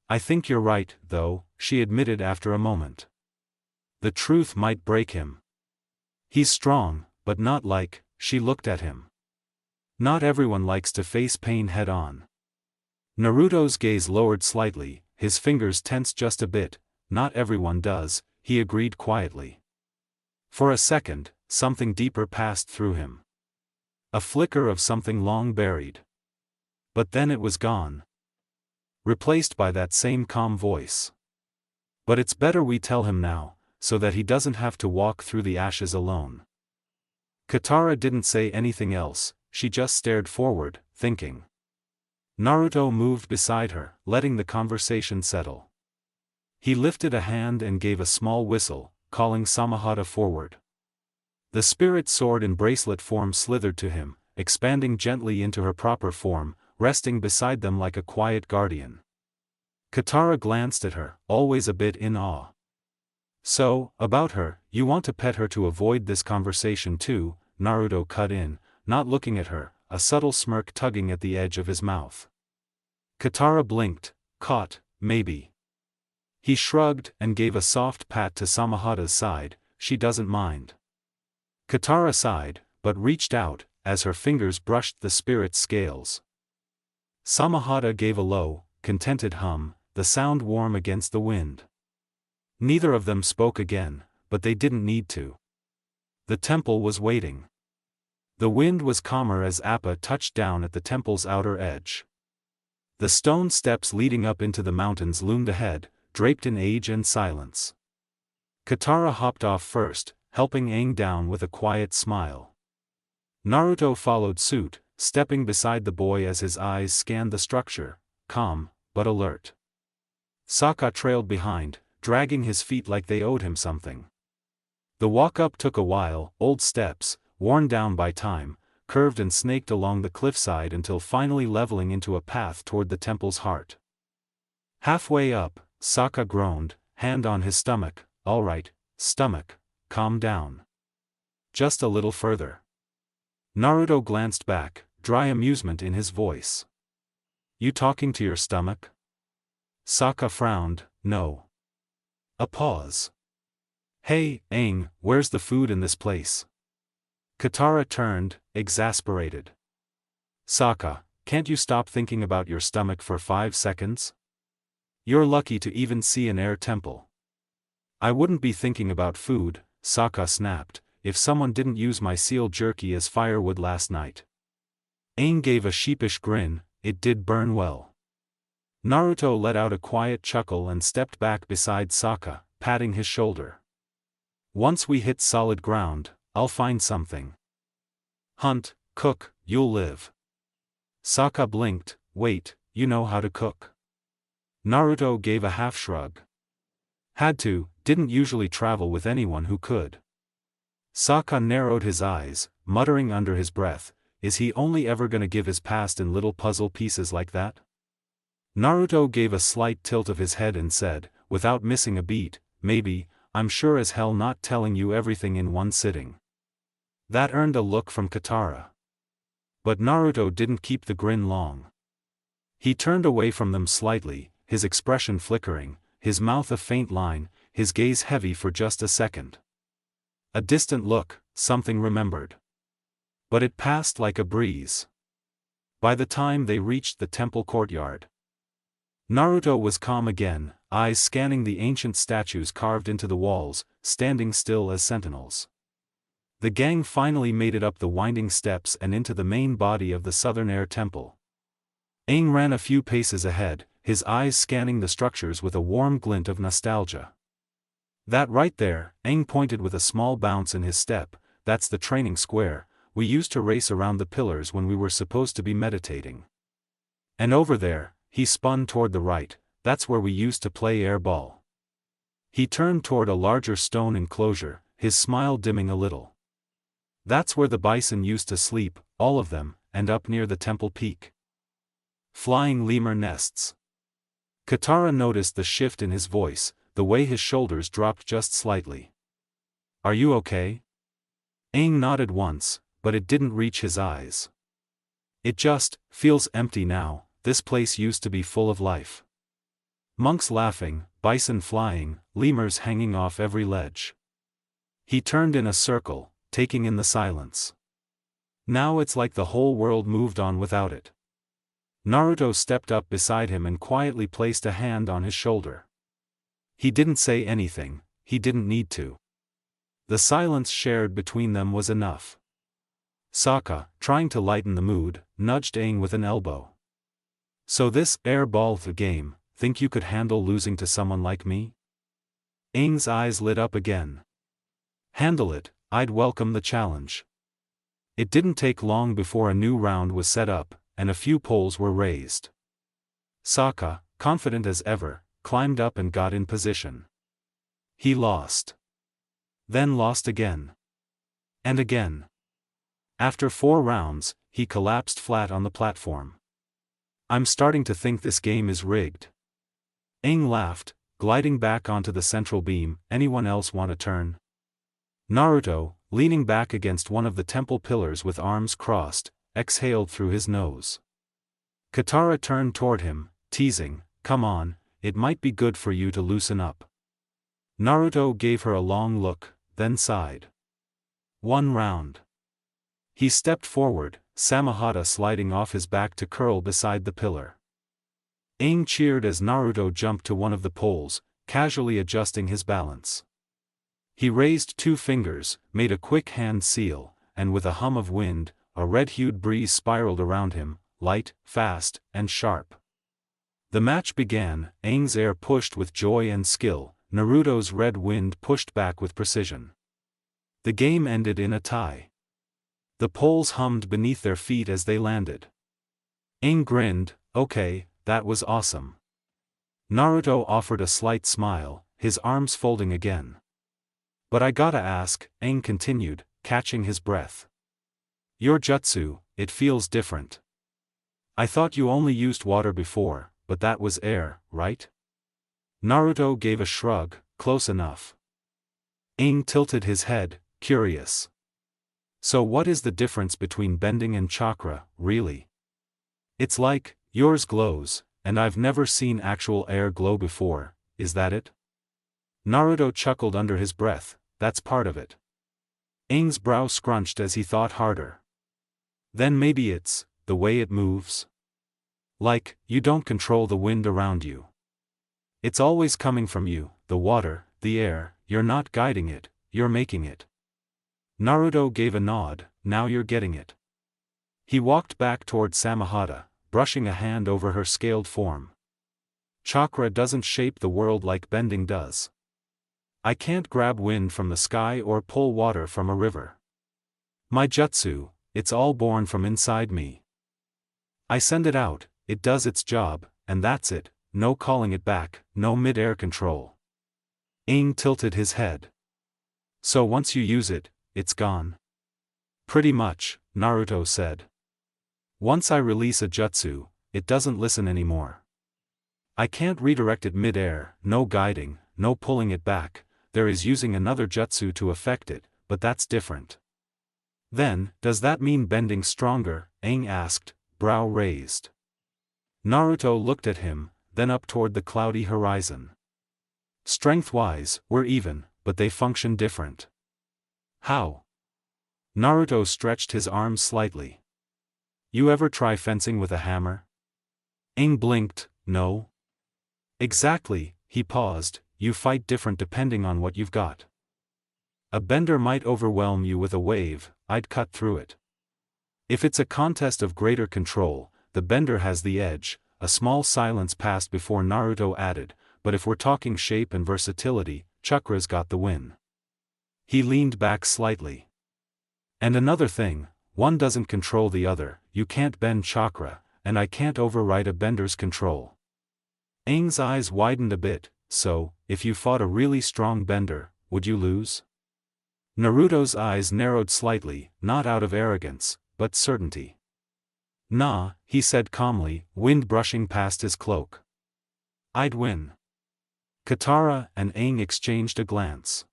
I think you're right, though," she admitted after a moment. The truth might break him. He's strong, but not like, she looked at him. Not everyone likes to face pain head-on. Naruto's gaze lowered slightly, his fingers tensed just a bit. Not everyone does, he agreed quietly. For a second, something deeper passed through him. A flicker of something long buried. But then it was gone. Replaced by that same calm voice. But it's better we tell him now, so that he doesn't have to walk through the ashes alone. Katara didn't say anything else, she just stared forward, thinking. Naruto moved beside her, letting the conversation settle. He lifted a hand and gave a small whistle, calling Samahata forward. The spirit sword in bracelet form slithered to him, expanding gently into her proper form, resting beside them like a quiet guardian. Katara glanced at her, always a bit in awe. So, about her, you want to pet her to avoid this conversation too, Naruto cut in, not looking at her, a subtle smirk tugging at the edge of his mouth. Katara blinked, caught, maybe. He shrugged and gave a soft pat to Samahata's side, she doesn't mind. Katara sighed, but reached out, as her fingers brushed the spirit's scales. Samahata gave a low, contented hum, the sound warm against the wind. Neither of them spoke again, but they didn't need to. The temple was waiting. The wind was calmer as Appa touched down at the temple's outer edge. The stone steps leading up into the mountains loomed ahead, draped in age and silence. Katara hopped off first, helping Aang down with a quiet smile. Naruto followed suit, stepping beside the boy as his eyes scanned the structure, calm, but alert. Sokka trailed behind, dragging his feet like they owed him something. The walk-up took a while, old steps, worn down by time, curved and snaked along the cliffside until finally leveling into a path toward the temple's heart. Halfway up, Sokka groaned, hand on his stomach, "All right, stomach, calm down. Just a little further." Naruto glanced back, dry amusement in his voice. "You talking to your stomach?" Sokka frowned, "No." A pause. "Hey, Aang, where's the food in this place?" Katara turned, exasperated. "Sokka, can't you stop thinking about your stomach for 5 seconds? You're lucky to even see an air temple." "I wouldn't be thinking about food," Sokka snapped, "if someone didn't use my seal jerky as firewood last night." Aang gave a sheepish grin, "It did burn well." Naruto let out a quiet chuckle and stepped back beside Sokka, patting his shoulder. "Once we hit solid ground, I'll find something. Hunt, cook, you'll live." Sokka blinked, "Wait, you know how to cook?" Naruto gave a half shrug. "Had to, didn't usually travel with anyone who could." Sokka narrowed his eyes, muttering under his breath, "Is he only ever gonna give his past in little puzzle pieces like that?" Naruto gave a slight tilt of his head and said, without missing a beat, "Maybe, I'm sure as hell not telling you everything in one sitting." That earned a look from Katara. But Naruto didn't keep the grin long. He turned away from them slightly, his expression flickering, his mouth a faint line, his gaze heavy for just a second. A distant look, something remembered. But it passed like a breeze. By the time they reached the temple courtyard, Naruto was calm again, eyes scanning the ancient statues carved into the walls, standing still as sentinels. The gang finally made it up the winding steps and into the main body of the Southern Air Temple. Aang ran a few paces ahead, his eyes scanning the structures with a warm glint of nostalgia. "That right there," Aang pointed with a small bounce in his step, "that's the training square. We used to race around the pillars when we were supposed to be meditating. And over there," he spun toward the right, "that's where we used to play air ball." He turned toward a larger stone enclosure, his smile dimming a little. "That's where the bison used to sleep, all of them, and up near the temple peak. Flying lemur nests." Katara noticed the shift in his voice, the way his shoulders dropped just slightly. "Are you okay?" Aang nodded once, but it didn't reach his eyes. "It just feels empty now. This place used to be full of life. Monks laughing, bison flying, lemurs hanging off every ledge." He turned in a circle, taking in the silence. Now it's like the whole world moved on without it. Naruto stepped up beside him and quietly placed a hand on his shoulder. He didn't say anything, he didn't need to. The silence shared between them was enough. Sokka, trying to lighten the mood, nudged Aang with an elbow. So this airball game, think you could handle losing to someone like me? Aang's eyes lit up again. Handle it, I'd welcome the challenge. It didn't take long before a new round was set up, and a few poles were raised. Sokka, confident as ever, climbed up and got in position. He lost. Then lost again. And again. After 4 rounds, he collapsed flat on the platform. I'm starting to think this game is rigged. Aang laughed, gliding back onto the central beam. Anyone else want a turn? Naruto, leaning back against one of the temple pillars with arms crossed, exhaled through his nose. Katara turned toward him, teasing, come on, it might be good for you to loosen up. Naruto gave her a long look, then sighed. 1 round. He stepped forward, Samahata sliding off his back to curl beside the pillar. Aang cheered as Naruto jumped to one of the poles, casually adjusting his balance. He raised 2 fingers, made a quick hand seal, and with a hum of wind, a red-hued breeze spiraled around him, light, fast, and sharp. The match began. Aang's air pushed with joy and skill, Naruto's red wind pushed back with precision. The game ended in a tie. The poles hummed beneath their feet as they landed. Aang grinned, okay, that was awesome. Naruto offered a slight smile, his arms folding again. But I gotta ask, Aang continued, catching his breath. Your jutsu, it feels different. I thought you only used water before, but that was air, right? Naruto gave a shrug, close enough. Aang tilted his head, curious. So what is the difference between bending and chakra, really? It's like, yours glows, and I've never seen actual air glow before, is that it? Naruto chuckled under his breath, that's part of it. Aang's brow scrunched as he thought harder. Then maybe it's the way it moves? Like, you don't control the wind around you. It's always coming from you, the water, the air, you're not guiding it, you're making it. Naruto gave a nod, now you're getting it. He walked back toward Samahata, brushing a hand over her scaled form. Chakra doesn't shape the world like bending does. I can't grab wind from the sky or pull water from a river. My jutsu, it's all born from inside me. I send it out, it does its job, and that's it, no calling it back, no mid-air control. Aang tilted his head. So once you use it, it's gone? Pretty much, Naruto said. Once I release a jutsu, it doesn't listen anymore. I can't redirect it mid-air, no guiding, no pulling it back, there is using another jutsu to affect it, but that's different. Then, does that mean bending stronger? Aang asked, brow raised. Naruto looked at him, then up toward the cloudy horizon. Strength-wise, we're even, but they function different. How? Naruto stretched his arms slightly. You ever try fencing with a hammer? Aang blinked, no. Exactly, he paused, you fight different depending on what you've got. A bender might overwhelm you with a wave, I'd cut through it. If it's a contest of greater control, the bender has the edge. A small silence passed before Naruto added, but if we're talking shape and versatility, chakra's got the win. He leaned back slightly. And another thing, one doesn't control the other, you can't bend chakra, and I can't override a bender's control. Aang's eyes widened a bit, so, if you fought a really strong bender, would you lose? Naruto's eyes narrowed slightly, not out of arrogance, but certainty. Nah, he said calmly, wind brushing past his cloak. I'd win. Katara and Aang exchanged a glance.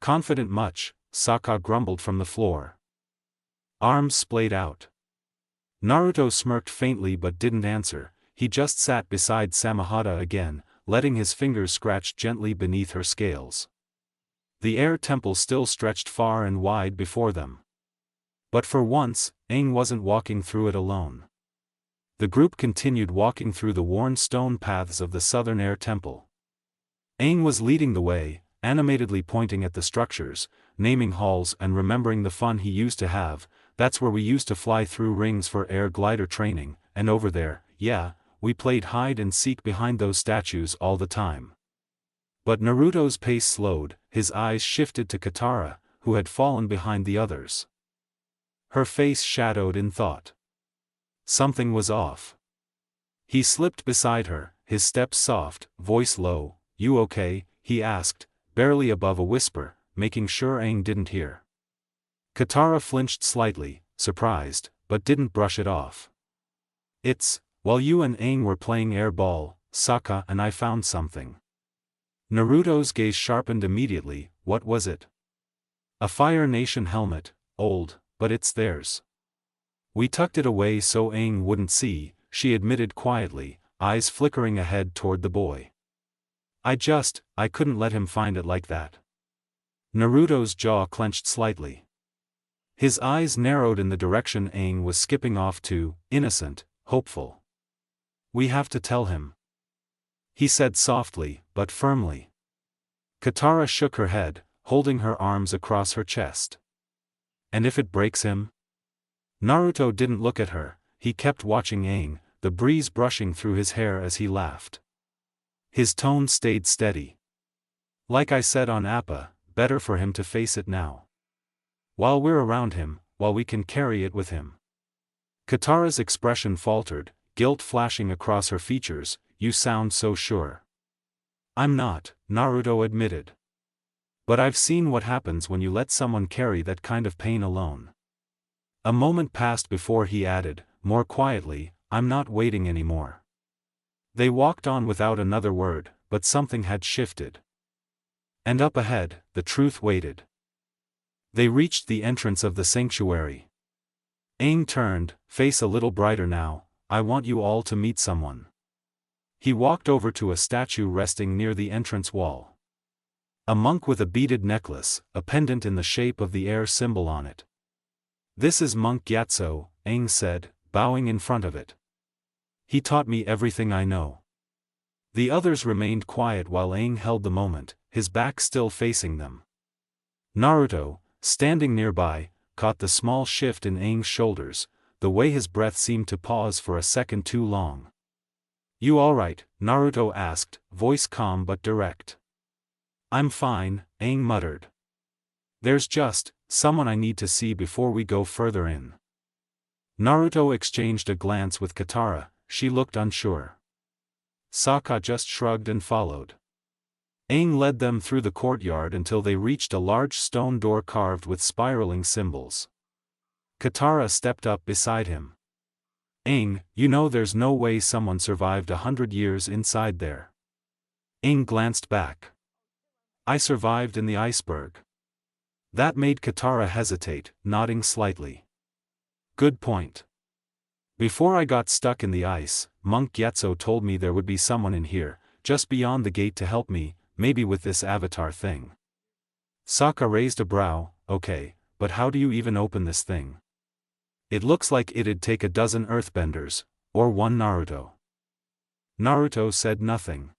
Confident much, Sokka grumbled from the floor. Arms splayed out. Naruto smirked faintly but didn't answer, he just sat beside Samahata again, letting his fingers scratch gently beneath her scales. The air temple still stretched far and wide before them. But for once, Aang wasn't walking through it alone. The group continued walking through the worn stone paths of the southern air temple. Aang was leading the way, animatedly pointing at the structures, naming halls and remembering the fun he used to have. That's where we used to fly through rings for air glider training, and over there, yeah, we played hide and seek behind those statues all the time. But Naruto's pace slowed, his eyes shifted to Katara, who had fallen behind the others. Her face shadowed in thought. Something was off. He slipped beside her, his steps soft, voice low. "You okay?" he asked, barely above a whisper, making sure Aang didn't hear. Katara flinched slightly, surprised, but didn't brush it off. While you and Aang were playing air ball, Sokka and I found something." Naruto's gaze sharpened immediately. What was it? "A Fire Nation helmet, old, but it's theirs. We tucked it away so Aang wouldn't see," she admitted quietly, eyes flickering ahead toward the boy. I couldn't let him find it like that." Naruto's jaw clenched slightly. His eyes narrowed in the direction Aang was skipping off to, innocent, hopeful. "We have to tell him," he said softly, but firmly. Katara shook her head, holding her arms across her chest. "And if it breaks him?" Naruto didn't look at her, he kept watching Aang, the breeze brushing through his hair as he laughed. His tone stayed steady. "Like I said on Appa, better for him to face it now. While we're around him, while we can carry it with him." Katara's expression faltered, guilt flashing across her features. "You sound so sure." "I'm not," Naruto admitted. "But I've seen what happens when you let someone carry that kind of pain alone." A moment passed before he added, more quietly, "I'm not waiting anymore." They walked on without another word, but something had shifted. And up ahead, the truth waited. They reached the entrance of the sanctuary. Aang turned, face a little brighter now. "I want you all to meet someone." He walked over to a statue resting near the entrance wall. A monk with a beaded necklace, a pendant in the shape of the air symbol on it. "This is Monk Gyatso," Aang said, bowing in front of it. "He taught me everything I know." The others remained quiet while Aang held the moment, his back still facing them. Naruto, standing nearby, caught the small shift in Aang's shoulders, the way his breath seemed to pause for a second too long. "You alright?" Naruto asked, voice calm but direct. "I'm fine," Aang muttered. "There's just someone I need to see before we go further in." Naruto exchanged a glance with Katara. She looked unsure. Sokka just shrugged and followed. Aang led them through the courtyard until they reached a large stone door carved with spiraling symbols. Katara stepped up beside him. "Aang, you know there's no way someone survived 100 years inside there." Aang glanced back. "I survived in the iceberg." That made Katara hesitate, nodding slightly. "Good point. Before I got stuck in the ice, Monk Gyatso told me there would be someone in here, just beyond the gate to help me, maybe with this avatar thing." Sokka raised a brow. "Okay, but how do you even open this thing? It looks like it'd take a dozen earthbenders, or one Naruto." Naruto said nothing.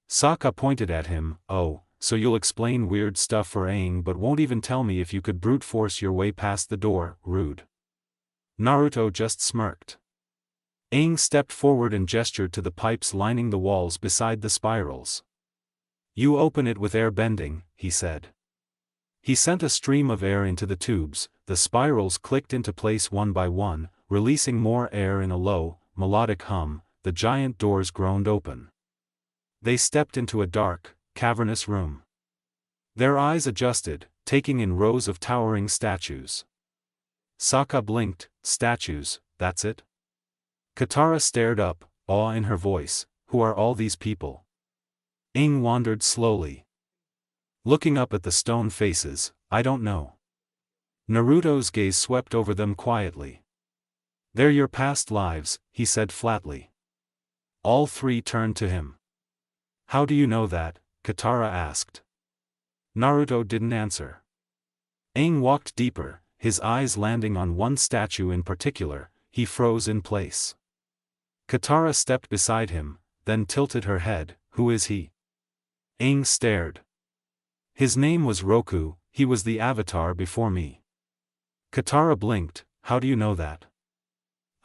Sokka pointed at him. "Oh, so you'll explain weird stuff for Aang but won't even tell me if you could brute force your way past the door, rude." Naruto just smirked. Aang stepped forward and gestured to the pipes lining the walls beside the spirals. "You open it with air bending," he said. He sent a stream of air into the tubes, the spirals clicked into place one by one, releasing more air in a low, melodic hum. The giant doors groaned open. They stepped into a dark, cavernous room. Their eyes adjusted, taking in rows of towering statues. Sokka blinked. "Statues, that's it?" Katara stared up, awe in her voice. "Who are all these people?" Aang wandered slowly. Looking up at the stone faces, "I don't know." Naruto's gaze swept over them quietly. "They're your past lives," he said flatly. All three turned to him. "How do you know that?" Katara asked. Naruto didn't answer. Aang walked deeper, his eyes landing on one statue in particular. He froze in place. Katara stepped beside him, then tilted her head. Who is he? Aang stared. His name was Roku, he was the avatar before me. Katara blinked. How do you know that?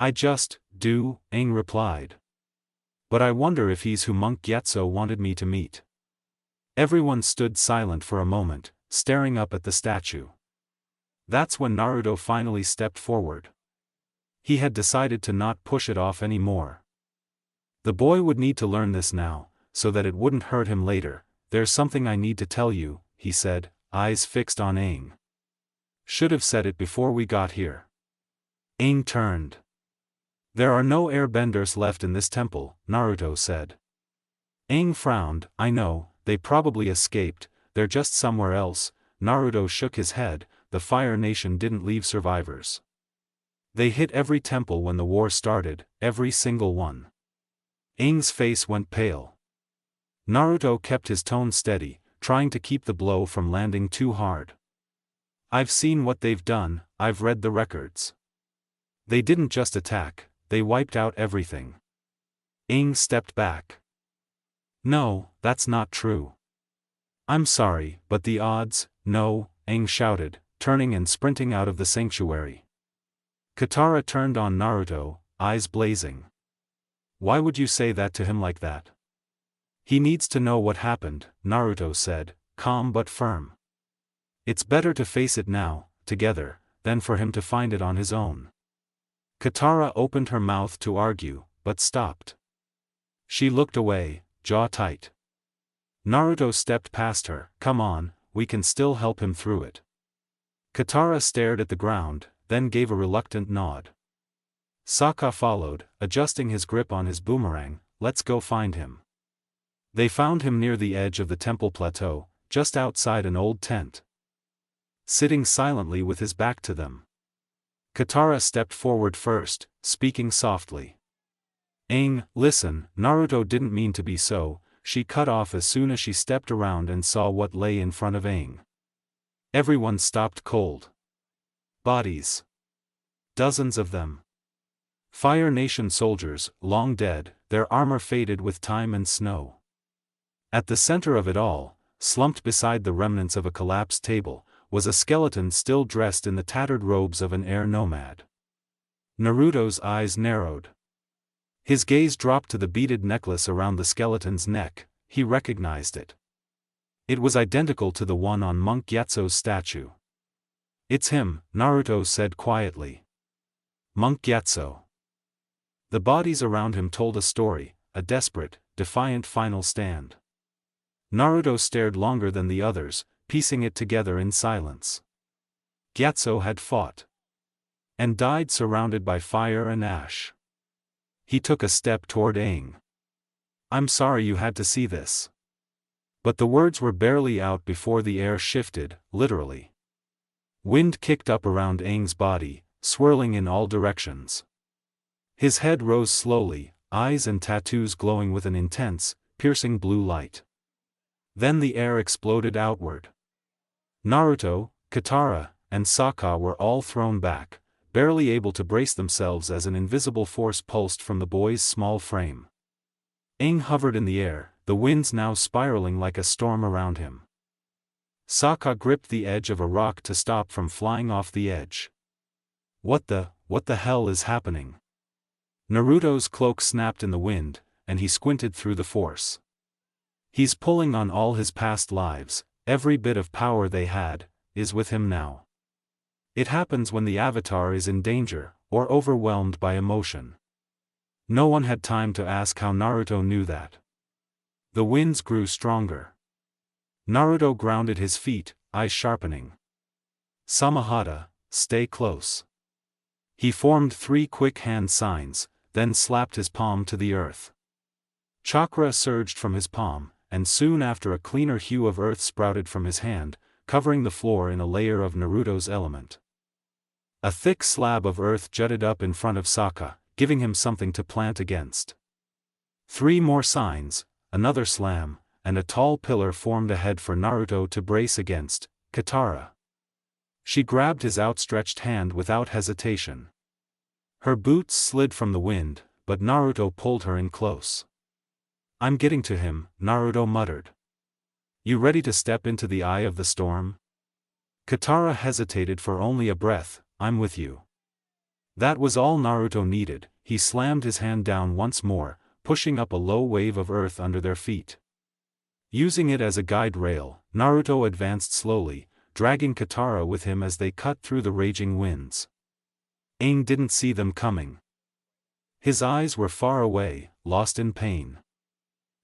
I just do, Aang replied. But I wonder if he's who Monk Gyatso wanted me to meet. Everyone stood silent for a moment, staring up at the statue. That's when Naruto finally stepped forward. He had decided to not push it off anymore. The boy would need to learn this now, so that it wouldn't hurt him later. There's something I need to tell you, he said, eyes fixed on Aang. Should have said it before we got here. Aang turned. There are no airbenders left in this temple, Naruto said. Aang frowned. I know, they probably escaped, they're just somewhere else. Naruto shook his head. The Fire Nation didn't leave survivors. They hit every temple when the war started, every single one. Aang's face went pale. Naruto kept his tone steady, trying to keep the blow from landing too hard. I've seen what they've done, I've read the records. They didn't just attack, they wiped out everything. Aang stepped back. No, that's not true. I'm sorry, but the odds. No, Aang shouted, turning and sprinting out of the sanctuary. Katara turned on Naruto, eyes blazing. Why would you say that to him like that? He needs to know what happened, Naruto said, calm but firm. It's better to face it now, together, than for him to find it on his own. Katara opened her mouth to argue, but stopped. She looked away, jaw tight. Naruto stepped past her. Come on, we can still help him through it. Katara stared at the ground, then gave a reluctant nod. Sokka followed, adjusting his grip on his boomerang. Let's go find him. They found him near the edge of the temple plateau, just outside an old tent. Sitting silently with his back to them. Katara stepped forward first, speaking softly. Aang, listen, Naruto didn't mean to be so, she cut off as soon as she stepped around and saw what lay in front of Aang. Everyone stopped cold. Bodies. Dozens of them. Fire Nation soldiers, long dead, their armor faded with time and snow. At the center of it all, slumped beside the remnants of a collapsed table, was a skeleton still dressed in the tattered robes of an air nomad. Naruto's eyes narrowed. His gaze dropped to the beaded necklace around the skeleton's neck. He recognized it. It was identical to the one on Monk Gyatso's statue. It's him, Naruto said quietly. Monk Gyatso. The bodies around him told a story, a desperate, defiant final stand. Naruto stared longer than the others, piecing it together in silence. Gyatso had fought. And died surrounded by fire and ash. He took a step toward Aang. I'm sorry you had to see this. But the words were barely out before the air shifted, literally. Wind kicked up around Aang's body, swirling in all directions. His head rose slowly, eyes and tattoos glowing with an intense, piercing blue light. Then the air exploded outward. Naruto, Katara, and Sokka were all thrown back, barely able to brace themselves as an invisible force pulsed from the boy's small frame. Aang hovered in the air, the winds now spiraling like a storm around him. Sokka gripped the edge of a rock to stop from flying off the edge. What the hell is happening? Naruto's cloak snapped in the wind, and he squinted through the force. He's pulling on all his past lives, every bit of power they had, is with him now. It happens when the Avatar is in danger, or overwhelmed by emotion. No one had time to ask how Naruto knew that. The winds grew stronger. Naruto grounded his feet, eyes sharpening. Samahata, stay close. He formed 3 quick hand signs, then slapped his palm to the earth. Chakra surged from his palm, and soon after a cleaner hue of earth sprouted from his hand, covering the floor in a layer of Naruto's element. A thick slab of earth jutted up in front of Sokka, giving him something to plant against. 3 more signs, another slam, and a tall pillar formed ahead for Naruto to brace against. Katara. She grabbed his outstretched hand without hesitation. Her boots slid from the wind, but Naruto pulled her in close. "I'm getting to him," Naruto muttered. "You ready to step into the eye of the storm?" Katara hesitated for only a breath. "I'm with you." That was all Naruto needed. He slammed his hand down once more, pushing up a low wave of earth under their feet. Using it as a guide rail, Naruto advanced slowly, dragging Katara with him as they cut through the raging winds. Aang didn't see them coming. His eyes were far away, lost in pain.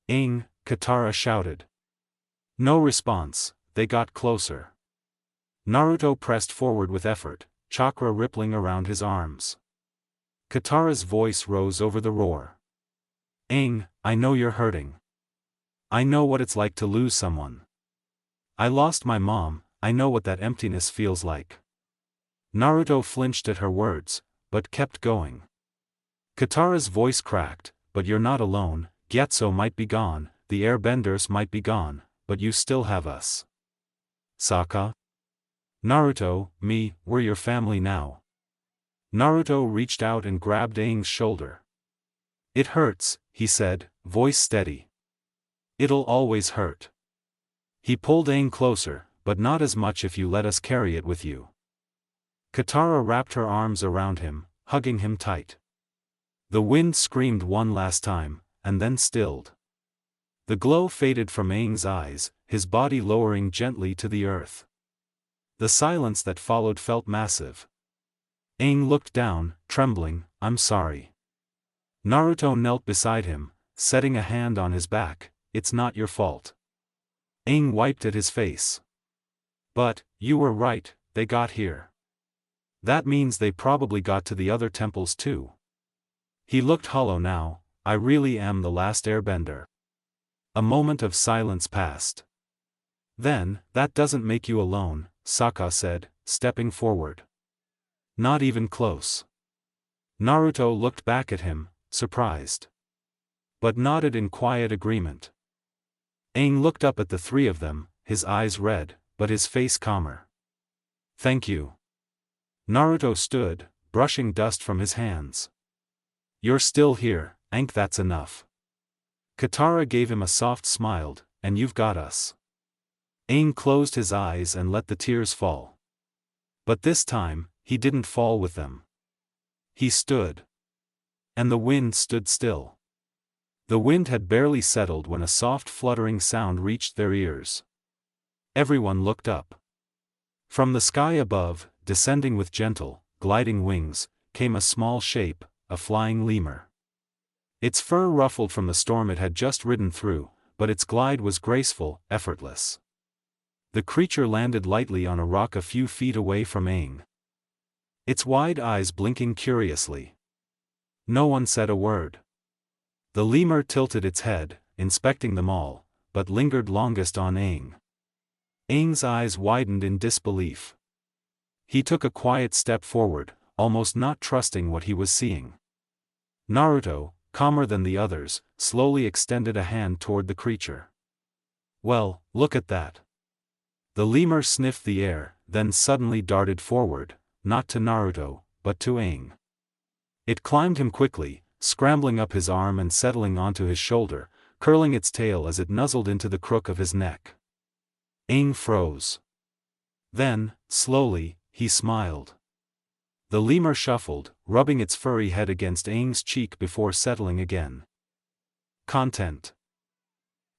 "Aang," Katara shouted. No response. They got closer. Naruto pressed forward with effort, chakra rippling around his arms. Katara's voice rose over the roar. "Aang, I know you're hurting. I know what it's like to lose someone. I lost my mom, I know what that emptiness feels like." Naruto flinched at her words, but kept going. Katara's voice cracked, "But you're not alone. Gyatso might be gone, the AirBenders might be gone, but you still have us. Sokka? Naruto, me, we're your family now." Naruto reached out and grabbed Aang's shoulder. "It hurts," he said, voice steady. "It'll always hurt." He pulled Aang closer, "But not as much if you let us carry it with you." Katara wrapped her arms around him, hugging him tight. The wind screamed one last time, and then stilled. The glow faded from Aang's eyes, his body lowering gently to the earth. The silence that followed felt massive. Aang looked down, trembling. "I'm sorry." Naruto knelt beside him, setting a hand on his back. "It's not your fault." Aang wiped at his face. "But, you were right, they got here. That means they probably got to the other temples too." He looked hollow now. "I really am the last airbender." A moment of silence passed. "Then, that doesn't make you alone," Sokka said, stepping forward. "Not even close." Naruto looked back at him, surprised. But nodded in quiet agreement. Aang looked up at the three of them, his eyes red, but his face calmer. "Thank you." Naruto stood, brushing dust from his hands. "You're still here, Aang, that's enough." Katara gave him a soft smile. "And you've got us." Aang closed his eyes and let the tears fall. But this time, he didn't fall with them. He stood. And the wind stood still. The wind had barely settled when a soft fluttering sound reached their ears. Everyone looked up. From the sky above, descending with gentle, gliding wings, came a small shape, a flying lemur. Its fur ruffled from the storm it had just ridden through, but its glide was graceful, effortless. The creature landed lightly on a rock a few feet away from Aang. Its wide eyes blinking curiously. No one said a word. The lemur tilted its head, inspecting them all, but lingered longest on Aang. Aang's eyes widened in disbelief. He took a quiet step forward, almost not trusting what he was seeing. Naruto, calmer than the others, slowly extended a hand toward the creature. "Well, look at that." The lemur sniffed the air, then suddenly darted forward, not to Naruto, but to Aang. It climbed him quickly, scrambling up his arm and settling onto his shoulder, curling its tail as it nuzzled into the crook of his neck. Aang froze. Then, slowly, he smiled. The lemur shuffled, rubbing its furry head against Aang's cheek before settling again. Content.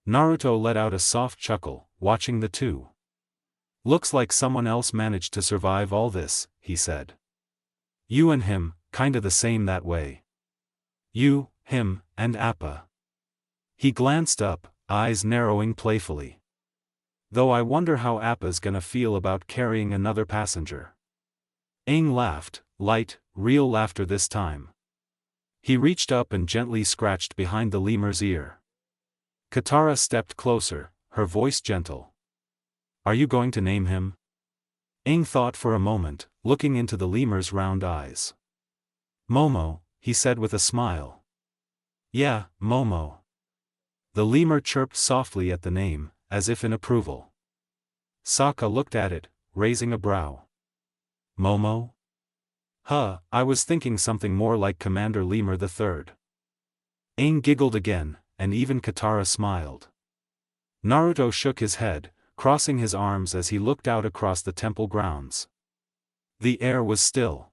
Naruto let out a soft chuckle, watching the two. "Looks like someone else managed to survive all this," he said. "You and him, kinda the same that way. You, him, and Appa." He glanced up, eyes narrowing playfully. "Though I wonder how Appa's gonna feel about carrying another passenger." Aang laughed, light, real laughter this time. He reached up and gently scratched behind the lemur's ear. Katara stepped closer, her voice gentle. "Are you going to name him?" Aang thought for a moment, looking into the lemur's round eyes. "Momo," he said with a smile. "Yeah, Momo." The lemur chirped softly at the name, as if in approval. Sokka looked at it, raising a brow. Momo? Huh, I was thinking something more like Commander Lemur III. Aang giggled again, and even Katara smiled. Naruto shook his head, crossing his arms as he looked out across the temple grounds. The air was still.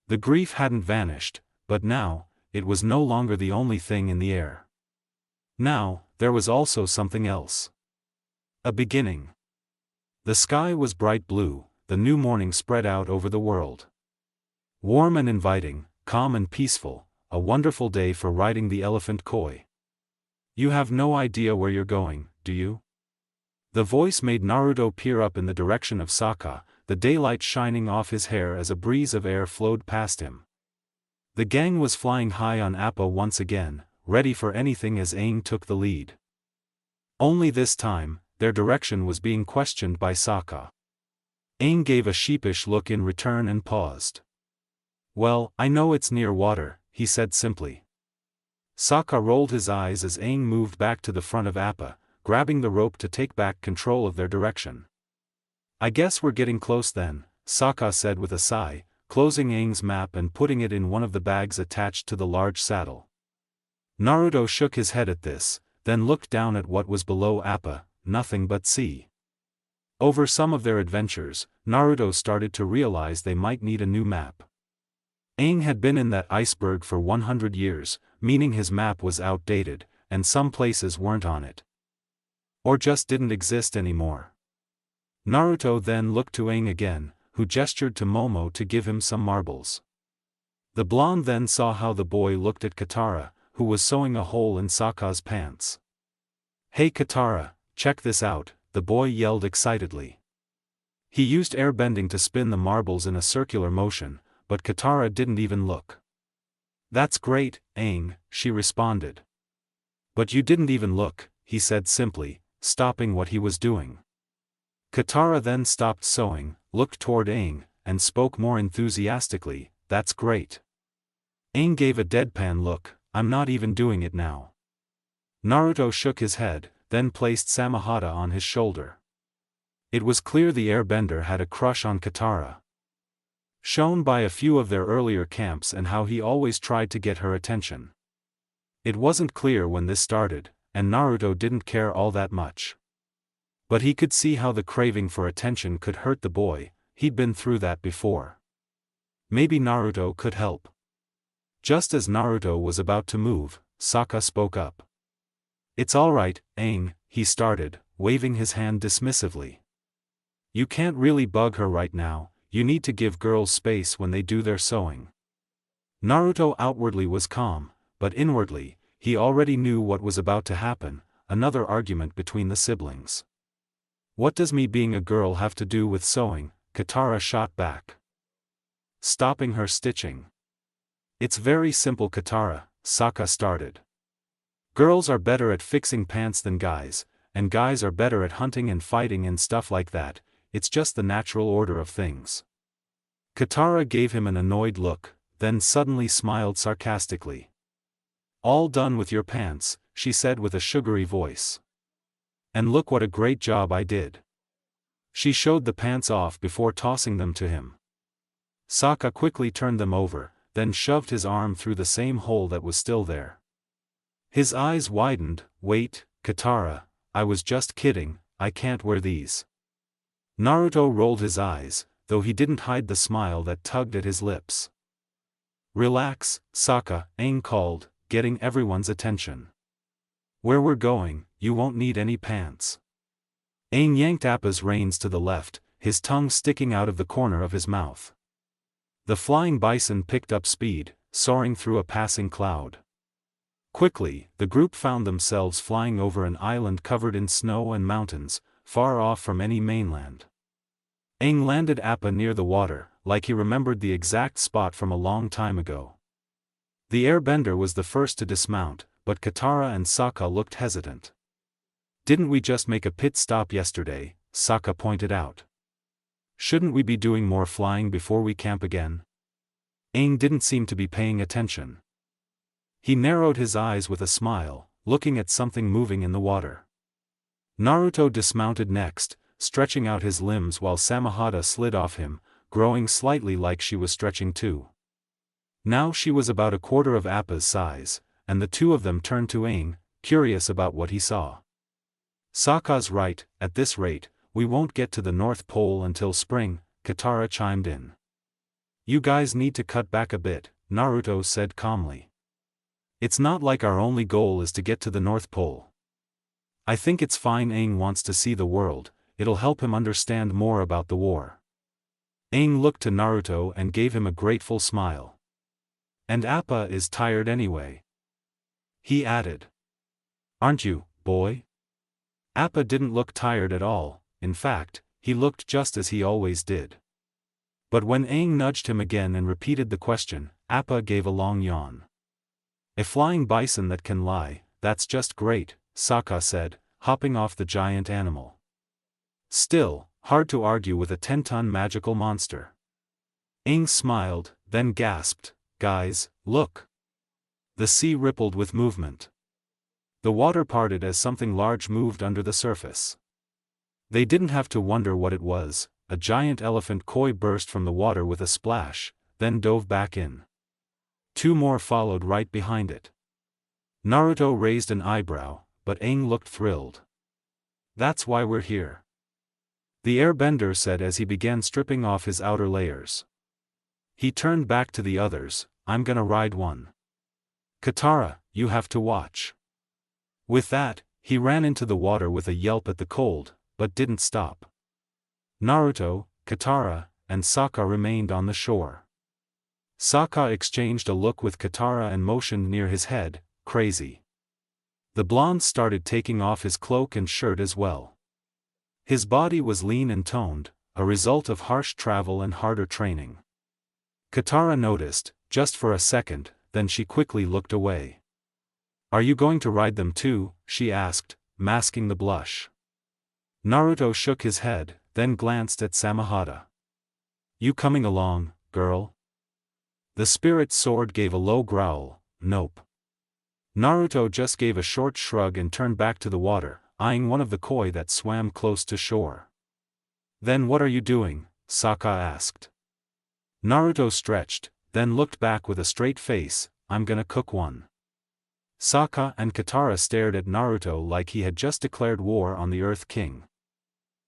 The grief hadn't vanished, but now, it was no longer the only thing in the air. Now, there was also something else. A beginning. The sky was bright blue, the new morning spread out over the world. Warm and inviting, calm and peaceful, a wonderful day for riding the elephant koi. You have no idea where you're going, do you? The voice made Naruto peer up in the direction of Sokka, the daylight shining off his hair as a breeze of air flowed past him. The gang was flying high on Appa once again, ready for anything as Aang took the lead. Only this time, their direction was being questioned by Sokka. Aang gave a sheepish look in return and paused. Well, I know it's near water, he said simply. Sokka rolled his eyes as Aang moved back to the front of Appa, grabbing the rope to take back control of their direction. I guess we're getting close then, Sokka said with a sigh, closing Aang's map and putting it in one of the bags attached to the large saddle. Naruto shook his head at this, then looked down at what was below Appa, nothing but sea. Over some of their adventures, Naruto started to realize they might need a new map. Aang had been in that iceberg for 100 years, meaning his map was outdated, and some places weren't on it. Or just didn't exist anymore. Naruto then looked to Aang again, who gestured to Momo to give him some marbles. The blonde then saw how the boy looked at Katara, who was sewing a hole in Sokka's pants. Hey Katara, check this out, the boy yelled excitedly. He used airbending to spin the marbles in a circular motion, but Katara didn't even look. That's great, Aang, she responded. But you didn't even look, he said simply, stopping what he was doing. Katara then stopped sewing, looked toward Aang, and spoke more enthusiastically, that's great. Aang gave a deadpan look, I'm not even doing it now. Naruto shook his head, then placed Samahata on his shoulder. It was clear the airbender had a crush on Katara. Shown by a few of their earlier camps and how he always tried to get her attention. It wasn't clear when this started, and Naruto didn't care all that much. But he could see how the craving for attention could hurt the boy, he'd been through that before. Maybe Naruto could help. Just as Naruto was about to move, Sokka spoke up. It's alright, Aang, he started, waving his hand dismissively. You can't really bug her right now, you need to give girls space when they do their sewing. Naruto outwardly was calm, but inwardly, he already knew what was about to happen, another argument between the siblings. What does me being a girl have to do with sewing? Katara shot back. Stopping her stitching. It's very simple Katara, Sokka started. Girls are better at fixing pants than guys, and guys are better at hunting and fighting and stuff like that, it's just the natural order of things. Katara gave him an annoyed look, then suddenly smiled sarcastically. All done with your pants, she said with a sugary voice. And look what a great job I did. She showed the pants off before tossing them to him. Sokka quickly turned them over, then shoved his arm through the same hole that was still there. His eyes widened, wait, Katara, I was just kidding, I can't wear these. Naruto rolled his eyes, though he didn't hide the smile that tugged at his lips. Relax, Sokka, Aang called, getting everyone's attention. Where we're going, you won't need any pants. Aang yanked Appa's reins to the left, his tongue sticking out of the corner of his mouth. The flying bison picked up speed, soaring through a passing cloud. Quickly, the group found themselves flying over an island covered in snow and mountains, far off from any mainland. Aang landed Appa near the water, like he remembered the exact spot from a long time ago. The airbender was the first to dismount, but Katara and Sokka looked hesitant. Didn't we just make a pit stop yesterday? Sokka pointed out. Shouldn't we be doing more flying before we camp again? Aang didn't seem to be paying attention. He narrowed his eyes with a smile, looking at something moving in the water. Naruto dismounted next, stretching out his limbs while Samahata slid off him, growing slightly like she was stretching too. Now she was about a quarter of Appa's size, and the two of them turned to Aang, curious about what he saw. Sokka's right, at this rate, we won't get to the North Pole until spring, Katara chimed in. You guys need to cut back a bit, Naruto said calmly. It's not like our only goal is to get to the North Pole. I think it's fine. Aang wants to see the world, it'll help him understand more about the war. Aang looked to Naruto and gave him a grateful smile. And Appa is tired anyway. He added. Aren't you, boy? Appa didn't look tired at all, in fact, he looked just as he always did. But when Aang nudged him again and repeated the question, Appa gave a long yawn. A flying bison that can lie, that's just great, Sokka said, hopping off the giant animal. Still, hard to argue with a 10-ton magical monster. Aang smiled, then gasped, guys, look. The sea rippled with movement. The water parted as something large moved under the surface. They didn't have to wonder what it was. A giant elephant koi burst from the water with a splash, then dove back in. Two more followed right behind it. Naruto raised an eyebrow, but Aang looked thrilled. That's why we're here. The AirBender said as he began stripping off his outer layers. He turned back to the others, I'm gonna ride one. Katara, you have to watch. With that, he ran into the water with a yelp at the cold, but didn't stop. Naruto, Katara, and Sokka remained on the shore. Sokka exchanged a look with Katara and motioned near his head, crazy. The blonde started taking off his cloak and shirt as well. His body was lean and toned, a result of harsh travel and harder training. Katara noticed, just for a second, then she quickly looked away. Are you going to ride them too? She asked, masking the blush. Naruto shook his head, then glanced at Samahata. You coming along, girl? The spirit sword gave a low growl, nope. Naruto just gave a short shrug and turned back to the water, eyeing one of the koi that swam close to shore. Then what are you doing? Sokka asked. Naruto stretched, then looked back with a straight face, I'm gonna cook one. Sokka and Katara stared at Naruto like he had just declared war on the Earth King.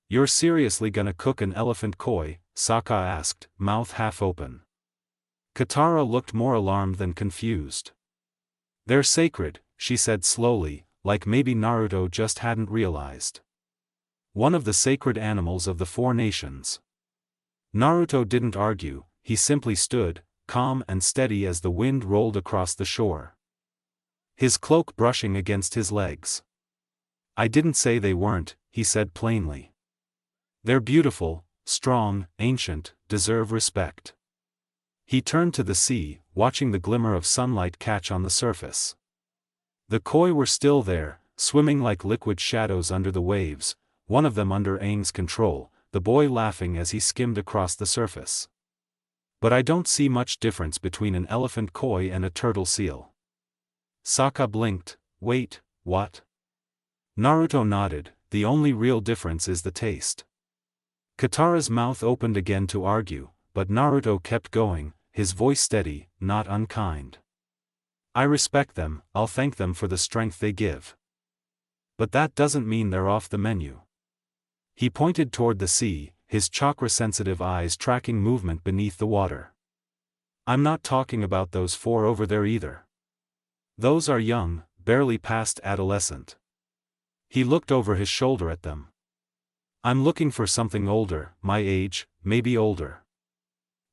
You're seriously gonna cook an elephant koi? Sokka asked, mouth half open. Katara looked more alarmed than confused. They're sacred, she said slowly, like maybe Naruto just hadn't realized. One of the sacred animals of the four nations. Naruto didn't argue, he simply stood, calm and steady as the wind rolled across the shore. His cloak brushing against his legs. I didn't say they weren't, he said plainly. They're beautiful, strong, ancient, deserve respect. He turned to the sea, watching the glimmer of sunlight catch on the surface. The koi were still there, swimming like liquid shadows under the waves, one of them under Aang's control, the boy laughing as he skimmed across the surface. But I don't see much difference between an elephant koi and a turtle seal. Sokka blinked, wait, what? Naruto nodded, the only real difference is the taste. Katara's mouth opened again to argue, but Naruto kept going, his voice steady, not unkind. I respect them, I'll thank them for the strength they give. But that doesn't mean they're off the menu. He pointed toward the sea, his chakra-sensitive eyes tracking movement beneath the water. I'm not talking about those four over there either. Those are young, barely past adolescent. He looked over his shoulder at them. I'm looking for something older, my age, maybe older.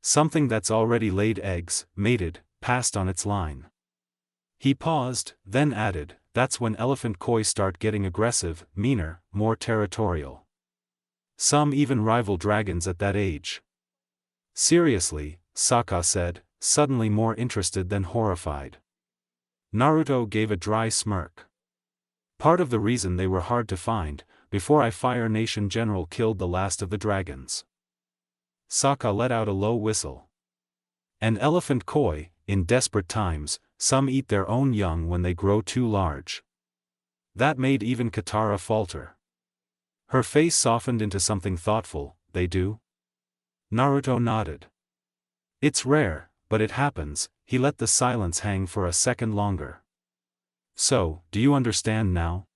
Something that's already laid eggs, mated, passed on its line. He paused, then added, that's when elephant koi start getting aggressive, meaner, more territorial. Some even rival dragons at that age. Seriously, Sokka said, suddenly more interested than horrified. Naruto gave a dry smirk. Part of the reason they were hard to find, before I Fire Nation General killed the last of the dragons. Sokka let out a low whistle. An elephant koi, in desperate times, some eat their own young when they grow too large. That made even Katara falter. Her face softened into something thoughtful. They do? Naruto nodded. It's rare, but it happens. He let the silence hang for a second longer. So, do you understand now?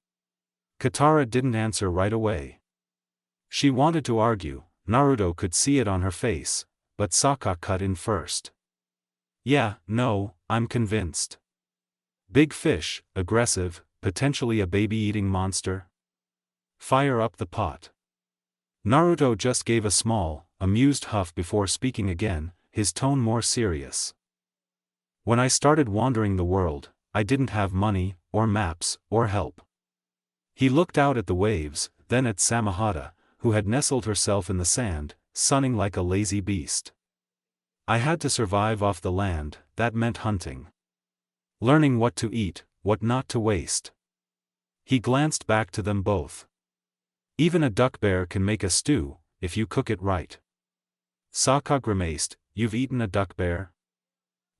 Katara didn't answer right away. She wanted to argue, Naruto could see it on her face, but Sokka cut in first. Yeah, no, I'm convinced. Big fish, aggressive, potentially a baby-eating monster? Fire up the pot. Naruto just gave a small, amused huff before speaking again, his tone more serious. When I started wandering the world, I didn't have money, or maps, or help. He looked out at the waves, then at Samahata, who had nestled herself in the sand, sunning like a lazy beast. I had to survive off the land. That meant hunting. Learning what to eat, what not to waste. He glanced back to them both. Even a duck bear can make a stew, if you cook it right. Sokka grimaced, you've eaten a duck bear?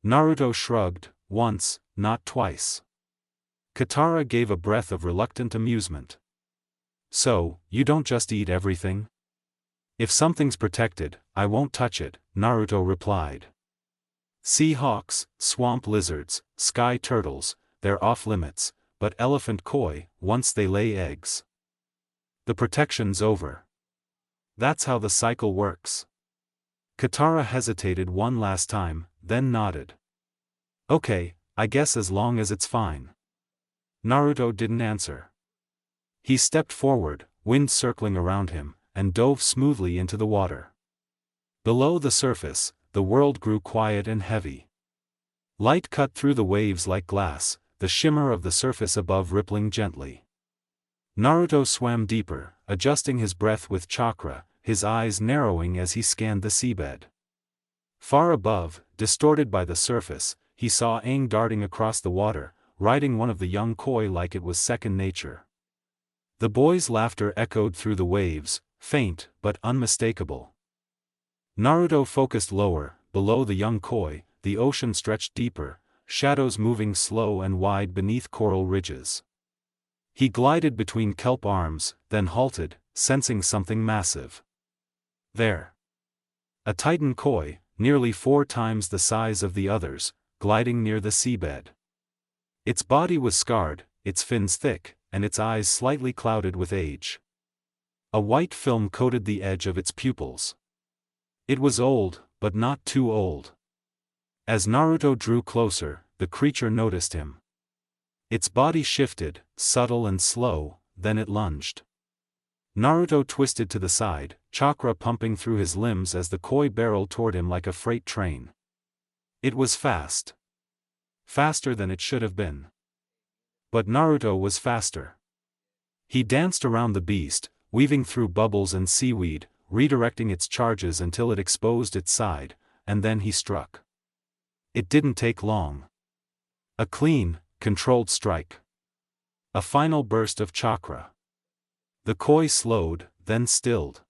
Naruto shrugged, once, not twice. Katara gave a breath of reluctant amusement. So, you don't just eat everything? If something's protected, I won't touch it, Naruto replied. Sea hawks, swamp lizards, sky turtles, they're off limits, but elephant koi, once they lay eggs. The protection's over. That's how the cycle works. Katara hesitated one last time, then nodded. Okay, I guess as long as it's fine. Naruto didn't answer. He stepped forward, wind circling around him, and dove smoothly into the water. Below the surface, the world grew quiet and heavy. Light cut through the waves like glass, the shimmer of the surface above rippling gently. Naruto swam deeper, adjusting his breath with chakra, his eyes narrowing as he scanned the seabed. Far above, distorted by the surface, he saw Aang darting across the water, riding one of the young koi like it was second nature. The boy's laughter echoed through the waves, faint but unmistakable. Naruto focused lower, below the young koi, the ocean stretched deeper, shadows moving slow and wide beneath coral ridges. He glided between kelp arms, then halted, sensing something massive. There. A titan koi, nearly 4 times the size of the others, gliding near the seabed. Its body was scarred, its fins thick, and its eyes slightly clouded with age. A white film coated the edge of its pupils. It was old, but not too old. As Naruto drew closer, the creature noticed him. Its body shifted, subtle and slow, then it lunged. Naruto twisted to the side, chakra pumping through his limbs as the koi barreled toward him like a freight train. It was fast. Faster than it should have been. But Naruto was faster. He danced around the beast, weaving through bubbles and seaweed, redirecting its charges until it exposed its side, and then he struck. It didn't take long. A clean, controlled strike. A final burst of chakra. The koi slowed, then stilled.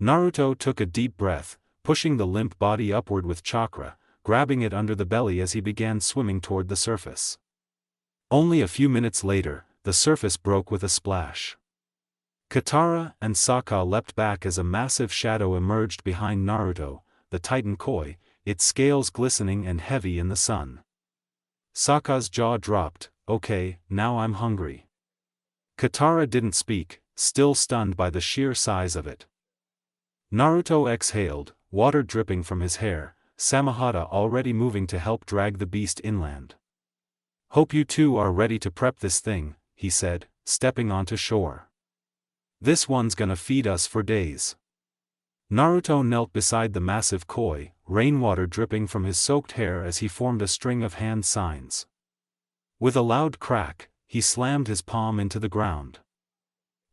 Naruto took a deep breath, pushing the limp body upward with chakra, grabbing it under the belly as he began swimming toward the surface. Only a few minutes later, the surface broke with a splash. Katara and Sokka leapt back as a massive shadow emerged behind Naruto, the titan koi, its scales glistening and heavy in the sun. Sokka's jaw dropped. Okay, now I'm hungry. Katara didn't speak, still stunned by the sheer size of it. Naruto exhaled, water dripping from his hair, Samahata already moving to help drag the beast inland. Hope you two are ready to prep this thing, he said, stepping onto shore. This one's gonna feed us for days. Naruto knelt beside the massive koi, rainwater dripping from his soaked hair as he formed a string of hand signs. With a loud crack, he slammed his palm into the ground.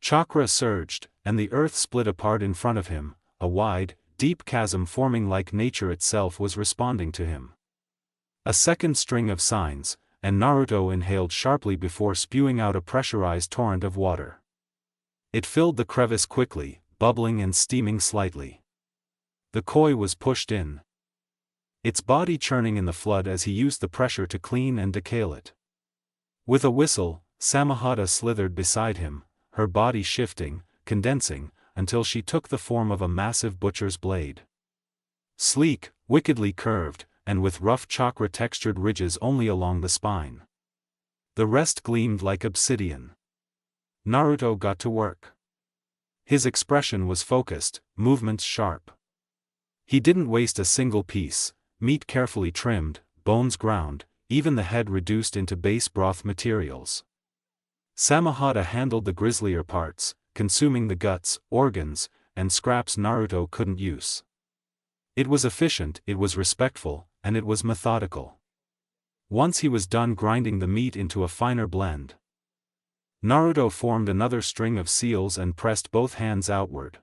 Chakra surged, and the earth split apart in front of him, a wide, deep chasm forming like nature itself was responding to him. A second string of signs, and Naruto inhaled sharply before spewing out a pressurized torrent of water. It filled the crevice quickly, bubbling and steaming slightly. The koi was pushed in. Its body churning in the flood as he used the pressure to clean and decale it. With a whistle, Samahata slithered beside him, her body shifting, condensing, until she took the form of a massive butcher's blade. Sleek, wickedly curved, and with rough chakra-textured ridges only along the spine. The rest gleamed like obsidian. Naruto got to work. His expression was focused, movements sharp. He didn't waste a single piece, meat carefully trimmed, bones ground, even the head reduced into base broth materials. Samahata handled the grislier parts, consuming the guts, organs, and scraps Naruto couldn't use. It was efficient, it was respectful, and it was methodical. Once he was done grinding the meat into a finer blend, Naruto formed another string of seals and pressed both hands outward.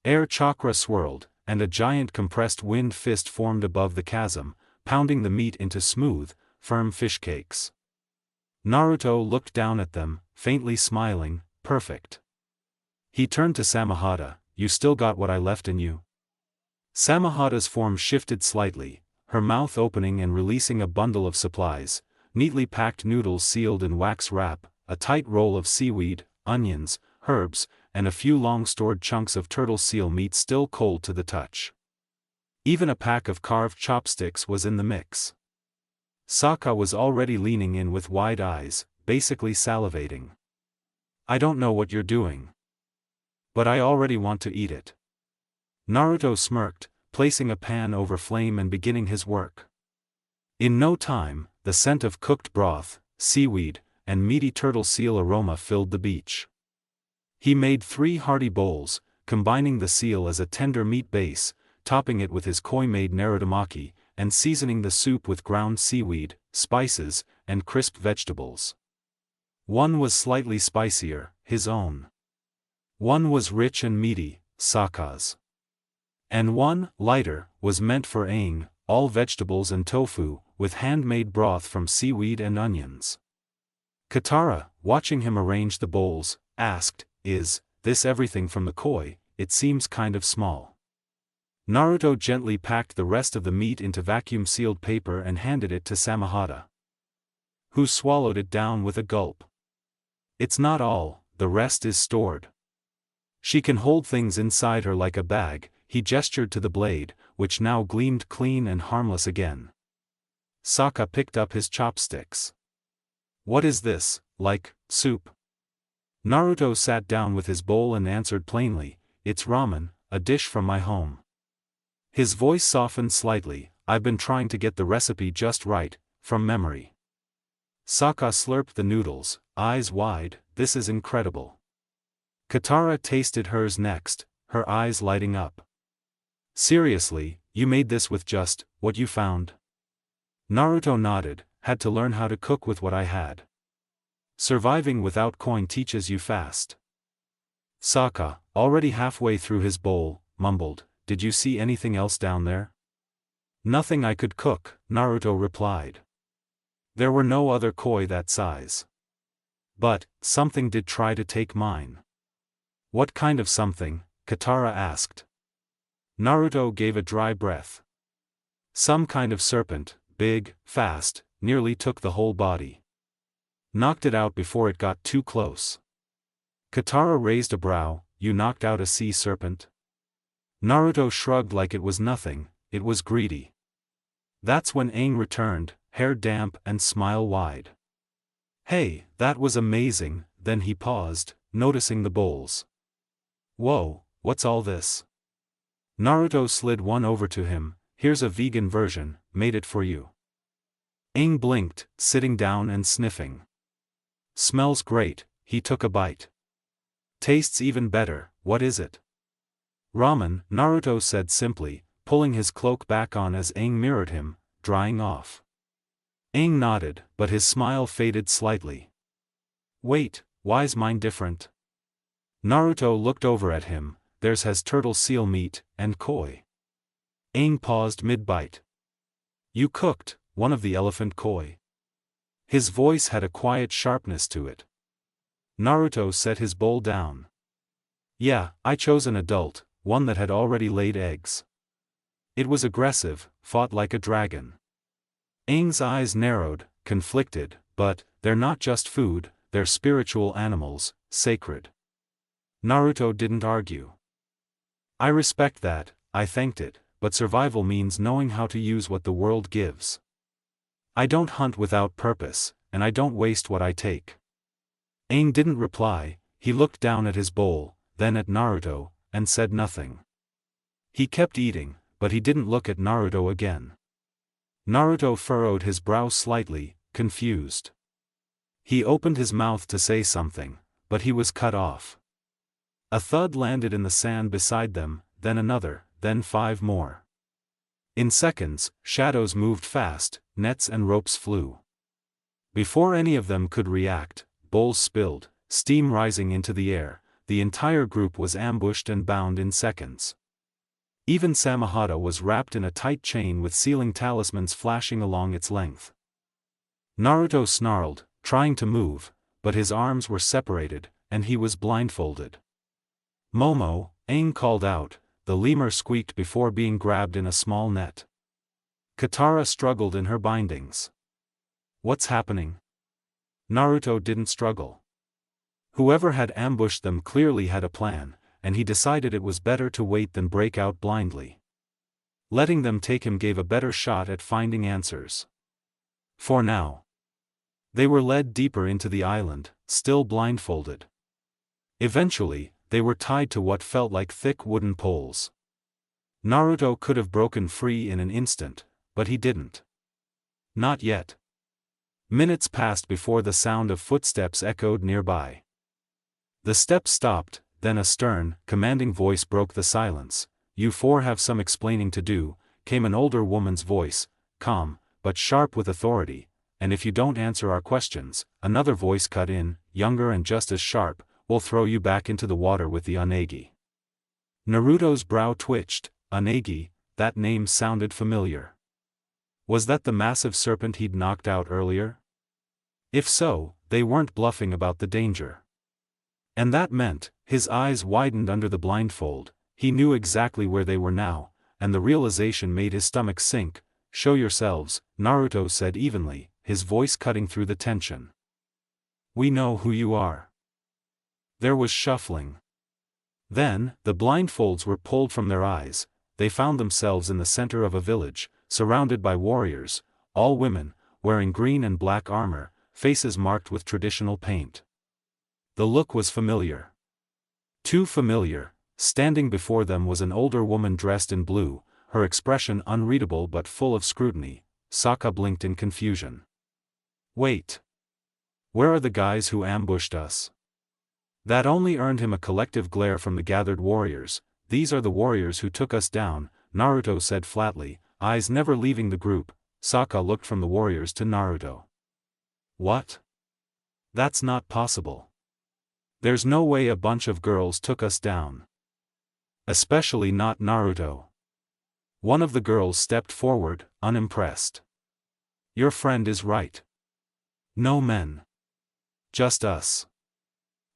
Air chakra swirled, and a giant compressed wind fist formed above the chasm, pounding the meat into smooth, firm fish cakes. Naruto looked down at them, faintly smiling, perfect. He turned to Samahata, "You still got what I left in you?" Samahata's form shifted slightly, her mouth opening and releasing a bundle of supplies, neatly packed noodles sealed in wax wrap, a tight roll of seaweed, onions, herbs, and a few long-stored chunks of turtle seal meat still cold to the touch. Even a pack of carved chopsticks was in the mix. Sokka was already leaning in with wide eyes, basically salivating. "I don't know what you're doing, but I already want to eat it." Naruto smirked, placing a pan over flame and beginning his work. In no time, the scent of cooked broth, seaweed, and meaty turtle seal aroma filled the beach. He made 3 hearty bowls, combining the seal as a tender meat base, topping it with his koi-made narutomaki, and seasoning the soup with ground seaweed, spices, and crisp vegetables. One was slightly spicier, his own. One was rich and meaty, Sokka's. And one, lighter, was meant for Aang, all vegetables and tofu, with handmade broth from seaweed and onions. Katara, watching him arrange the bowls, asked, "Is this everything from the koi? It seems kind of small." Naruto gently packed the rest of the meat into vacuum-sealed paper and handed it to Samahata, who swallowed it down with a gulp. "It's not all, the rest is stored. She can hold things inside her like a bag." He gestured to the blade, which now gleamed clean and harmless again. Sokka picked up his chopsticks. "What is this, like soup?" Naruto sat down with his bowl and answered plainly, "It's ramen, a dish from my home." His voice softened slightly, "I've been trying to get the recipe just right, from memory." Sokka slurped the noodles, eyes wide, "This is incredible." Katara tasted hers next, her eyes lighting up. "Seriously, you made this with just what you found?" Naruto nodded, "Had to learn how to cook with what I had. Surviving without coin teaches you fast." Sokka, already halfway through his bowl, mumbled, "Did you see anything else down there?" "Nothing I could cook," Naruto replied. "There were no other koi that size. But something did try to take mine." "What kind of something?" Katara asked. Naruto gave a dry breath. "Some kind of serpent, big, fast, nearly took the whole body. Knocked it out before it got too close." Katara raised a brow, "You knocked out a sea serpent?" Naruto shrugged like it was nothing, it was greedy. That's when Aang returned, hair damp and smile wide. "Hey, that was amazing." Then he paused, noticing the bowls. "Whoa, what's all this?" Naruto slid one over to him, "Here's a vegan version, made it for you." Aang blinked, sitting down and sniffing. "Smells great." He took a bite. "Tastes even better. What is it?" "Ramen," Naruto said simply, pulling his cloak back on as Aang mirrored him, drying off. Aang nodded, but his smile faded slightly. "Wait, why's mine different?" Naruto looked over at him, "Theirs has turtle seal meat, and koi." Aang paused mid-bite. "You cooked one of the elephant koi?" His voice had a quiet sharpness to it. Naruto set his bowl down. "Yeah, I chose an adult, one that had already laid eggs. It was aggressive, fought like a dragon." Aang's eyes narrowed, conflicted, "But they're not just food, they're spiritual animals, sacred. Naruto didn't argue. I respect that, I thanked it, but survival means knowing how to use what the world gives. I don't hunt without purpose, and I don't waste what I take. Aang didn't reply, he looked down at his bowl, then at Naruto, and said nothing. He kept eating, but he didn't look at Naruto again. Naruto furrowed his brow slightly, confused. He opened his mouth to say something, but he was cut off. A thud landed in the sand beside them, then another, then 5 more. In seconds, shadows moved fast, nets and ropes flew. Before any of them could react, bowls spilled, steam rising into the air, the entire group was ambushed and bound in seconds. Even Samahata was wrapped in a tight chain with sealing talismans flashing along its length. Naruto snarled, trying to move, but his arms were separated, and he was blindfolded. Momo, Aang called out, the lemur squeaked before being grabbed in a small net. Katara struggled in her bindings. What's happening? Naruto didn't struggle. Whoever had ambushed them clearly had a plan, and he decided it was better to wait than break out blindly. Letting them take him gave a better shot at finding answers. For now. They were led deeper into the island, still blindfolded. Eventually, they were tied to what felt like thick wooden poles. Naruto could have broken free in an instant, but he didn't. Not yet. Minutes passed before the sound of footsteps echoed nearby. The steps stopped, then a stern, commanding voice broke the silence. "You four have some explaining to do," came an older woman's voice, calm, but sharp with authority, "and if you don't answer our questions," another voice cut in, younger and just as sharp, "we'll throw you back into the water with the Unagi." Naruto's brow twitched. Unagi, that name sounded familiar. Was that the massive serpent he'd knocked out earlier? If so, they weren't bluffing about the danger. And that meant, his eyes widened under the blindfold, he knew exactly where they were now, and the realization made his stomach sink. "Show yourselves," Naruto said evenly, his voice cutting through the tension. "We know who you are." There was shuffling. Then, the blindfolds were pulled from their eyes. They found themselves in the center of a village, surrounded by warriors, all women, wearing green and black armor, faces marked with traditional paint. The look was familiar. Too familiar. Standing before them was an older woman dressed in blue, her expression unreadable but full of scrutiny. Sokka blinked in confusion. "Wait. Where are the guys who ambushed us?" That only earned him a collective glare from the gathered warriors. "These are the warriors who took us down," Naruto said flatly, eyes never leaving the group. Sokka looked from the warriors to Naruto. "What? That's not possible. There's no way a bunch of girls took us down. Especially not Naruto." One of the girls stepped forward, unimpressed. "Your friend is right. No men. Just us."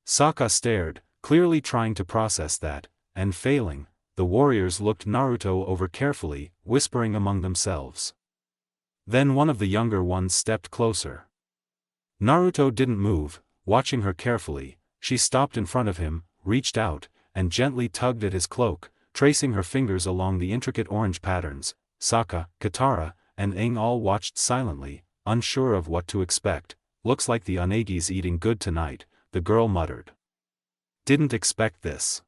Sokka stared, clearly trying to process that, and failing. The warriors looked Naruto over carefully, whispering among themselves. Then one of the younger ones stepped closer. Naruto didn't move, watching her carefully. She stopped in front of him, reached out, and gently tugged at his cloak, tracing her fingers along the intricate orange patterns. Sokka, Katara, and Aang all watched silently, unsure of what to expect. "Looks like the Unagi's eating good tonight," the girl muttered. "Didn't expect this.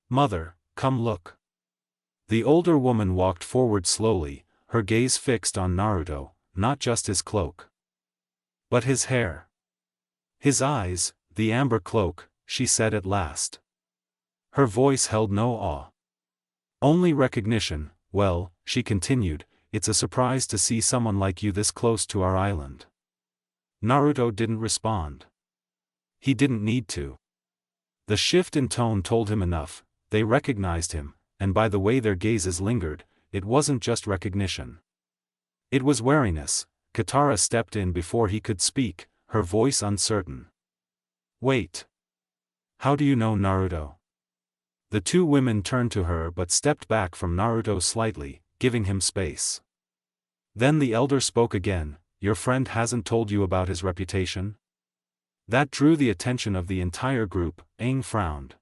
Mother, come look." The older woman walked forward slowly, her gaze fixed on Naruto, not just his cloak, but his hair. His eyes, the amber cloak, she said at last. Her voice held no awe. "Only recognition." "Well," she continued, "it's a surprise to see someone like you this close to our island." Naruto didn't respond. He didn't need to. The shift in tone told him enough. They recognized him, and by the way their gazes lingered, it wasn't just recognition. It was wariness. Katara stepped in before he could speak, her voice uncertain. "Wait. How do you know Naruto?" The two women turned to her but stepped back from Naruto slightly, giving him space. Then the elder spoke again. "Your friend hasn't told you about his reputation?" That drew the attention of the entire group. Aang frowned.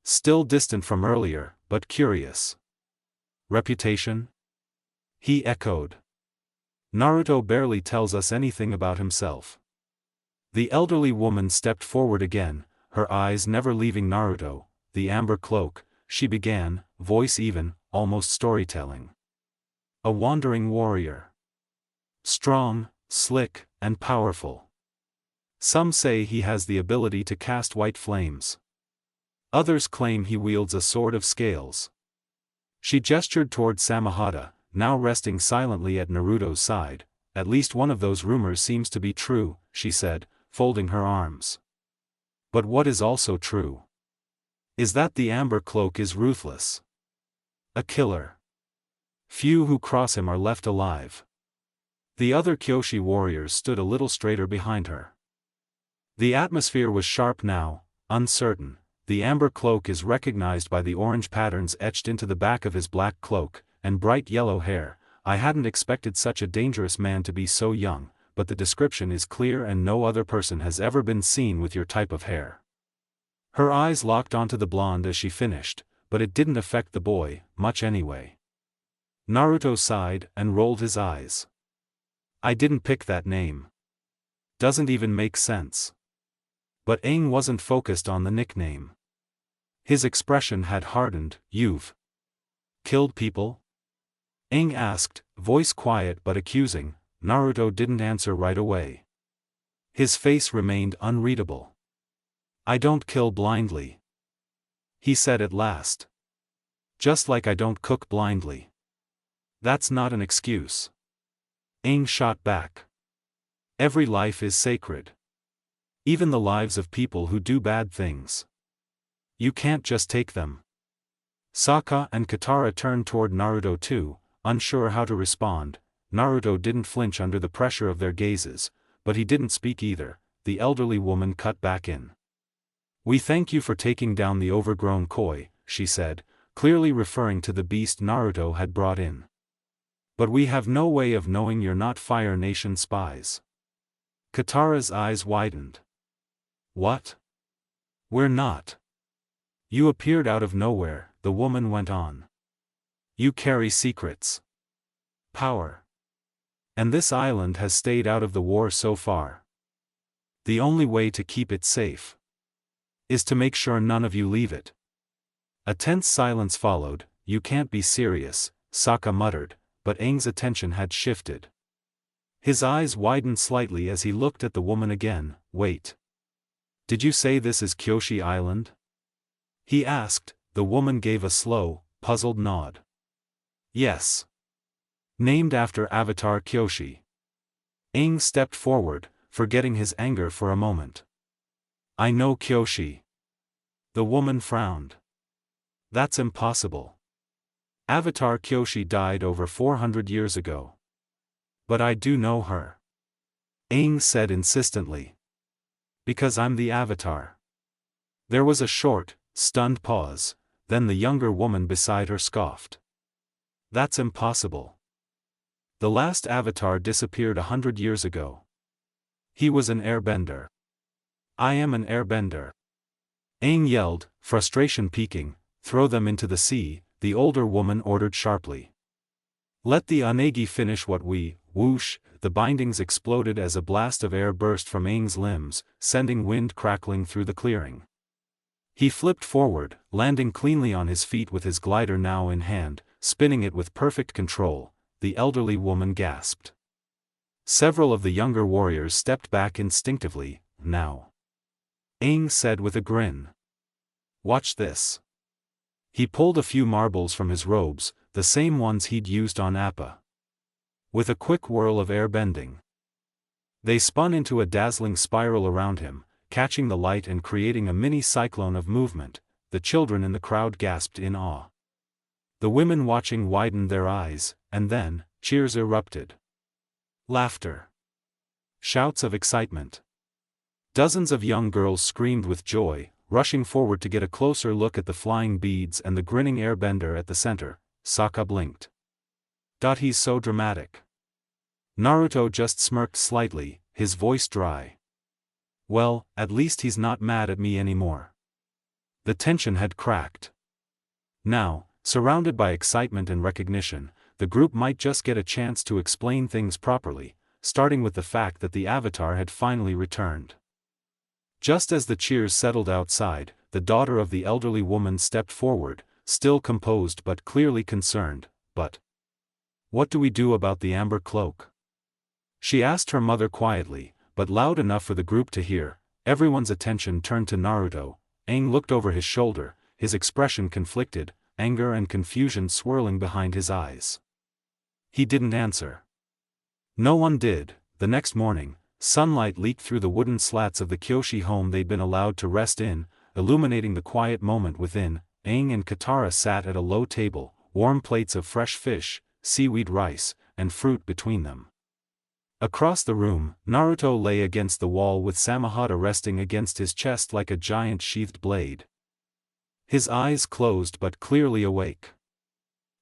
Still distant from earlier, but curious. Reputation? He echoed. Naruto barely tells us anything about himself. The elderly woman stepped forward again, her eyes never leaving Naruto. The amber cloak, she began, voice even, almost storytelling. A wandering warrior. Strong, slick, and powerful. Some say he has the ability to cast white flames. Others claim he wields a sword of scales. She gestured toward Samahata, now resting silently at Naruto's side. At least one of those rumors seems to be true, she said, folding her arms. But what is also true is that the amber cloak is ruthless. A killer. Few who cross him are left alive. The other Kyoshi warriors stood a little straighter behind her. The atmosphere was sharp now, uncertain. The amber cloak is recognized by the orange patterns etched into the back of his black cloak, and bright yellow hair. I hadn't expected such a dangerous man to be so young, but the description is clear and no other person has ever been seen with your type of hair. Her eyes locked onto the blonde as she finished, but it didn't affect the boy, much anyway. Naruto sighed and rolled his eyes. I didn't pick that name. Doesn't even make sense. But Aang wasn't focused on the nickname. His expression had hardened. You've killed people? Aang asked, voice quiet but accusing. Naruto didn't answer right away. His face remained unreadable. I don't kill blindly, he said at last. Just like I don't cook blindly. That's not an excuse. Aang shot back. Every life is sacred. Even the lives of people who do bad things. You can't just take them. Sokka and Katara turned toward Naruto too, unsure how to respond. Naruto didn't flinch under the pressure of their gazes, but he didn't speak either. The elderly woman cut back in. We thank you for taking down the overgrown koi, she said, clearly referring to the beast Naruto had brought in. But we have no way of knowing you're not Fire Nation spies. Katara's eyes widened. What? We're not. You appeared out of nowhere, the woman went on. You carry secrets. Power. And this island has stayed out of the war so far. The only way to keep it safe is to make sure none of you leave it. A tense silence followed. You can't be serious, Sokka muttered, but Aang's attention had shifted. His eyes widened slightly as he looked at the woman again. Wait. Did you say this is Kyoshi Island? He asked. The woman gave a slow, puzzled nod. Yes. Named after Avatar Kyoshi. Aang stepped forward, forgetting his anger for a moment. I know Kyoshi. The woman frowned. That's impossible. Avatar Kyoshi died over 400 years ago. But I do know her. Aang said insistently. Because I'm the Avatar. There was a short, stunned pause, then the younger woman beside her scoffed. That's impossible. The last Avatar disappeared 100 years ago. He was an airbender. I am an airbender. Aang yelled, frustration peaking. Throw them into the sea, the older woman ordered sharply. Let the Onagi finish what we, whoosh, the bindings exploded as a blast of air burst from Aang's limbs, sending wind crackling through the clearing. He flipped forward, landing cleanly on his feet with his glider now in hand, spinning it with perfect control. The elderly woman gasped. Several of the younger warriors stepped back instinctively. Now, Aang said with a grin. Watch this. He pulled a few marbles from his robes, the same ones he'd used on Appa. With a quick whirl of air bending, they spun into a dazzling spiral around him, catching the light and creating a mini cyclone of movement. The children in the crowd gasped in awe. The women watching widened their eyes, and then, cheers erupted. Laughter. Shouts of excitement. Dozens of young girls screamed with joy, rushing forward to get a closer look at the flying beads and the grinning airbender at the center. Sokka blinked. He's so dramatic. Naruto just smirked slightly, his voice dry. Well, at least he's not mad at me anymore. The tension had cracked. Now, surrounded by excitement and recognition, the group might just get a chance to explain things properly, starting with the fact that the Avatar had finally returned. Just as the cheers settled outside, the daughter of the elderly woman stepped forward, still composed but clearly concerned. But what do we do about the amber cloak? She asked her mother quietly, but loud enough for the group to hear. Everyone's attention turned to Naruto. Aang looked over his shoulder, his expression conflicted, anger and confusion swirling behind his eyes. He didn't answer. No one did. The next morning, sunlight leaked through the wooden slats of the Kyoshi home they'd been allowed to rest in, illuminating the quiet moment within. Aang and Katara sat at a low table, warm plates of fresh fish, seaweed rice, and fruit between them. Across the room, Naruto lay against the wall with Samahata resting against his chest like a giant sheathed blade. His eyes closed but clearly awake.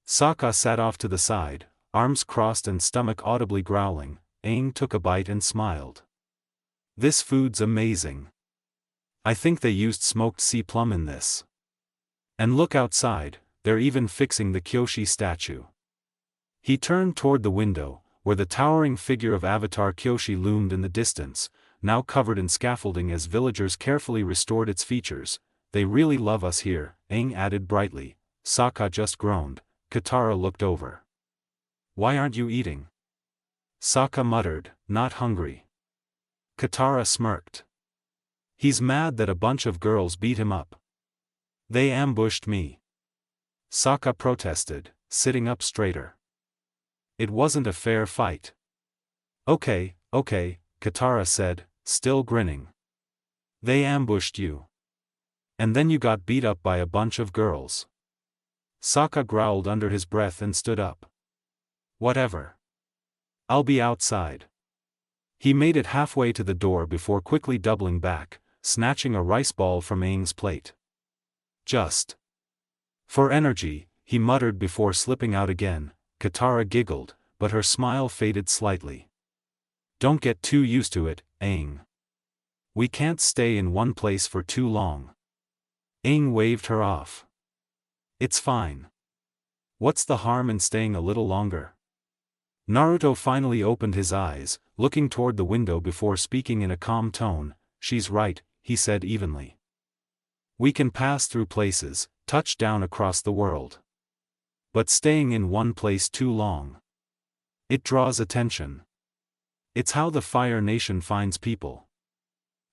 Sokka sat off to the side, arms crossed and stomach audibly growling. Aang took a bite and smiled. This food's amazing. I think they used smoked sea plum in this. And look outside, they're even fixing the Kyoshi statue. He turned toward the window, where the towering figure of Avatar Kyoshi loomed in the distance, now covered in scaffolding as villagers carefully restored its features. They really love us here, Aang added brightly. Sokka just groaned. Katara looked over. Why aren't you eating? Sokka muttered, not hungry. Katara smirked. He's mad that a bunch of girls beat him up. They ambushed me. Sokka protested, sitting up straighter. It wasn't a fair fight. Okay, Katara said, still grinning. They ambushed you. And then you got beat up by a bunch of girls. Sokka growled under his breath and stood up. Whatever. I'll be outside. He made it halfway to the door before quickly doubling back, snatching a rice ball from Aang's plate. Just for energy, he muttered before slipping out again. Katara giggled, but her smile faded slightly. Don't get too used to it, Aang. We can't stay in one place for too long. Aang waved her off. It's fine. What's the harm in staying a little longer? Naruto finally opened his eyes, looking toward the window before speaking in a calm tone. She's right, he said evenly. We can pass through places, touch down across the world. But staying in one place too long. It draws attention. It's how the Fire Nation finds people.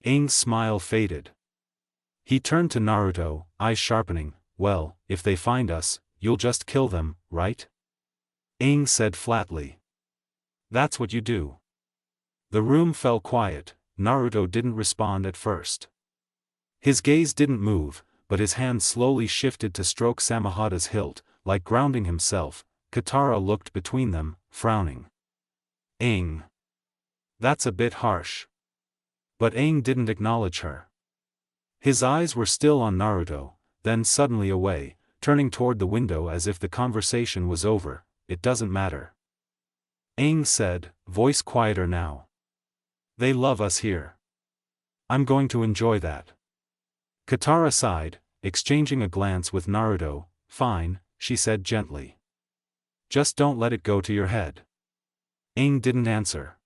Aang's smile faded. He turned to Naruto, eyes sharpening. Well, if they find us, you'll just kill them, right? Aang said flatly. That's what you do. The room fell quiet. Naruto didn't respond at first. His gaze didn't move, but his hand slowly shifted to stroke Samahata's hilt, like grounding himself. Katara looked between them, frowning. Aang. That's a bit harsh. But Aang didn't acknowledge her. His eyes were still on Naruto, then suddenly away, turning toward the window as if the conversation was over. It doesn't matter. Aang said, voice quieter now. They love us here. I'm going to enjoy that. Katara sighed, exchanging a glance with Naruto. Fine, she said gently. Just don't let it go to your head. Aang didn't answer.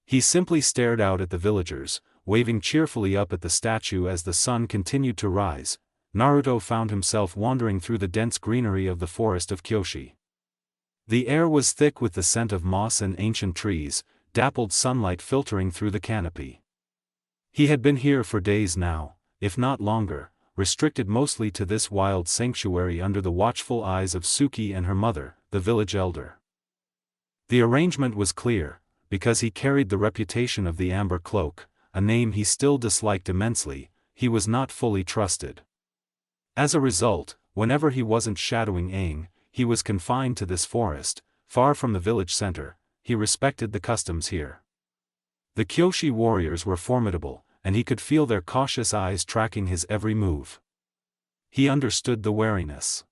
He simply stared out at the villagers, waving cheerfully up at the statue as the sun continued to rise. Naruto found himself wandering through the dense greenery of the forest of Kyoshi. The air was thick with the scent of moss and ancient trees, dappled sunlight filtering through the canopy. He had been here for days now, if not longer, restricted mostly to this wild sanctuary under the watchful eyes of Suki and her mother, the village elder. The arrangement was clear, because he carried the reputation of the Amber Cloak, a name he still disliked immensely. He was not fully trusted. As a result, whenever he wasn't shadowing Aang, he was confined to this forest, far from the village center. He respected the customs here. The Kyoshi warriors were formidable, and he could feel their cautious eyes tracking his every move. He understood the wariness.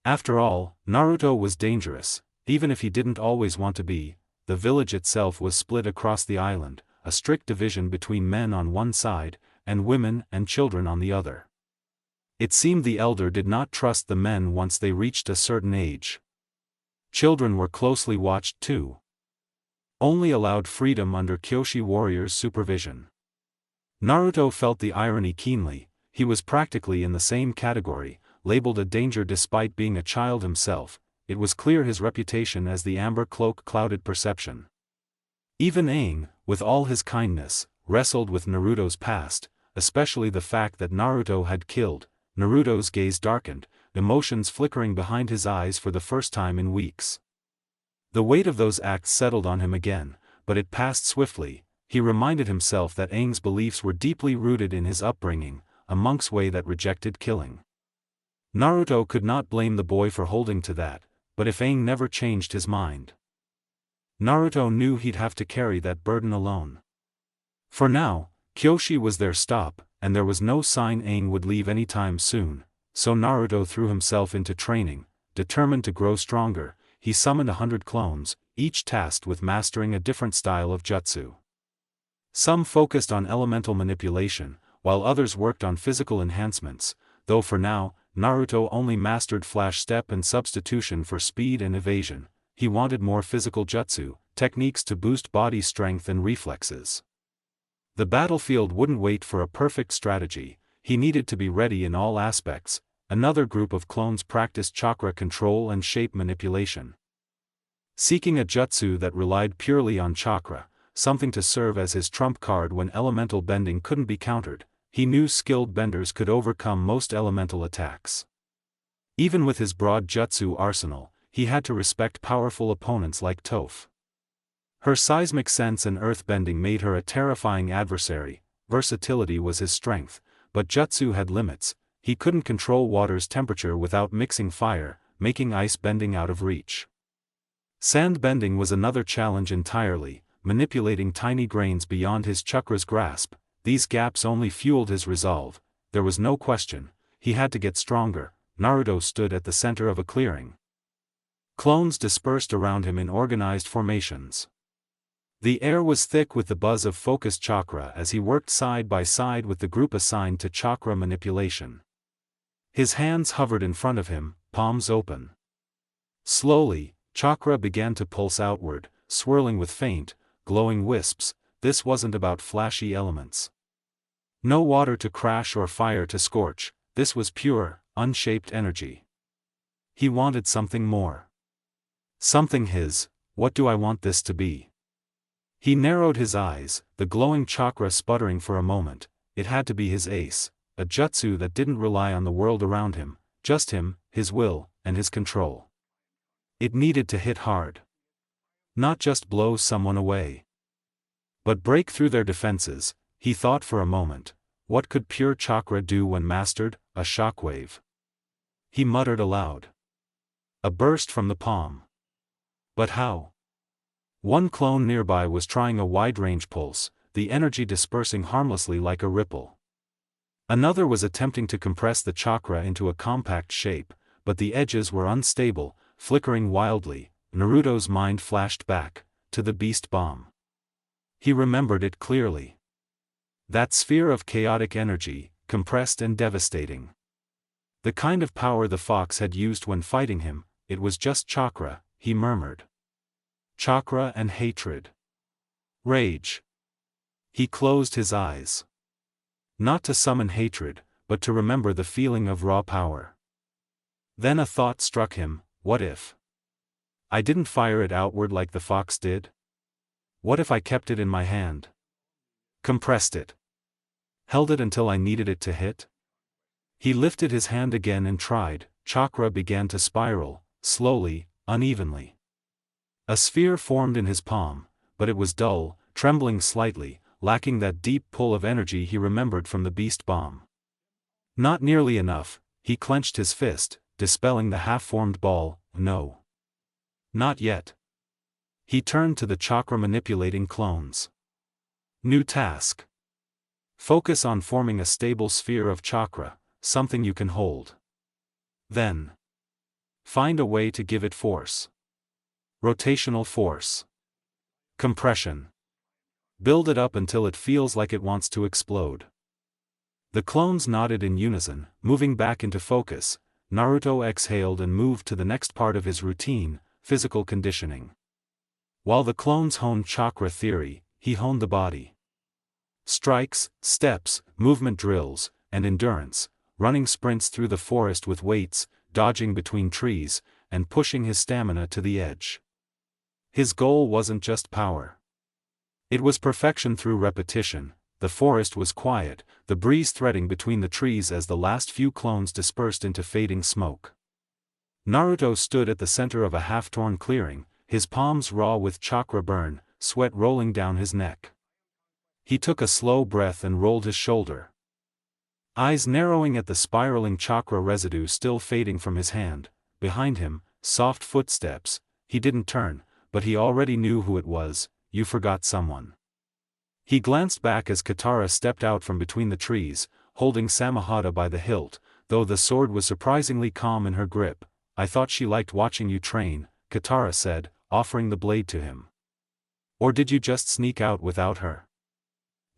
After all, Naruto was dangerous, even if he didn't always want to be. The village itself was split across the island, a strict division between men on one side, and women and children on the other. It seemed the elder did not trust the men once they reached a certain age. Children were closely watched too. Only allowed freedom under Kyoshi warriors' supervision. Naruto felt the irony keenly. He was practically in the same category, labeled a danger despite being a child himself. It was clear his reputation as the Amber Cloak clouded perception. Even Aang, with all his kindness, wrestled with Naruto's past, especially the fact that Naruto had killed. Naruto's gaze darkened, emotions flickering behind his eyes for the first time in weeks. The weight of those acts settled on him again, but it passed swiftly. He reminded himself that Aang's beliefs were deeply rooted in his upbringing, a monk's way that rejected killing. Naruto could not blame the boy for holding to that, but if Aang never changed his mind, Naruto knew he'd have to carry that burden alone. For now, Kyoshi was their stop, and there was no sign Aang would leave anytime soon, so Naruto threw himself into training, determined to grow stronger. He summoned 100 clones, each tasked with mastering a different style of jutsu. Some focused on elemental manipulation, while others worked on physical enhancements, though for now, Naruto only mastered flash step and substitution for speed and evasion. He wanted more physical jutsu, techniques to boost body strength and reflexes. The battlefield wouldn't wait for a perfect strategy, he needed to be ready in all aspects. Another group of clones practiced chakra control and shape manipulation. Seeking a jutsu that relied purely on chakra, something to serve as his trump card when elemental bending couldn't be countered, he knew skilled benders could overcome most elemental attacks. Even with his broad jutsu arsenal, he had to respect powerful opponents like Toph. Her seismic sense and earth bending made her a terrifying adversary. Versatility was his strength, but jutsu had limits. He couldn't control water's temperature without mixing fire, making ice bending out of reach. Sand bending was another challenge entirely, manipulating tiny grains beyond his chakra's grasp. These gaps only fueled his resolve. There was no question, he had to get stronger. Naruto stood at the center of a clearing. Clones dispersed around him in organized formations. The air was thick with the buzz of focused chakra as he worked side by side with the group assigned to chakra manipulation. His hands hovered in front of him, palms open. Slowly, chakra began to pulse outward, swirling with faint, glowing wisps. This wasn't about flashy elements. No water to crash or fire to scorch, this was pure, unshaped energy. He wanted something more. Something his. What do I want this to be? He narrowed his eyes, the glowing chakra sputtering for a moment. It had to be his ace, a jutsu that didn't rely on the world around him, just him, his will, and his control. It needed to hit hard. Not just blow someone away, but break through their defenses. He thought for a moment, what could pure chakra do when mastered? A shockwave. He muttered aloud. A burst from the palm. But how? One clone nearby was trying a wide-range pulse, the energy dispersing harmlessly like a ripple. Another was attempting to compress the chakra into a compact shape, but the edges were unstable, flickering wildly. Naruto's mind flashed back to the beast bomb. He remembered it clearly. That sphere of chaotic energy, compressed and devastating. The kind of power the fox had used when fighting him. It was just chakra, he murmured. Chakra and hatred. Rage. He closed his eyes. Not to summon hatred, but to remember the feeling of raw power. Then a thought struck him, what if I didn't fire it outward like the fox did? What if I kept it in my hand? Compressed it. Held it until I needed it to hit? He lifted his hand again and tried. Chakra began to spiral, slowly, unevenly. A sphere formed in his palm, but it was dull, trembling slightly, lacking that deep pull of energy he remembered from the beast bomb. Not nearly enough. He clenched his fist, dispelling the half-formed ball. No. Not yet. He turned to the chakra-manipulating clones. New task. Focus on forming a stable sphere of chakra, something you can hold. Then find a way to give it force. Rotational force. Compression. Build it up until it feels like it wants to explode. The clones nodded in unison, moving back into focus. Naruto exhaled and moved to the next part of his routine, physical conditioning. While the clones honed chakra theory, he honed the body. Strikes, steps, movement drills, and endurance, running sprints through the forest with weights, dodging between trees, and pushing his stamina to the edge. His goal wasn't just power. It was perfection through repetition. The forest was quiet, the breeze threading between the trees as the last few clones dispersed into fading smoke. Naruto stood at the center of a half-torn clearing, his palms raw with chakra burn, sweat rolling down his neck. He took a slow breath and rolled his shoulder. Eyes narrowing at the spiraling chakra residue still fading from his hand. Behind him, soft footsteps. He didn't turn, but he already knew who it was. You forgot someone. He glanced back as Katara stepped out from between the trees, holding Samahata by the hilt, though the sword was surprisingly calm in her grip. I thought she liked watching you train, Katara said, offering the blade to him. Or did you just sneak out without her?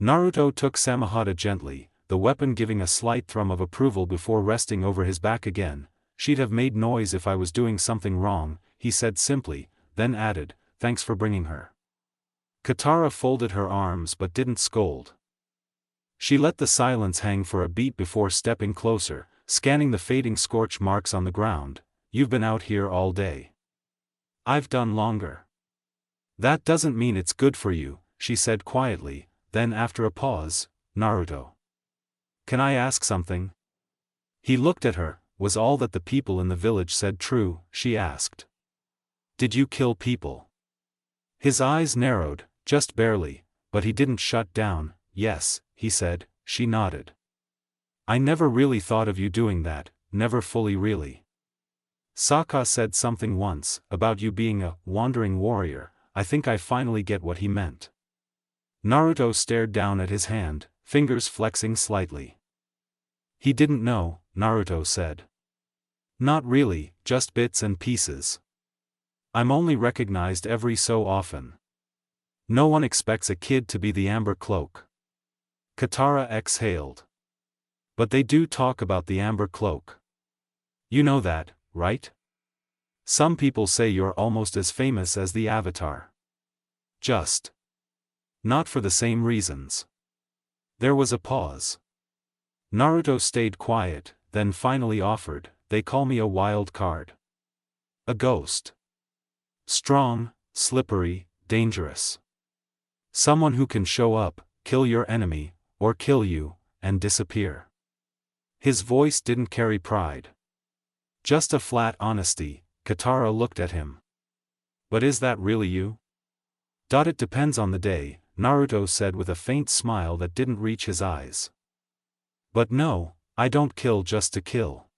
Naruto took Samahata gently, the weapon giving a slight thrum of approval before resting over his back again. She'd have made noise if I was doing something wrong, he said simply, then added, thanks for bringing her. Katara folded her arms but didn't scold. She let the silence hang for a beat before stepping closer, scanning the fading scorch marks on the ground. You've been out here all day. I've done longer. That doesn't mean it's good for you, she said quietly, then after a pause, Naruto. Can I ask something? He looked at her. Was all that the people in the village said true, she asked. Did you kill people? His eyes narrowed, just barely, but he didn't shut down. Yes, he said. She nodded. I never really thought of you doing that, never fully really. Sokka said something once, about you being a wandering warrior. I think I finally get what he meant. Naruto stared down at his hand, fingers flexing slightly. He didn't know, Naruto said. Not really, just bits and pieces. I'm only recognized every so often. No one expects a kid to be the Amber Cloak. Katara exhaled. But they do talk about the Amber Cloak. You know that, right? Some people say you're almost as famous as the Avatar. Just. Not for the same reasons. There was a pause. Naruto stayed quiet, then finally offered, they call me a wild card. A ghost. Strong, slippery, dangerous. Someone who can show up, kill your enemy, or kill you, and disappear. His voice didn't carry pride. Just a flat honesty. Katara looked at him. But is that really you? It depends on the day, Naruto said with a faint smile that didn't reach his eyes. But no, I don't kill just to kill.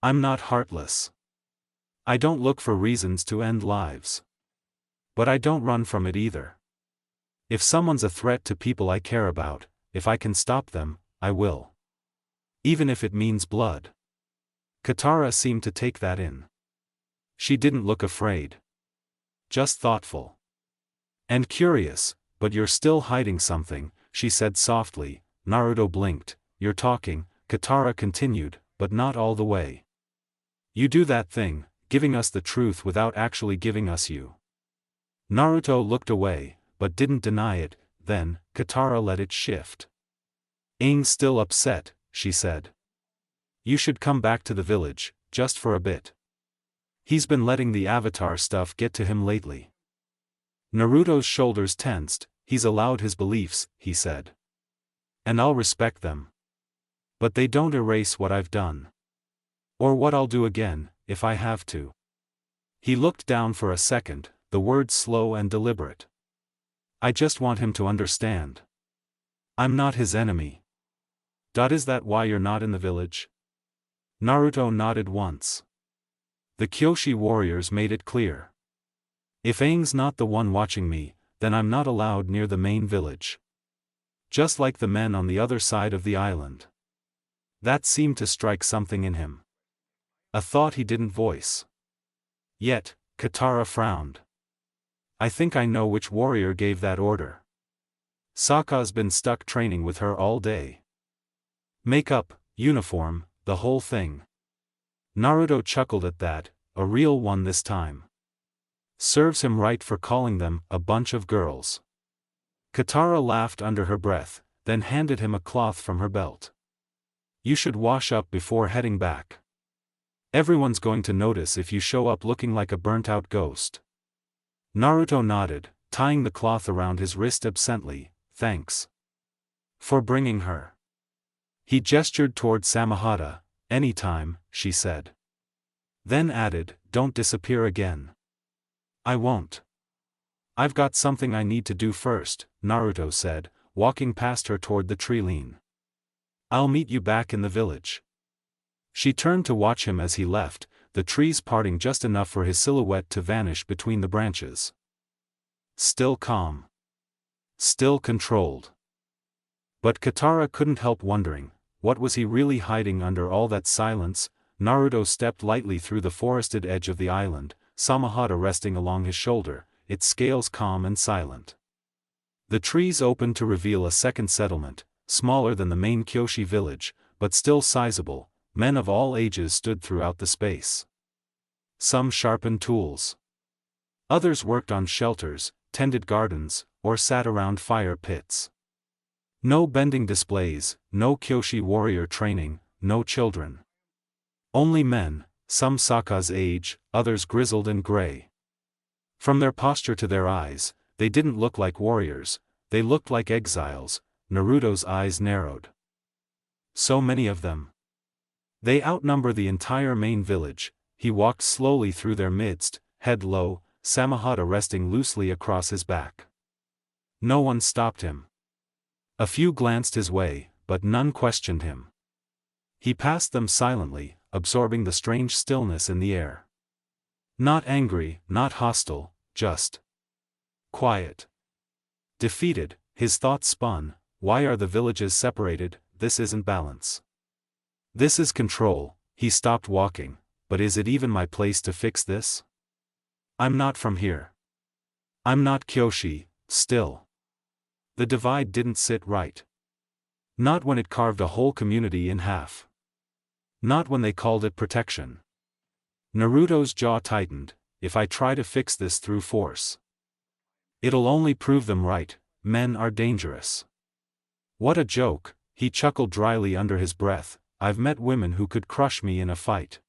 I'm not heartless. I don't look for reasons to end lives. But I don't run from it either. If someone's a threat to people I care about, if I can stop them, I will. Even if it means blood. Katara seemed to take that in. She didn't look afraid. Just thoughtful. And curious, but you're still hiding something, she said softly. Naruto blinked. You're talking, Katara continued, but not all the way. You do that thing, giving us the truth without actually giving us you. Naruto looked away, but didn't deny it. Then, Katara let it shift. Aang's still upset, she said. You should come back to the village, just for a bit. He's been letting the Avatar stuff get to him lately. Naruto's shoulders tensed. He's allowed his beliefs, he said. And I'll respect them. But they don't erase what I've done. Or what I'll do again, if I have to. He looked down for a second, the words slow and deliberate. I just want him to understand. I'm not his enemy. Is that why you're not in the village? Naruto nodded once. The Kyoshi warriors made it clear. If Aang's not the one watching me, then I'm not allowed near the main village. Just like the men on the other side of the island. That seemed to strike something in him. A thought he didn't voice. Yet, Katara frowned. I think I know which warrior gave that order. Sokka's been stuck training with her all day. Makeup, uniform, the whole thing. Naruto chuckled at that, a real one this time. Serves him right for calling them a bunch of girls. Katara laughed under her breath, then handed him a cloth from her belt. You should wash up before heading back. Everyone's going to notice if you show up looking like a burnt-out ghost. Naruto nodded, tying the cloth around his wrist absently. Thanks for bringing her. He gestured toward Samahata. Anytime, she said. Then added, don't disappear again. I won't. I've got something I need to do first, Naruto said, walking past her toward the tree line. I'll meet you back in the village. She turned to watch him as he left, the trees parting just enough for his silhouette to vanish between the branches. Still calm. Still controlled. But Katara couldn't help wondering, what was he really hiding under all that silence? Naruto stepped lightly through the forested edge of the island, Samahata resting along his shoulder, its scales calm and silent. The trees opened to reveal a second settlement, smaller than the main Kyoshi village, but still sizable. Men of all ages stood throughout the space. Some sharpened tools. Others worked on shelters, tended gardens, or sat around fire pits. No bending displays, no Kyoshi warrior training, no children. Only men, some Sokka's age, others grizzled and gray. From their posture to their eyes, they didn't look like warriors, they looked like exiles. Naruto's eyes narrowed. So many of them. They outnumber the entire main village. He walked slowly through their midst, head low, Samahata resting loosely across his back. No one stopped him. A few glanced his way, but none questioned him. He passed them silently, absorbing the strange stillness in the air. Not angry, not hostile, just quiet. Defeated, his thoughts spun. Why are the villages separated? This isn't balance. This is control. He stopped walking. But is it even my place to fix this? I'm not from here. I'm not Kyoshi, still. The divide didn't sit right. Not when it carved a whole community in half. Not when they called it protection. Naruto's jaw tightened. If I try to fix this through force, it'll only prove them right. Men are dangerous. What a joke, he chuckled dryly under his breath. I've met women who could crush me in a fight.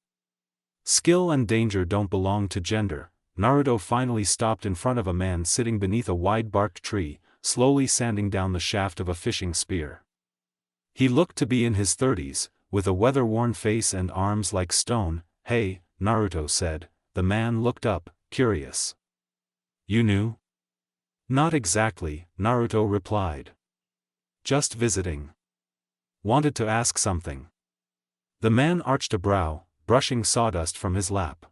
Skill and danger don't belong to gender. Naruto finally stopped in front of a man sitting beneath a wide-barked tree, slowly sanding down the shaft of a fishing spear. He looked to be in his 30s, with a weather-worn face and arms like stone. Hey, Naruto said. The man looked up, curious. You knew? Not exactly, Naruto replied. Just visiting. Wanted to ask something. The man arched a brow, brushing sawdust from his lap.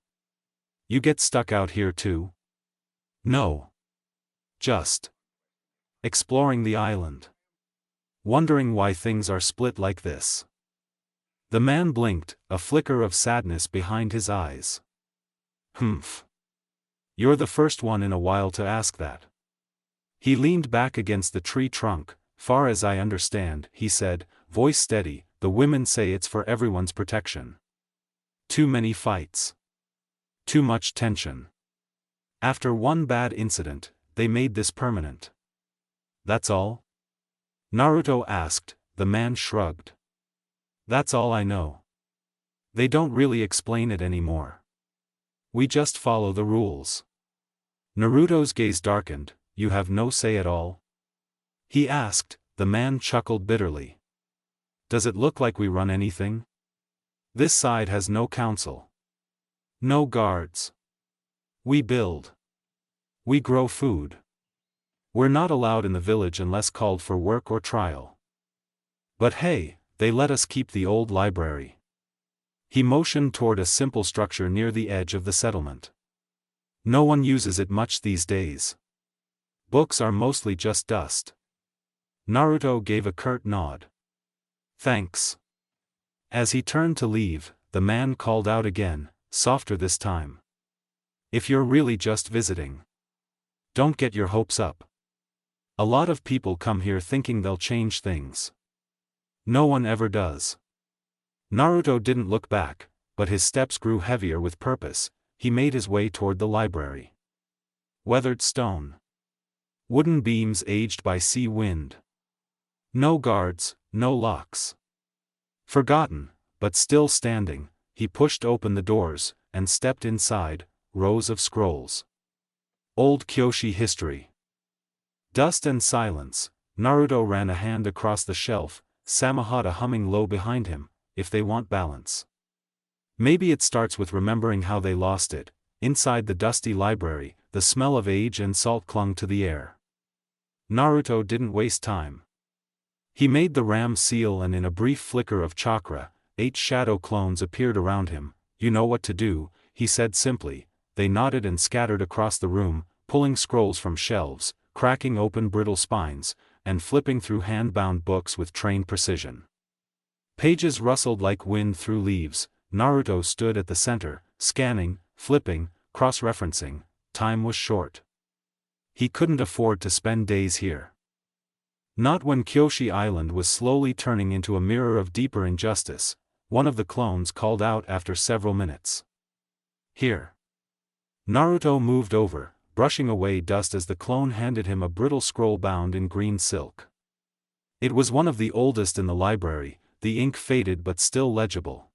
You get stuck out here too? No. Just exploring the island. Wondering why things are split like this. The man blinked, a flicker of sadness behind his eyes. Humph. You're the first one in a while to ask that. He leaned back against the tree trunk. Far as I understand, he said, voice steady, the women say it's for everyone's protection. Too many fights. Too much tension. After one bad incident, they made this permanent. That's all? Naruto asked. The man shrugged. That's all I know. They don't really explain it anymore. We just follow the rules. Naruto's gaze darkened. You have no say at all? He asked. The man chuckled bitterly. Does it look like we run anything? This side has no council. No guards. We build. We grow food. We're not allowed in the village unless called for work or trial. But hey, they let us keep the old library. He motioned toward a simple structure near the edge of the settlement. No one uses it much these days. Books are mostly just dust. Naruto gave a curt nod. Thanks. As he turned to leave, the man called out again, softer this time. If you're really just visiting, don't get your hopes up. A lot of people come here thinking they'll change things. No one ever does. Naruto didn't look back, but his steps grew heavier with purpose. He made his way toward the library. Weathered stone. Wooden beams aged by sea wind. No guards, no locks. Forgotten, but still standing, he pushed open the doors, and stepped inside, rows of scrolls. Old Kyoshi history. Dust and silence. Naruto ran a hand across the shelf, Samahata humming low behind him, if they want balance. Maybe it starts with remembering how they lost it. Inside the dusty library, the smell of age and salt clung to the air. Naruto didn't waste time. He made the ram seal, and in a brief flicker of chakra, 8 shadow clones appeared around him. You know what to do, he said simply. They nodded and scattered across the room, pulling scrolls from shelves, cracking open brittle spines, and flipping through hand-bound books with trained precision. Pages rustled like wind through leaves. Naruto stood at the center, scanning, flipping, cross-referencing. Time was short. He couldn't afford to spend days here. Not when Kyoshi Island was slowly turning into a mirror of deeper injustice. One of the clones called out after several minutes. Here. Naruto moved over, brushing away dust as the clone handed him a brittle scroll bound in green silk. It was one of the oldest in the library, the ink faded but still legible.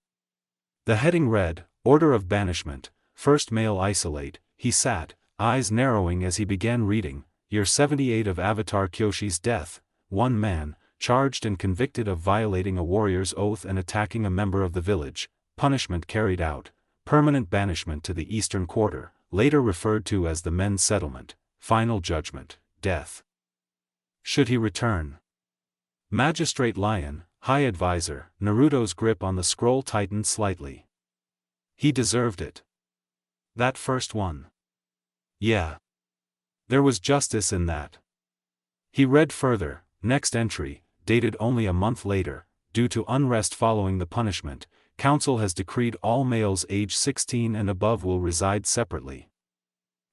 The heading read, Order of Banishment, First Male Isolate. He sat, eyes narrowing as he began reading. Year 78 of Avatar Kyoshi's death. One man, charged and convicted of violating a warrior's oath and attacking a member of the village. Punishment carried out. Permanent banishment to the Eastern Quarter, later referred to as the Men's Settlement. Final judgment, death. Should he return? Magistrate Lion, High Advisor. Naruto's grip on the scroll tightened slightly. He deserved it. That first one. Yeah. There was justice in that. He read further. Next entry, dated only a month later. Due to unrest following the punishment, Council has decreed all males age 16 and above will reside separately.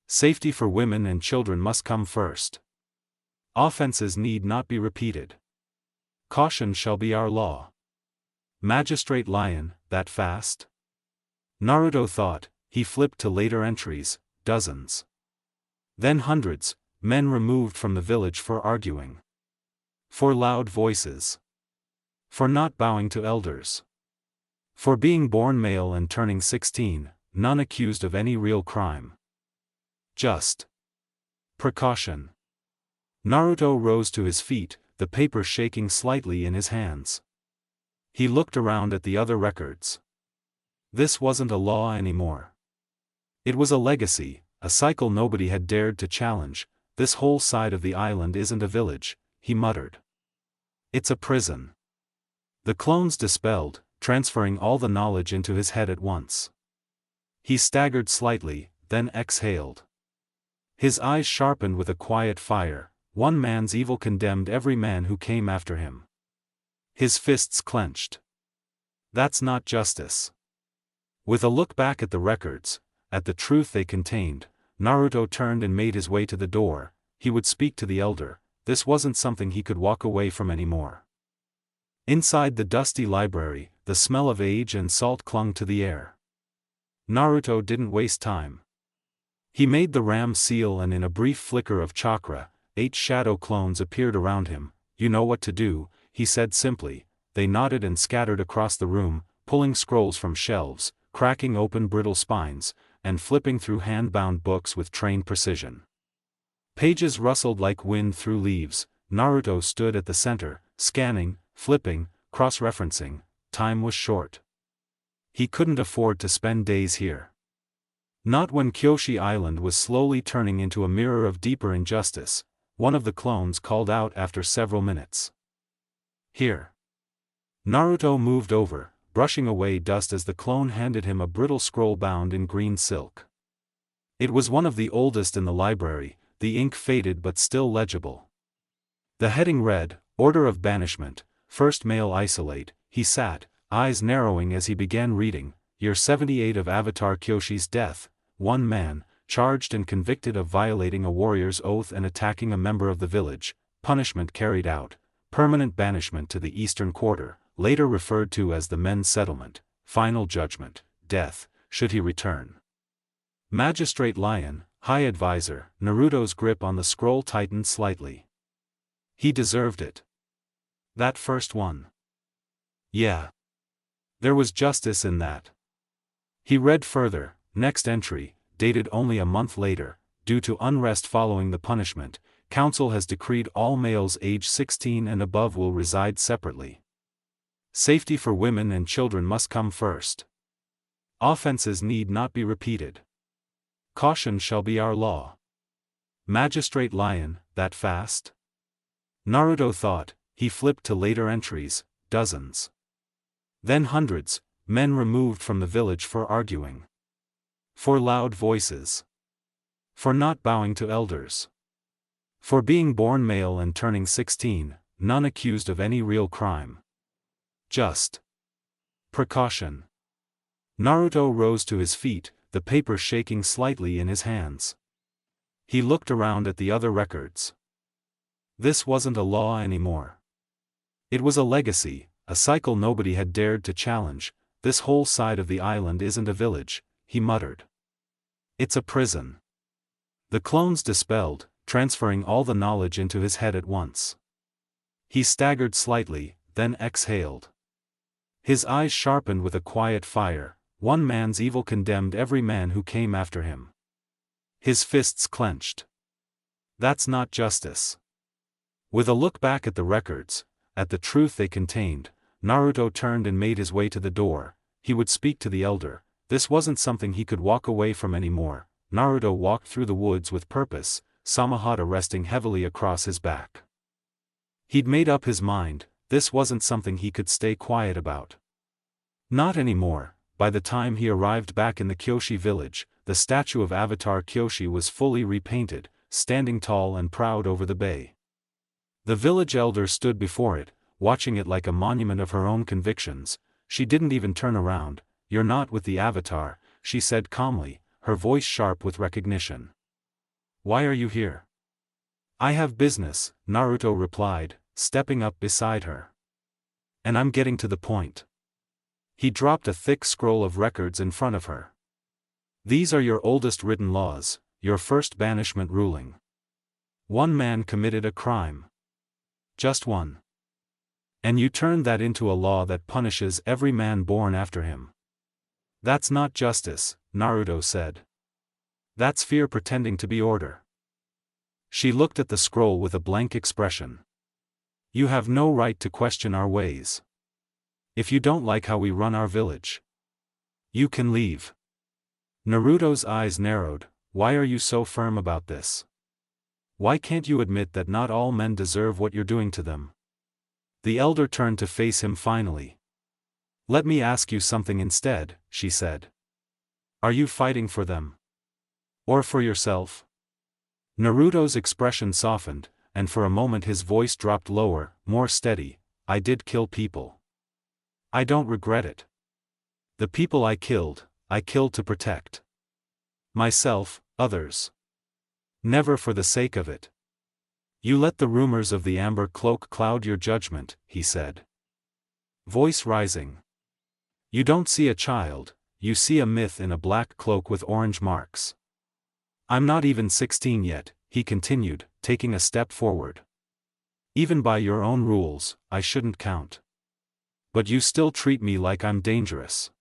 Safety for women and children must come first. Offenses need not be repeated. Caution shall be our law. Magistrate Lion, that fast? Naruto thought. He flipped to later entries, dozens. Then hundreds, men removed from the village for arguing. For loud voices. For not bowing to elders. For being born male and turning 16, none accused of any real crime. Just precaution. Naruto rose to his feet, the paper shaking slightly in his hands. He looked around at the other records. This wasn't a law anymore. It was a legacy, a cycle nobody had dared to challenge. This whole side of the island isn't a village, he muttered. It's a prison. The clones dispelled, transferring all the knowledge into his head at once. He staggered slightly, then exhaled. His eyes sharpened with a quiet fire. One man's evil condemned every man who came after him. His fists clenched. That's not justice. With a look back at the records, at the truth they contained, Naruto turned and made his way to the door. He would speak to the elder. This wasn't something he could walk away from anymore. Inside the dusty library, the smell of age and salt clung to the air. Naruto didn't waste time. He made the ram seal, and in a brief flicker of chakra, 8 shadow clones appeared around him. You know what to do, he said simply. They nodded and scattered across the room, pulling scrolls from shelves, cracking open brittle spines, and flipping through hand-bound books with trained precision. Pages rustled like wind through leaves. Naruto stood at the center, scanning, flipping, cross-referencing. Time was short. He couldn't afford to spend days here. Not when Kyoshi Island was slowly turning into a mirror of deeper injustice. One of the clones called out after several minutes. Here. Naruto moved over, brushing away dust as the clone handed him a brittle scroll bound in green silk. It was one of the oldest in the library, the ink faded but still legible. The heading read, Order of Banishment, First Male Isolate. He sat, eyes narrowing as he began reading. Year 78 of Avatar Kyoshi's death. One man, charged and convicted of violating a warrior's oath and attacking a member of the village, punishment carried out, permanent banishment to the Eastern Quarter, later referred to as the Men's Settlement, final judgment, death, should he return. Magistrate Lion, High Advisor, Naruto's grip on the scroll tightened slightly. He deserved it. That first one. Yeah. There was justice in that. He read further, next entry, dated only a month later, due to unrest following the punishment, Council has decreed all males age 16 and above will reside separately. Safety for women and children must come first. Offenses need not be repeated. Caution shall be our law. Magistrate Lion, that fast? Naruto thought. He flipped to later entries, dozens. Then hundreds, men removed from the village for arguing. For loud voices. For not bowing to elders. For being born male and turning 16, none accused of any real crime. Just precaution. Naruto rose to his feet, the paper shaking slightly in his hands. He looked around at the other records. This wasn't a law anymore. It was a legacy, a cycle nobody had dared to challenge. This whole side of the island isn't a village, he muttered. It's a prison. The clones dispelled, transferring all the knowledge into his head at once. He staggered slightly, then exhaled. His eyes sharpened with a quiet fire. One man's evil condemned every man who came after him. His fists clenched. That's not justice. With a look back at the records, at the truth they contained, Naruto turned and made his way to the door. He would speak to the elder. This wasn't something he could walk away from anymore. Naruto walked through the woods with purpose, Samahata resting heavily across his back. He'd made up his mind, this wasn't something he could stay quiet about. Not anymore. By the time he arrived back in the Kyoshi village, the statue of Avatar Kyoshi was fully repainted, standing tall and proud over the bay. The village elder stood before it, watching it like a monument of her own convictions. She didn't even turn around. You're not with the Avatar, she said calmly, her voice sharp with recognition. Why are you here? I have business, Naruto replied, stepping up beside her. And I'm getting to the point. He dropped a thick scroll of records in front of her. These are your oldest written laws, your first banishment ruling. One man committed a crime. Just one. And you turned that into a law that punishes every man born after him. That's not justice, Naruto said. That's fear pretending to be order. She looked at the scroll with a blank expression. You have no right to question our ways. If you don't like how we run our village, you can leave. Naruto's eyes narrowed. Why are you so firm about this? Why can't you admit that not all men deserve what you're doing to them? The elder turned to face him finally. Let me ask you something instead, she said. Are you fighting for them? Or for yourself? Naruto's expression softened, and for a moment his voice dropped lower, more steady. I did kill people. I don't regret it. The people I killed to protect myself, others. Never for the sake of it. You let the rumors of the amber cloak cloud your judgment, he said. Voice rising. You don't see a child, you see a myth in a black cloak with orange marks. I'm not even 16 yet, he continued, taking a step forward. Even by your own rules, I shouldn't count. But you still treat me like I'm dangerous.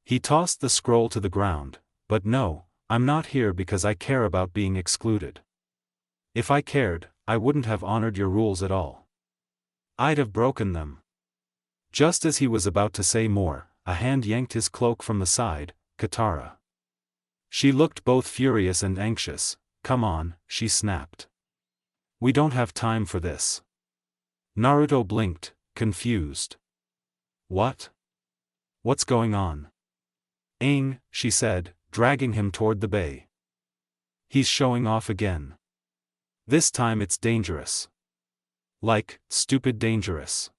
He tossed the scroll to the ground. But no, I'm not here because I care about being excluded. If I cared, I wouldn't have honored your rules at all. I'd have broken them. Just as he was about to say more, a hand yanked his cloak from the side. Katara. She looked both furious and anxious. Come on, she snapped. We don't have time for this. Naruto blinked, confused. What? What's going on? Aang, she said, dragging him toward the bay. He's showing off again. This time it's dangerous. Like, stupid dangerous.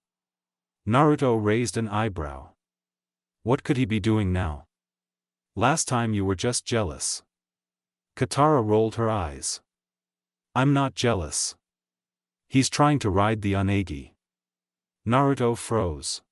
Naruto raised an eyebrow. What could he be doing now? Last time you were just jealous. Katara rolled her eyes. I'm not jealous. He's trying to ride the Unagi. Naruto froze.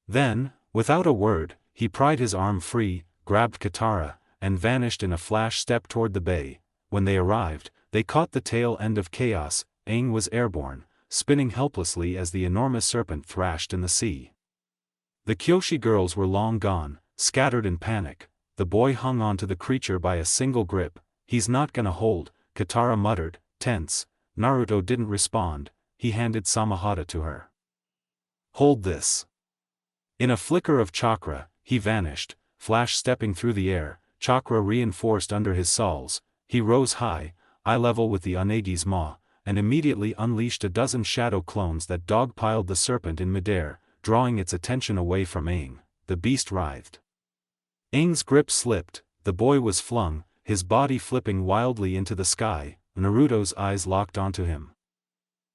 Then, without a word, he pried his arm free, grabbed Katara, and vanished in a flash step toward the bay. When they arrived, they caught the tail end of chaos. Aang was airborne, spinning helplessly as the enormous serpent thrashed in the sea. The Kyoshi girls were long gone, scattered in panic. The boy hung onto the creature by a single grip. He's not gonna hold, Katara muttered, tense. Naruto didn't respond. He handed Samahata to her. Hold this. In a flicker of chakra, he vanished, flash stepping through the air, chakra reinforced under his soles. He rose high, eye level with the Unagi's maw, and immediately unleashed a dozen shadow clones that dogpiled the serpent in midair, drawing its attention away from Aang. The beast writhed. Aang's grip slipped, the boy was flung, his body flipping wildly into the sky. Naruto's eyes locked onto him.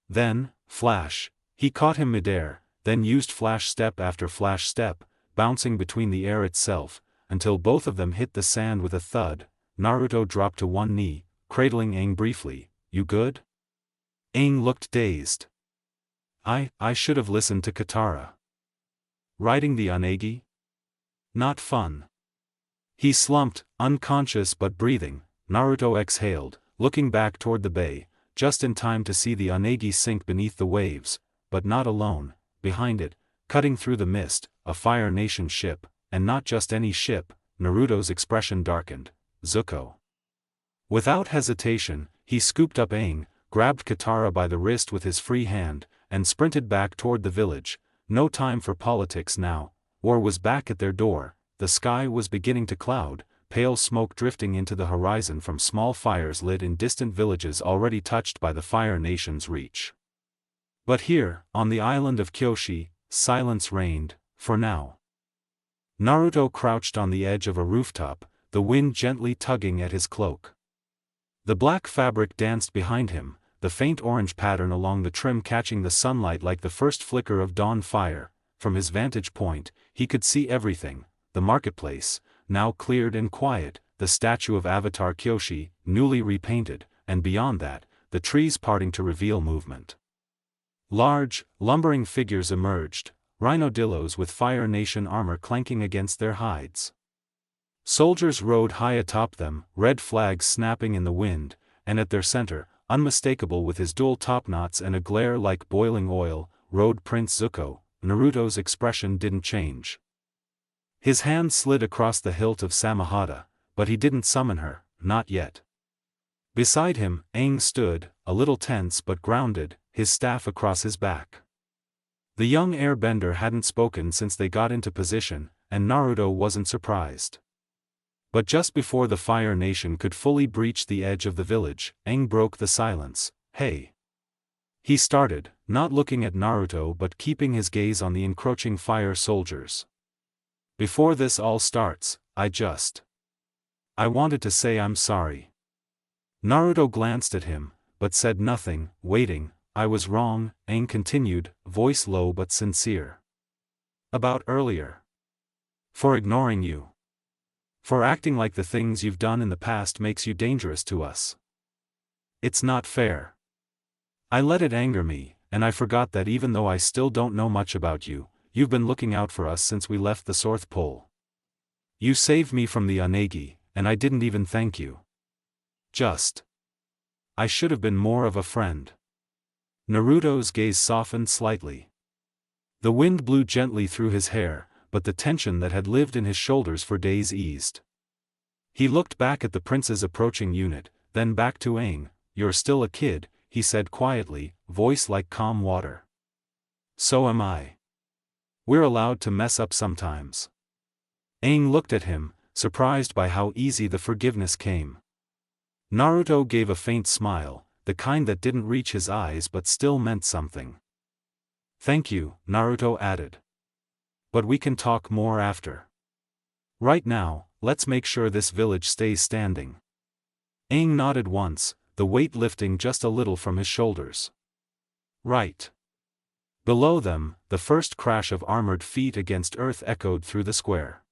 Then, flash, he caught him midair, then used flash step after flash step, bouncing between the air itself, until both of them hit the sand with a thud. Naruto dropped to one knee, cradling Aang briefly. You good? Aang looked dazed. I should have listened to Katara. Riding the Unagi? Not fun. He slumped, unconscious but breathing. Naruto exhaled, looking back toward the bay, just in time to see the Unagi sink beneath the waves, but not alone. Behind it, cutting through the mist, a Fire Nation ship, and not just any ship. Naruto's expression darkened. Zuko. Without hesitation, he scooped up Aang, grabbed Katara by the wrist with his free hand, and sprinted back toward the village. No time for politics now. War was back at their door. The sky was beginning to cloud, pale smoke drifting into the horizon from small fires lit in distant villages already touched by the Fire Nation's reach. But here, on the island of Kyoshi, silence reigned, for now. Naruto crouched on the edge of a rooftop, the wind gently tugging at his cloak. The black fabric danced behind him, the faint orange pattern along the trim catching the sunlight like the first flicker of dawn fire. From his vantage point, he could see everything: the marketplace, now cleared and quiet, the statue of Avatar Kyoshi, newly repainted, and beyond that, the trees parting to reveal movement. Large, lumbering figures emerged, rhinodillos with Fire Nation armor clanking against their hides. Soldiers rode high atop them, red flags snapping in the wind, and at their center, unmistakable with his dual topknots and a glare like boiling oil, rode Prince Zuko. Naruto's expression didn't change. His hand slid across the hilt of Samahata, but he didn't summon her, not yet. Beside him, Aang stood, a little tense but grounded, his staff across his back. The young airbender hadn't spoken since they got into position, and Naruto wasn't surprised. But just before the Fire Nation could fully breach the edge of the village, Aang broke the silence. Hey! He started, not looking at Naruto but keeping his gaze on the encroaching fire soldiers. Before this all starts, I wanted to say I'm sorry. Naruto glanced at him, but said nothing, waiting. I was wrong, Aang continued, voice low but sincere. About earlier. For ignoring you. For acting like the things you've done in the past makes you dangerous to us. It's not fair. I let it anger me, and I forgot that even though I still don't know much about you, you've been looking out for us since we left the South Pole. You saved me from the Unagi, and I didn't even thank you. I should have been more of a friend. Naruto's gaze softened slightly. The wind blew gently through his hair, but the tension that had lived in his shoulders for days eased. He looked back at the prince's approaching unit, then back to Aang. You're still a kid, he said quietly, voice like calm water. So am I. We're allowed to mess up sometimes. Aang looked at him, surprised by how easy the forgiveness came. Naruto gave a faint smile, the kind that didn't reach his eyes but still meant something. Thank you, Naruto added. But we can talk more after. Right now, let's make sure this village stays standing. Aang nodded once, the weight lifting just a little from his shoulders. Right. Below them, the first crash of armored feet against earth echoed through the square.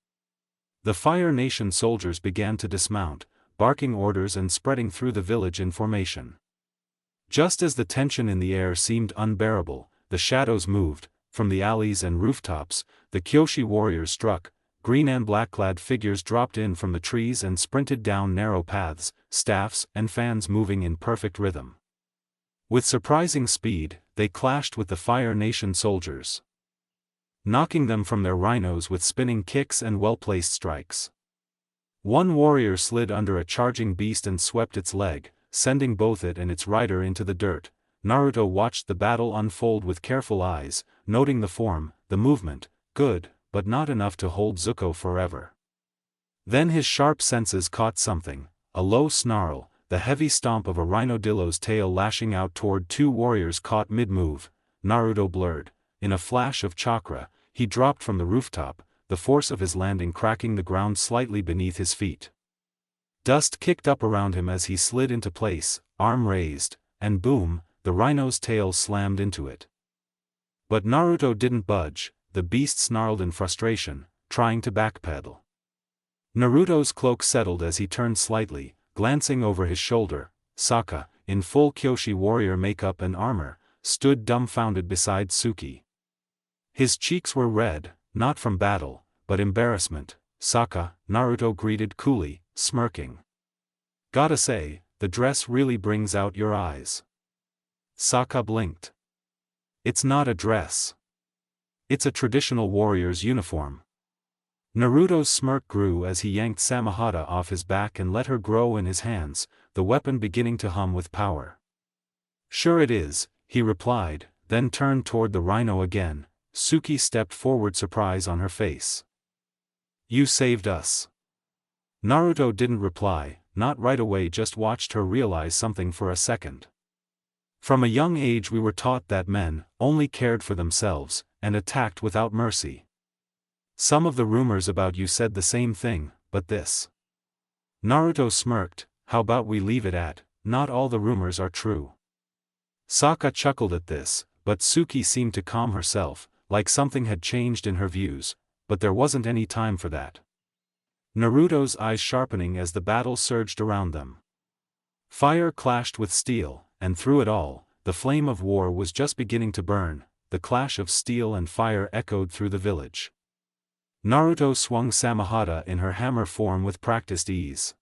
The Fire Nation soldiers began to dismount, barking orders and spreading through the village in formation. Just as the tension in the air seemed unbearable, the shadows moved. From the alleys and rooftops, the Kyoshi warriors struck. Green and black-clad figures dropped in from the trees and sprinted down narrow paths, staffs and fans moving in perfect rhythm. With surprising speed, they clashed with the Fire Nation soldiers, knocking them from their rhinos with spinning kicks and well-placed strikes. One warrior slid under a charging beast and swept its leg, sending both it and its rider into the dirt. Naruto watched the battle unfold with careful eyes, noting the form, the movement, good, but not enough to hold Zuko forever. Then his sharp senses caught something, a low snarl, the heavy stomp of a rhinodillo's tail lashing out toward two warriors caught mid-move. Naruto blurred. In a flash of chakra, he dropped from the rooftop, the force of his landing cracking the ground slightly beneath his feet. Dust kicked up around him as he slid into place, arm raised, and boom, the rhino's tail slammed into it. But Naruto didn't budge. The beast snarled in frustration, trying to backpedal. Naruto's cloak settled as he turned slightly, glancing over his shoulder. Sokka, in full Kyoshi warrior makeup and armor, stood dumbfounded beside Suki. His cheeks were red, not from battle, but embarrassment. Sokka, Naruto greeted coolly, smirking. Gotta say, the dress really brings out your eyes. Sokka blinked. It's not a dress. It's a traditional warrior's uniform. Naruto's smirk grew as he yanked Samahata off his back and let her grow in his hands, the weapon beginning to hum with power. Sure it is, he replied, then turned toward the rhino again. Suki stepped forward, surprise on her face. You saved us. Naruto didn't reply, not right away, just watched her realize something for a second. From a young age we were taught that men only cared for themselves, and attacked without mercy. Some of the rumors about you said the same thing, but this. Naruto smirked. How about we leave it at, not all the rumors are true. Sokka chuckled at this, but Suki seemed to calm herself, like something had changed in her views, but there wasn't any time for that. Naruto's eyes sharpening as the battle surged around them. Fire clashed with steel, and through it all, the flame of war was just beginning to burn. The clash of steel and fire echoed through the village. Naruto swung Samahata in her hammer form with practiced ease.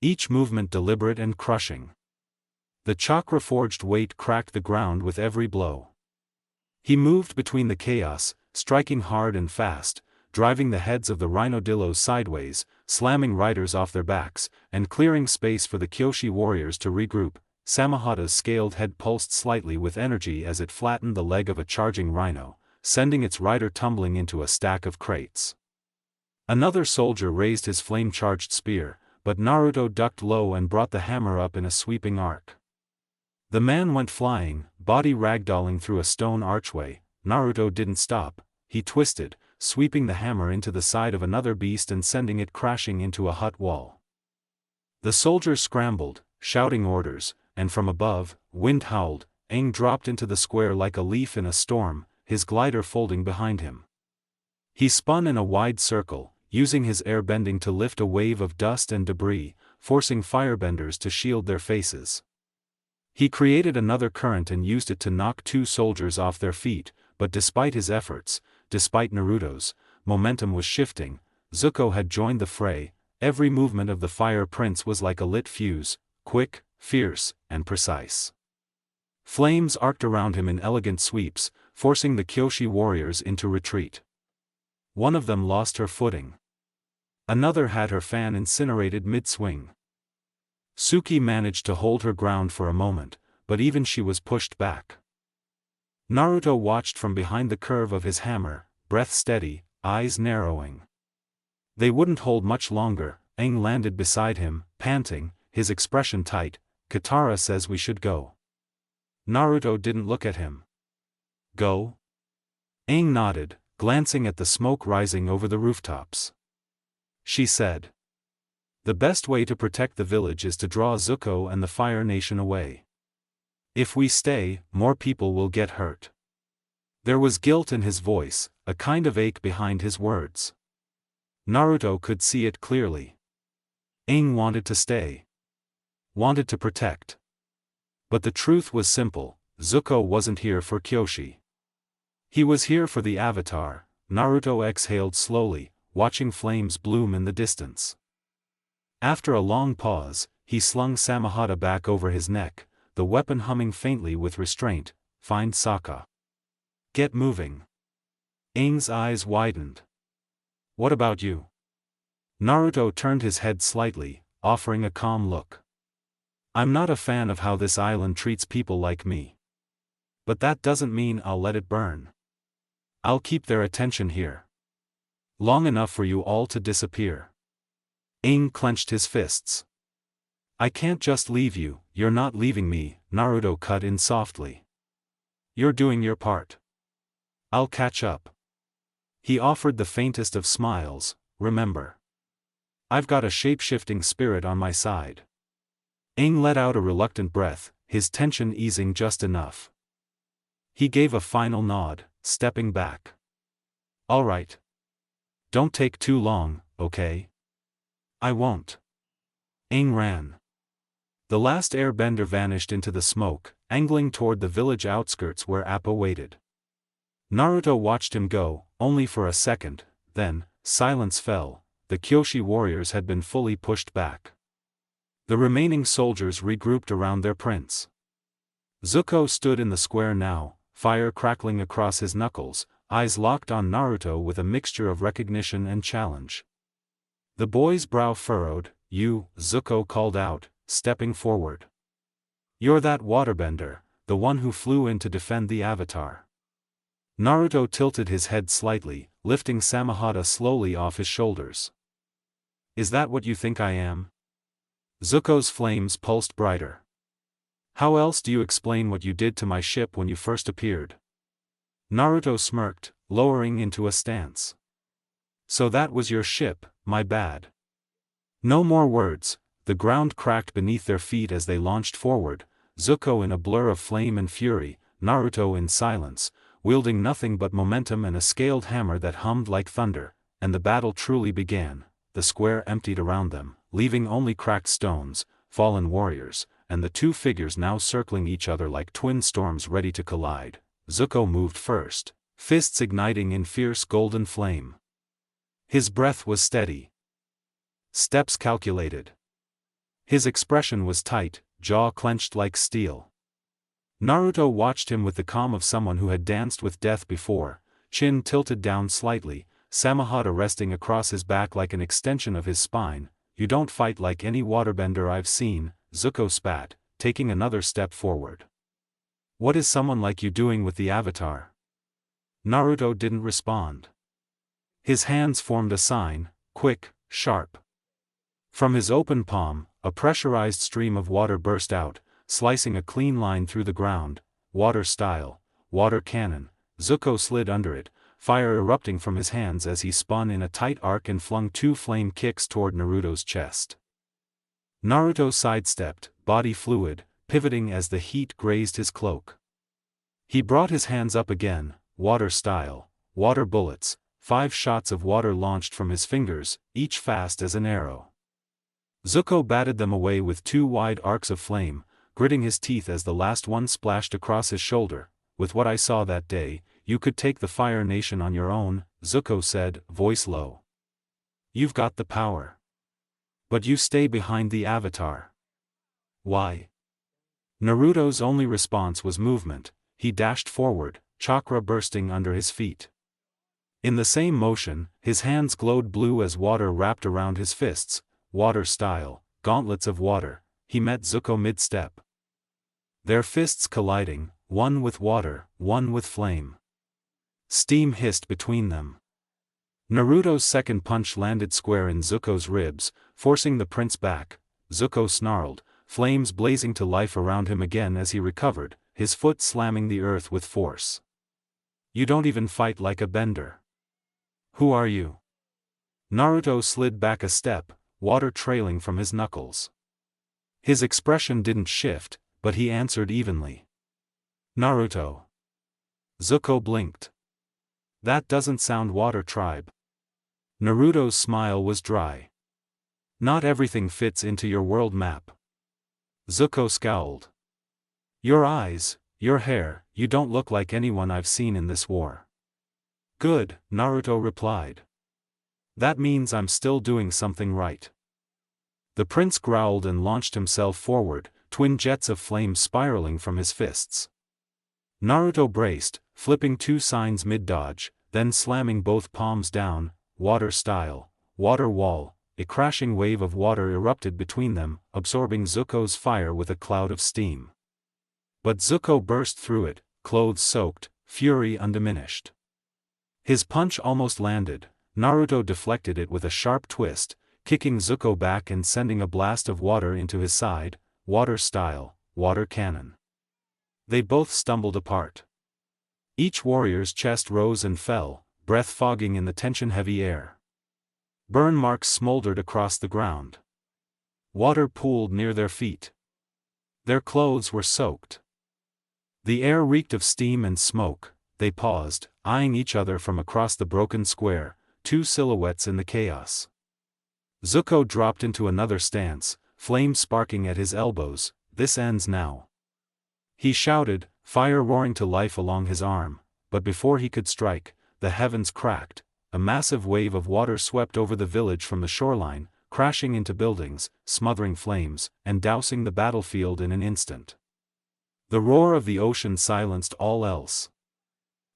Each movement deliberate and crushing. The chakra-forged weight cracked the ground with every blow. He moved between the chaos, striking hard and fast, driving the heads of the rhinodillos sideways, slamming riders off their backs, and clearing space for the Kyoshi warriors to regroup. Samahata's scaled head pulsed slightly with energy as it flattened the leg of a charging rhino, sending its rider tumbling into a stack of crates. Another soldier raised his flame-charged spear, but Naruto ducked low and brought the hammer up in a sweeping arc. The man went flying, body ragdolling through a stone archway. Naruto didn't stop. He twisted, sweeping the hammer into the side of another beast and sending it crashing into a hut wall. The soldiers scrambled, shouting orders, and from above, wind howled. Aang dropped into the square like a leaf in a storm, his glider folding behind him. He spun in a wide circle, using his airbending to lift a wave of dust and debris, forcing firebenders to shield their faces. He created another current and used it to knock two soldiers off their feet, but despite his efforts, despite Naruto's, momentum was shifting. Zuko had joined the fray. Every movement of the Fire Prince was like a lit fuse, quick, fierce, and precise. Flames arced around him in elegant sweeps, forcing the Kyoshi warriors into retreat. One of them lost her footing. Another had her fan incinerated mid-swing. Suki managed to hold her ground for a moment, but even she was pushed back. Naruto watched from behind the curve of his hammer, breath steady, eyes narrowing. They wouldn't hold much longer. Aang landed beside him, panting, his expression tight. Katara says we should go. Naruto didn't look at him. Go? Aang nodded, glancing at the smoke rising over the rooftops. She said. The best way to protect the village is to draw Zuko and the Fire Nation away. If we stay, more people will get hurt. There was guilt in his voice, a kind of ache behind his words. Naruto could see it clearly. Aang wanted to stay. Wanted to protect. But the truth was simple, Zuko wasn't here for Kyoshi. He was here for the Avatar. Naruto exhaled slowly, watching flames bloom in the distance. After a long pause, he slung Samahata back over his neck, the weapon humming faintly with restraint. Find Sokka. Get moving. Aang's eyes widened. What about you? Naruto turned his head slightly, offering a calm look. I'm not a fan of how this island treats people like me. But that doesn't mean I'll let it burn. I'll keep their attention here. Long enough for you all to disappear. Aang clenched his fists. I can't just leave you, you're not leaving me, Naruto cut in softly. You're doing your part. I'll catch up. He offered the faintest of smiles, remember. I've got a shape-shifting spirit on my side. Aang let out a reluctant breath, his tension easing just enough. He gave a final nod, stepping back. All right. Don't take too long, okay? I won't. Aang ran. The last airbender vanished into the smoke, angling toward the village outskirts where Appa waited. Naruto watched him go, only for a second, then, silence fell. The Kyoshi warriors had been fully pushed back. The remaining soldiers regrouped around their prince. Zuko stood in the square now, fire crackling across his knuckles, eyes locked on Naruto with a mixture of recognition and challenge. The boy's brow furrowed. You, Zuko called out, stepping forward. You're that waterbender, the one who flew in to defend the Avatar. Naruto tilted his head slightly, lifting Samahata slowly off his shoulders. Is that what you think I am? Zuko's flames pulsed brighter. How else do you explain what you did to my ship when you first appeared? Naruto smirked, lowering into a stance. So that was your ship, my bad. No more words. The ground cracked beneath their feet as they launched forward, Zuko in a blur of flame and fury, Naruto in silence, wielding nothing but momentum and a scaled hammer that hummed like thunder, and the battle truly began. The square emptied around them, leaving only cracked stones, fallen warriors, and the two figures now circling each other like twin storms ready to collide. Zuko moved first, fists igniting in fierce golden flame. His breath was steady. Steps calculated. His expression was tight, jaw clenched like steel. Naruto watched him with the calm of someone who had danced with death before, chin tilted down slightly, Samahata resting across his back like an extension of his spine. You don't fight like any waterbender I've seen, Zuko spat, taking another step forward. What is someone like you doing with the Avatar? Naruto didn't respond. His hands formed a sign, quick, sharp. From his open palm, a pressurized stream of water burst out, slicing a clean line through the ground. Water style, water cannon. Zuko slid under it, fire erupting from his hands as he spun in a tight arc and flung two flame kicks toward Naruto's chest. Naruto sidestepped, body fluid, pivoting as the heat grazed his cloak. He brought his hands up again, water style, water bullets, 5 shots of water launched from his fingers, each fast as an arrow. Zuko batted them away with 2 wide arcs of flame, gritting his teeth as the last one splashed across his shoulder. With what I saw that day, you could take the Fire Nation on your own, Zuko said, voice low. You've got the power. But you stay behind the Avatar. Why? Naruto's only response was movement. He dashed forward, chakra bursting under his feet. In the same motion, his hands glowed blue as water wrapped around his fists. Water style, gauntlets of water. He met Zuko mid-step. Their fists colliding, one with water, one with flame. Steam hissed between them. Naruto's second punch landed square in Zuko's ribs, forcing the prince back. Zuko snarled, flames blazing to life around him again as he recovered, his foot slamming the earth with force. You don't even fight like a bender. Who are you? Naruto slid back a step, water trailing from his knuckles. His expression didn't shift, but he answered evenly. Naruto. Zuko blinked. That doesn't sound water tribe. Naruto's smile was dry. Not everything fits into your world map. Zuko scowled. Your eyes, your hair, you don't look like anyone I've seen in this war. Good, Naruto replied. That means I'm still doing something right. The prince growled and launched himself forward, twin jets of flame spiraling from his fists. Naruto braced, flipping 2 signs mid-dodge, then slamming both palms down, water style, water wall. A crashing wave of water erupted between them, absorbing Zuko's fire with a cloud of steam. But Zuko burst through it, clothes soaked, fury undiminished. His punch almost landed. Naruto deflected it with a sharp twist, kicking Zuko back and sending a blast of water into his side, water style, water cannon. They both stumbled apart. Each warrior's chest rose and fell, breath fogging in the tension-heavy air. Burn marks smoldered across the ground. Water pooled near their feet. Their clothes were soaked. The air reeked of steam and smoke. They paused, eyeing each other from across the broken square, 2 silhouettes in the chaos. Zuko dropped into another stance, flame sparking at his elbows. This ends now. He shouted, fire roaring to life along his arm, but before he could strike, the heavens cracked. A massive wave of water swept over the village from the shoreline, crashing into buildings, smothering flames, and dousing the battlefield in an instant. The roar of the ocean silenced all else.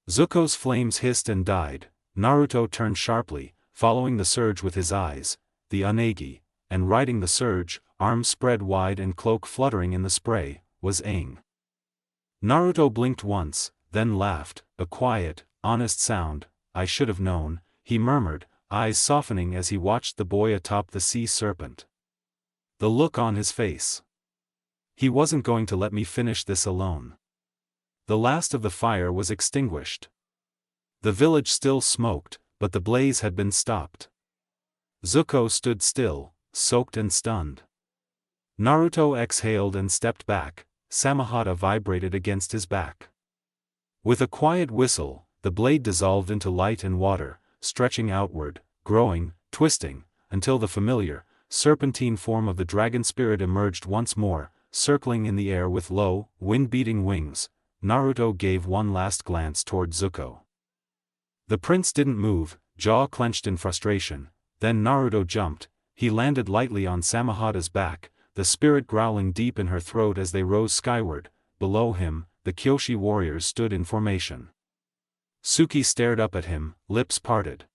Zuko's flames hissed and died. Naruto turned sharply, following the surge with his eyes, the unagi, and riding the surge, arms spread wide and cloak fluttering in the spray, was Aang. Naruto blinked once, then laughed, a quiet, honest sound. I should have known, he murmured, eyes softening as he watched the boy atop the sea serpent. The look on his face. He wasn't going to let me finish this alone. The last of the fire was extinguished. The village still smoked, but the blaze had been stopped. Zuko stood still, soaked and stunned. Naruto exhaled and stepped back. Samahata vibrated against his back. With a quiet whistle, the blade dissolved into light and water, stretching outward, growing, twisting, until the familiar, serpentine form of the dragon spirit emerged once more, circling in the air with low, wind-beating wings. Naruto gave one last glance toward Zuko. The prince didn't move, jaw clenched in frustration. Then Naruto jumped. He landed lightly on Samahata's back, the spirit growling deep in her throat as they rose skyward. Below him, the Kyoshi warriors stood in formation. Suki stared up at him, lips parted.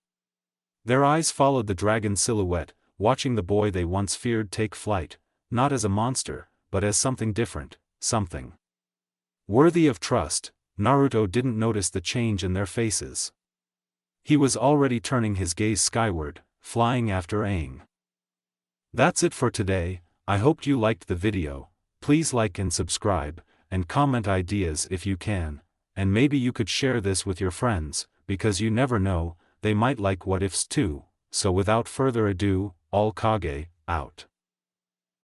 Their eyes followed the dragon silhouette, watching the boy they once feared take flight, not as a monster, but as something different, something worthy of trust. Naruto didn't notice the change in their faces. He was already turning his gaze skyward, flying after Aang. That's it for today. I hope you liked the video. Please like and subscribe, and comment ideas if you can, and maybe you could share this with your friends, because you never know, they might like what ifs too. So without further ado, all Kage, out.